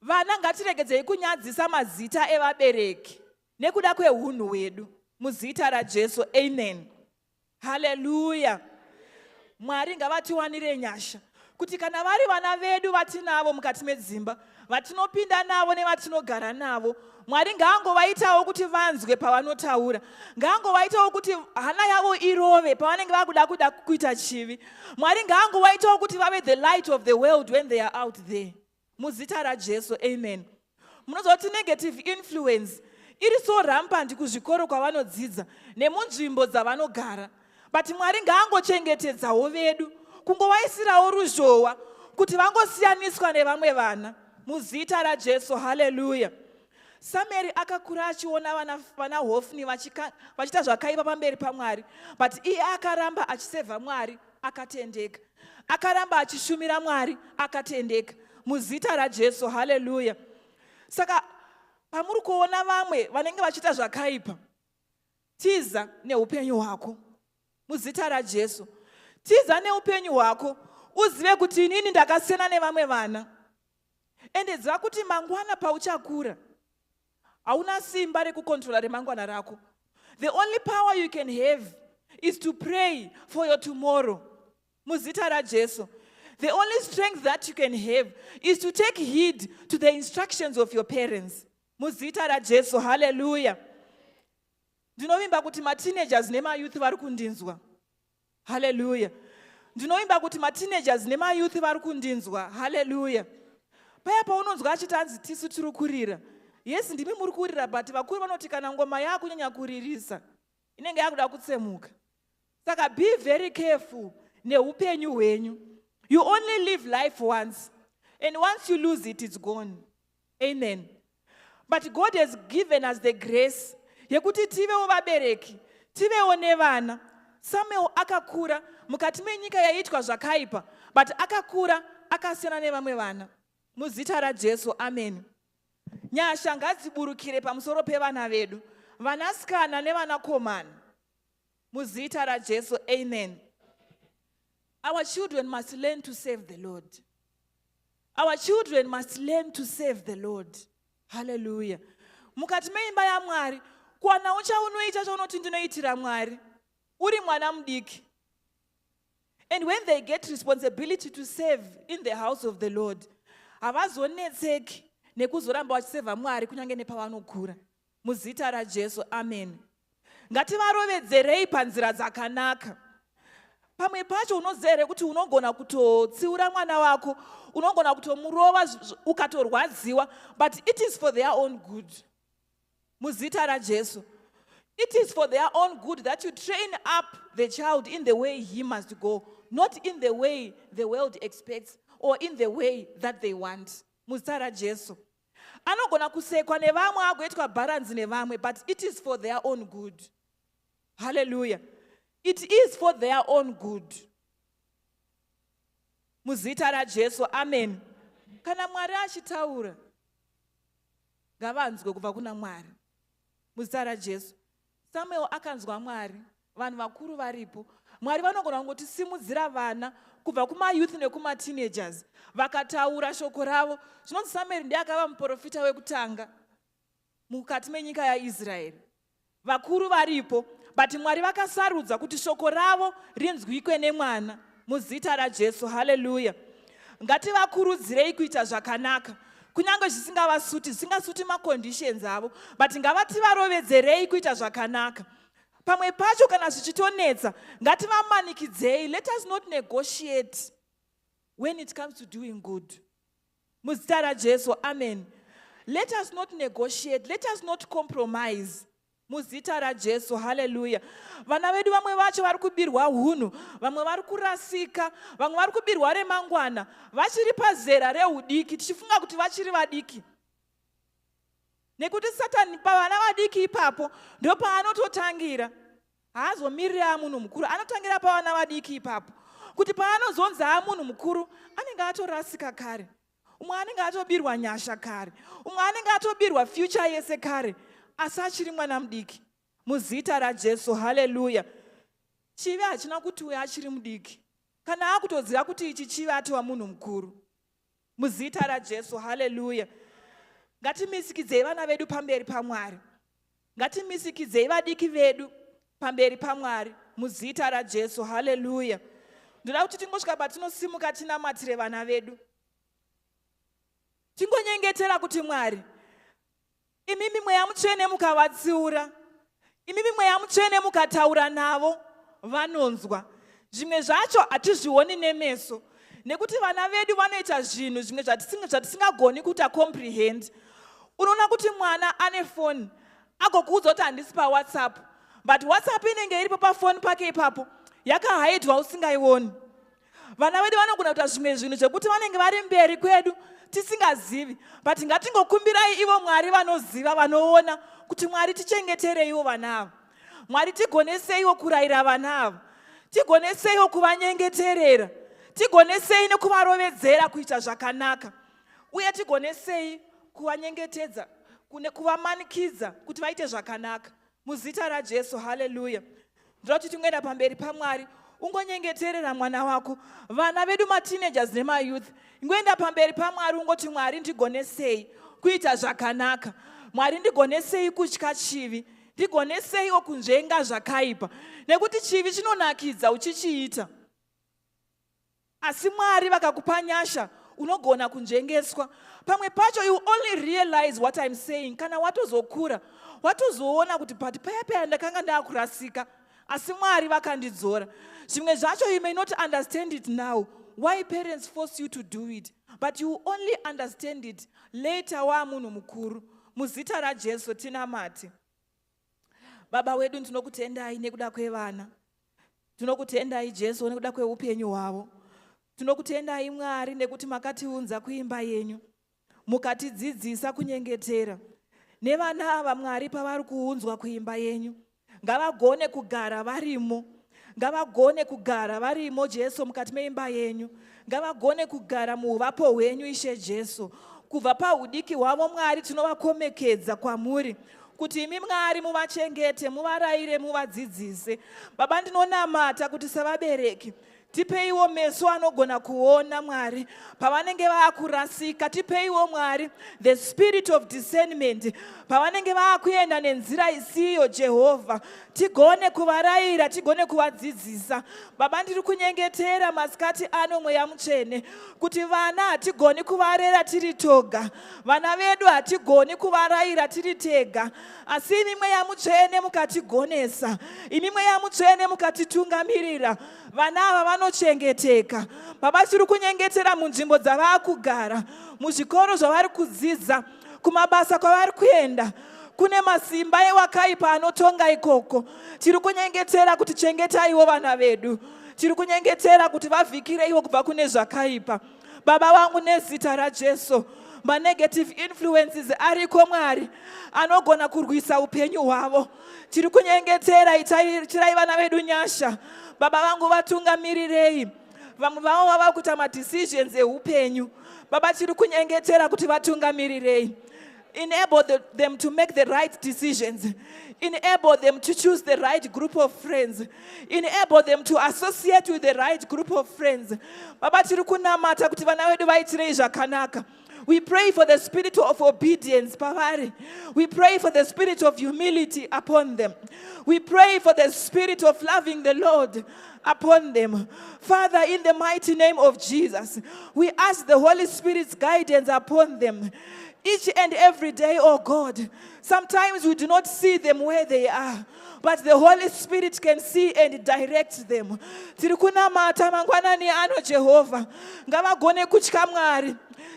S18: Vana ngatiregedzei kunyadzisa mazita evabereki nekuda kweunhu hwedu, muzita raJesu. Amen. Haleluya. Mwari ngavatiwanire nyasha kuti kana vari vana vedu vatinavo mukati medzimba, vatinopinda navo nevatinogara navo, Mwari ngaangovaitawo kuti vanzwe pavanotaura, ngaangovaitawo kuti hana yavo irove pavanenge vakuda kuita chivi. Mwari ngaangovaitawo kuti vave the light of the world when they are out there, muzita raJesu. Amen. Munoziva kuti negative influence iri so rampant kuzvikoro kwavanodzidza nemunzvimbo dzavanogara, but Mwari ngaangochengetedzawo vedu, kungovaisirawo ruzhowa kuti vangosiyaniswa nevamwe vana, muzita raJesu. Haleluya. Sameri akakura achiona vana Hofni vachita zvakaipa pamberi paMwari, but iye akaramba achisevha Mwari akatendeka, akaramba achishumira Mwari akatendeka, muzita raJesu. Haleluya. Saka pamuri kuona vamwe vanenge vachita zvakaipa, tiza neupenyu hwako, muzita raJesu. Tiza neupenyu hwako, uzive kuti inini ndakasiyana nevamwe vana, ende ziva kuti mangwana pauchakura hauna simba rekukontrola remangwana rako. The only power you can have is to pray for your tomorrow, muzita raJesu. The only strength that you can have is to take heed to the instructions of your parents, muzita raJesu. Haleluya. Ndinovimba kuti ma-teenagers nema-youth vari kundinzwa. Haleluya. Ndinovimba kuti ma-teenagers nema-youth vari kundinzwa. Haleluya. Paya paunonzwa achitanzi tisu tiri kurira, yes, ndimi muri kurira, but vakuru vanoti kana ngoma yakunyanya kuririsa inenge yakuda kutsemuka. Saka be very careful neupenyu hwenyu. You only live life once, and once you lose it, it's gone. Amen. But God has given us the grace yekuti tivewo vabereki, tivewo nevana. Samuel akakura mukati menyika yaitwa zvakaipa, but akakura akasiyana nevamwe vana, muzita raJesu. Amen. Nyasha ngadziburukire pamusoro pevana vedu, vanasikana nevanakomana, muzita raJesu. Amen. Our children must learn to serve the Lord. Our children must learn to serve the Lord. Hallelujah. Mukati meimba yaMwari, kuwana uchaunoita chaunoti ndinoitira Mwari, uri mwana mudiki. And when they get responsibility to serve in the house of the Lord, havazonetseki nekuzoramba vachisevha Mwari kunyange nepavanokura, muzita raJesu. Amen. Ngativarovedzerei panzira dzakanaka. Pamwe pacho unozere kuti unogona kutotsiura mwana wako, unogona kutomurova ukatorwadziwa, but it is for their own good, muzita raJesu. It is for their own good that you train up the child in the way he must go, not in the way the world expects or in the way that they want, muzita raJesu. Anogona kusekwa nevamwe agoitwa balance nevamwe, but it is for their own good. Hallelujah. It is for their own good, muzita raJesu. Amen. Kana Mwari achitaura, ngavanzwe kubva kuna Mwari, muzita raJesu. Samuel akanzwa Mwari, vanhu vakuru varipo. Mwari vanogona kungotisimudzira vana kubva kuma-youth nekuma-teenagers, vakataura shoko ravo. Zvinonzi Samuel ndiye akava muprofita wekutanga mukati menyika yaIsraeri. Vakuru varipo, but Mwari vakasarudza kuti shoko ravo rinzwikwe nemwana, muzita raJesu. Haleluya. ngativakurudzirei kuita zvakanaka, kunyange zvisingavasuti, zvisingasuti maconditions avo, but ngavativarovedzerei kuita zvakanaka. Pamwe pacho kana zvichitonetsa, ngativamanikidzei. Let us not negotiate when it comes to doing good. Muzita raJesu, amen. Let us not negotiate, let us not compromise. Muzita raJesu, hallelujah. Vana vedu vamwe vacho vari kubirwa hunhu, vamwe vari kurasika, vamwe vari kubirwa remangwana, vachiri pazera reudiki, tichifunga kuti vachiri vadiki. Nekuti Satani pavana vadiki ipapo ndo paanototangira. Haazomirira munhu mukuru, anotangira pavana vadiki ipapo. Kuti paanozonzi munhu mukuru, anenge atorasika kare. Umwe anenge atobirwa nyasha kare. Umwe anenge atobirwa future yese kare. Asi achiri mwana mudiki. Muzita raJesu, hallelujah. Chivi hachina kuti uyo achiri mudiki. Kana akutoziva kuti ichi chivi atova munhu mukuru. Muzita raJesu, hallelujah. Ngatimisikidzei vana vedu pamberi paMwari. Ngatimisikidzei vadiki vedu pamberi paMwari. Muzita raJesu, hallelujah. Ndoda kuti tingosvika patinosimuka tinamatire vana vedu. Tingonyengetera kuti Mwari, imimi mweya mutsvene mukavatsiura, imimi mweya mutsvene mukataura navo, vanonzwa. Zvimwe zvacho hatizvioni nemeso, nekuti vana vedu vanoita zvinhu zvimwe zvatisingagoni kuta comprehend. Unoona kuti mwana ane phone, agokuudza kuti handisi paWhatsApp, but WhatsApp inenge iripo pafoni pake ipapo, yakahaidwa usingaioni. Vana vedu vanogona kuita zvimwe zvinhu zvekuti vanenge vari mberi kwedu tisingazivi, but ngatingokumbirai ivo Mwari vanoziva, vanoona kuti Mwari tichengeterei vana ava. Mwari tigoneseiwo kurayira vana ava, tigoneseiwo kuvanyengeterera, tigonesei nekuvarovedzera kuita zvakanaka, uye tigonesei kuvanyengetedza, kuvamanikidza kuti vaite zvakanaka. Muzita raJesu, hallelujah. Ndoda kuti tingoenda pamberi paMwari, ungonyengeterera mwana wako, vana vedu mateenagers nemayouth. Ngoenda pamberi paMwari ungoti Mwari ndigonesei kuita zvakanaka. Mwari ndigonesei kutya chivi, ndigoneseiwo kunzvenga zvakaipa, nekuti chivi chinonakidza uchichiita. Asi Mwari vakakupa nyasha, unogona kunzvengeswa. Pamwe pacho you only realize what I'm saying kana watozokura, watozoona kuti pati paya ndakanga ndakurasika, asi Mwari vakandidzora. Zvimwe zvacho you may not understand it now, why parents force you to do it, but you only understand it later wamunhu mukuru. Muzita raJesu tinamati. Baba wedu tinokutendai nekuda kwevana. Tinokutendai Jesu nekuda kweupenyu hwavo. Tinokutendai Mwari nekuti makatiunza kuimba yenyu, mukatidzidzisa kunyengetera. Nevana ava Mwari pavari kuunzwa kuimba yenyu, ngavagone kugara varimo. Ngavagone kugara varimo Jesu mukati meimba yenyu. Ngavagone kugara muuvapo hwenyu Ishe Jesu. Kubva paudiki hwavo Mwari tinovakomekedza kwamuri, kuti imi Mwari muvachengete, muvarayire, muvadzidzise. Baba ndinonamata kuti savabereki tipeiwo meso anogona kuona Mwari pavanenge vaakurasika. Tipeiwo Mwari the spirit of discernment pavanenge vaakuenda nenzira isiyo Jehovha, tigone kuvarayira, tigone kuvadzidzisa. Baba ndiri kunyengetera masikati ano mweya mutsvene kuti vana hatigoni kuvarera tiri toga, vana vedu hatigoni kuvarayira tiri tega, asi imi mweya mutsvene mukatigonesa, imi mweya mutsvene mukatitungamirira. Vana ava vanochengeteka. Baba tiri kunyengetera munzvimbo dzavakugara, muzvikoro zvavari kudzidza, kumabasa kwavari kuenda, kune masimba ewakaipa anotonga ikoko. Tiri kunyengetera kuti chengetaiwo vana vedu, tiri kunyengetera kuti vavhikireiwo kubva kune zvakaipa. Baba vangu nezita raJesu, ma-negative influences ariko Mwari anogona kurwisa upenyu hwavo, tiri kunyengetera, itirai vana vedu nyasha. Baba vangu vatungamirirei, vamwe vavo vava kuita madecisions eupenyu. Baba tiri kunyengetera kuti vatungamirirei. Enable them to make the right decisions. Enable them to choose the right group of friends. Enable them to associate with the right group of friends. Baba tiri kunamata kuti vana vedu vaitirei zvakanaka. We pray for the spirit of obedience, pavari. We pray for the spirit of humility upon them. We pray for the spirit of loving the Lord upon them. Father, in the mighty name of Jesus, we ask the Holy Spirit's guidance upon them each and every day, oh God. Sometimes we do not see them where they are, but the Holy Spirit can see and direct them. Tirikunamata mangwanani ano Jehovah. Ngavagone kutya Mwari.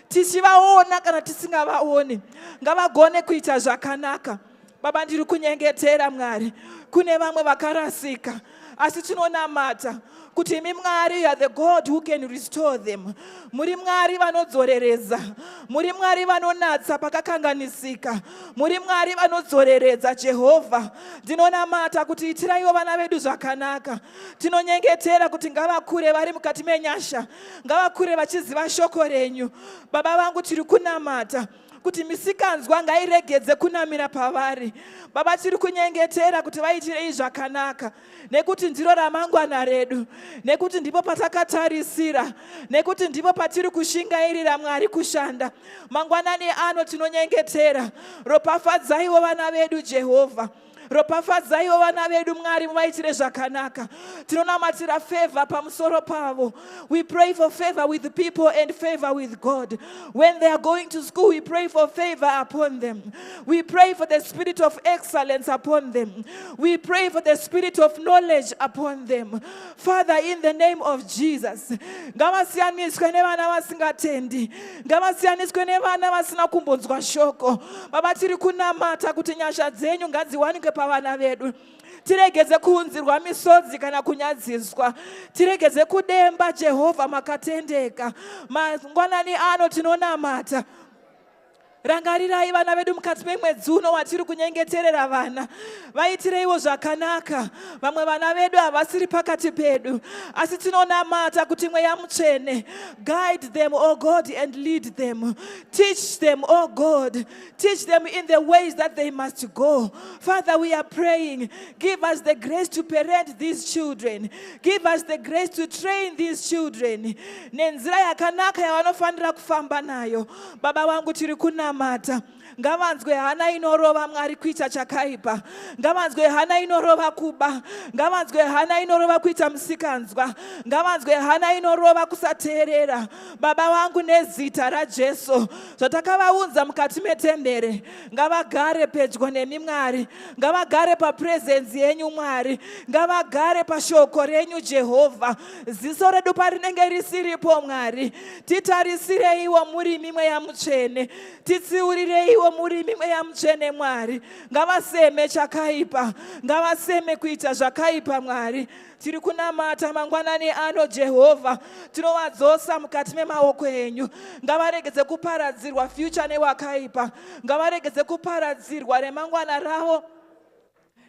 S18: Tichivaona kana tisingavaoni. Ngavagone kuita zvakanaka. Baba ndiri kunyengetera Mwari. Kune vamwe vakarasika. Asi tinonamata kuti imi Mwari, you are the God who can restore them. Muri Mwari vanodzorereza. Muri Mwari vanonatsa pakakanganisika. Muri Mwari vanodzoreredza Jehovah. Ndinonamata kuti itiraiwo vana vedu zvakanaka. Tinonyengetera kuti ngavakure vari mukati menyasha. Ngavakure vachiziva shoko renyu. Baba vangu tiri kunamata kuti misikanzwa ngairegedze kunamira pavari. Baba tiri kunyengetera kuti vaitirei zvakanaka, nekuti ndiro ramangwana redu, nekuti ndipo patakatarisira, nekuti ndipo patiri kushingairira Mwari kushanda. Mangwanani ano tinonyengetera, ropafadzaiwo vana vedu Jehovah. Ropafadzaiwo vana vedu Mwari, muvaitire zvakanaka. Tinonamatira favor pamusoro pavo. We pray for favor with the people and favor with God. When they are going to school, we pray for favor upon them. We pray for the spirit of excellence upon them. We pray for the spirit of knowledge upon them. Father, in the name of Jesus, ngavasiyaniswe nevana vasingatendi, ngavasiyaniswe nevana vasina kumbonzwa shoko. Baba tiri kunamata kuti nyasha dzenyu ngadziwanikwe pavana vedu. Tiregeze kuunzirwa misodzi kana kunyadziswa. Tiregeze kudemba Jehovah makatendeka. Mangwanani ano tinonamata. Rangarirai vana vedu mukati memwedzi uno watiri kunyengeterera vana. Vaitireiwo zvakanaka. Vamwe vana vedu havasiri pakati pedu, asi tinonamata kuti Mweya Mutsvene guide them, oh God, and lead them. Teach them, oh God. Teach them in the ways that they must go. Father, we are praying. Give us the grace to parent these children. Give us the grace to train these children. Nenzira yakanaka yavanofanira kufamba nayo. Baba wangu tiri kunamata. Ngavanzwe hana inorova Mwari kuita chakaipa. Ngavanzwe hana inorova kuba. Ngavanzwe hana inorova kuita msikanzwa. Ngavanzwe hana inorova kusateerera. Baba wangu nezita raJesu, zvatakavaudza mukati metembere, ngavagare pedyo nemi Mwari. Ngavagare papresence yenyu Mwari. Ngavagare pashoko renyu Jehovah. Ziso redu parinenge risiripo Mwari, titarisirei muri Mweya Mutsvene. Titsiurirei muri Mweya Mutsvene Mwari. Ngavaseme chakaipa, ngavaseme kuita zvakaipa Mwari. Tiri kunamata mangwanani ano Jehovah. Tinovadzosa mukati memaoko enyu. Ngavaregeze kuparadzirwa future newakaipa. Ngavaregeze kuparadzirwa remangwana ravo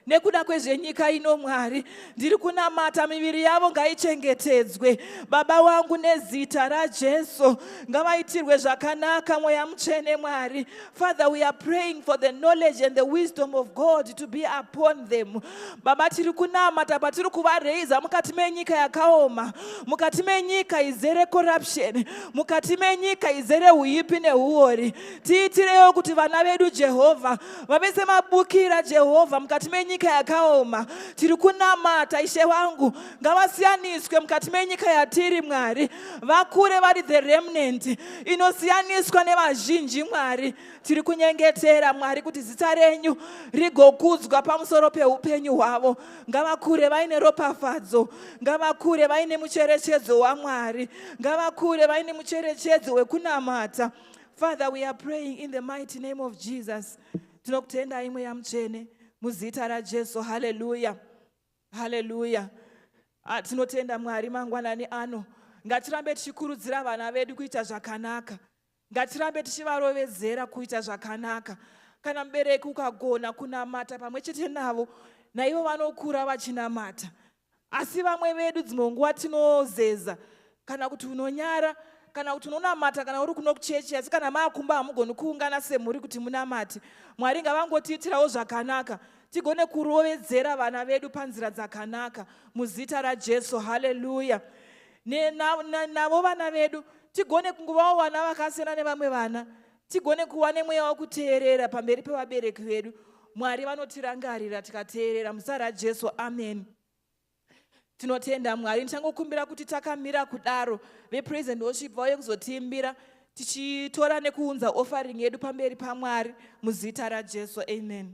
S18: nekuda kwezvenyika ino Mwari. Ndiri kunamata miviri yavo ngaichengetedzwe. Baba wangu nezita raJesu, ngavaitirwe zvakanaka Mweya Mutsvene Mwari. Father, we are praying for the knowledge and the wisdom of God to be upon them. Baba tiri kunamata patiri kuvareiza mukati menyika yakaoma, mukati menyika izere corruption, mukati menyika izere uipi neuori. Tiitirewo kuti vana vedu Jehovah vavese mabukira Jehovah mukati menyika yakaoma. Tiri kunamata Ishe wangu, ngavasiyaniswe mukati menyika yatiri Mwari. Vakure vari the remnant inosiyaniswa nevazhinji Mwari. Tiri kunyengetera Mwari kuti zita renyu rigokudzwa pamusoro peupenyu hwavo. Ngavakure vaine ropafadzo, ngavakure vaine mucherechedzo waMwari, ngavakure vaine mucherechedzo wekunamata. Father, we are praying in the mighty name of Jesus. Tinokutendai Mweya Mutsvene muzita raJesu. Hallelujah. Hallelujah. Tinotenda Mwari mangwanani ano. Ngatirambe tichikurudzira vana vedu kuita zvakanaka. Ngatirambe tichivarovedzera kuita zvakanaka. Kana mubereki ukagona kunamata pamwe chete navo, naivo vanokura vachinamata. Asi vamwe vedu dzimwe nguva tinozeza, kana kuti unonyara, kana kuti unonamata, kana uri kuno kuchechi, asi kana maakumba hamugoni kuungana semhuri kuti munamate. Mwari ngavangotiitirawo zvakanaka, tigone kurovedzera vana vedu panzira dzakanaka muzita raJesu. Hallelujah. Navo vana vedu tigone kungovawo vana vakasiyana nevamwe vana, tigone kuva nemweya wokuteerera pamberi pevabereki vedu. Mwari vanotirangarira tikateerera muzita raJesu. Amen. Tinotenda Mwari. Ndichangokumbira kuti takamira kudaro vepraise and worship vauye kuzotiimbira tichitora nekuunza offering yedu pamberi paMwari muzita raJesu. Amen.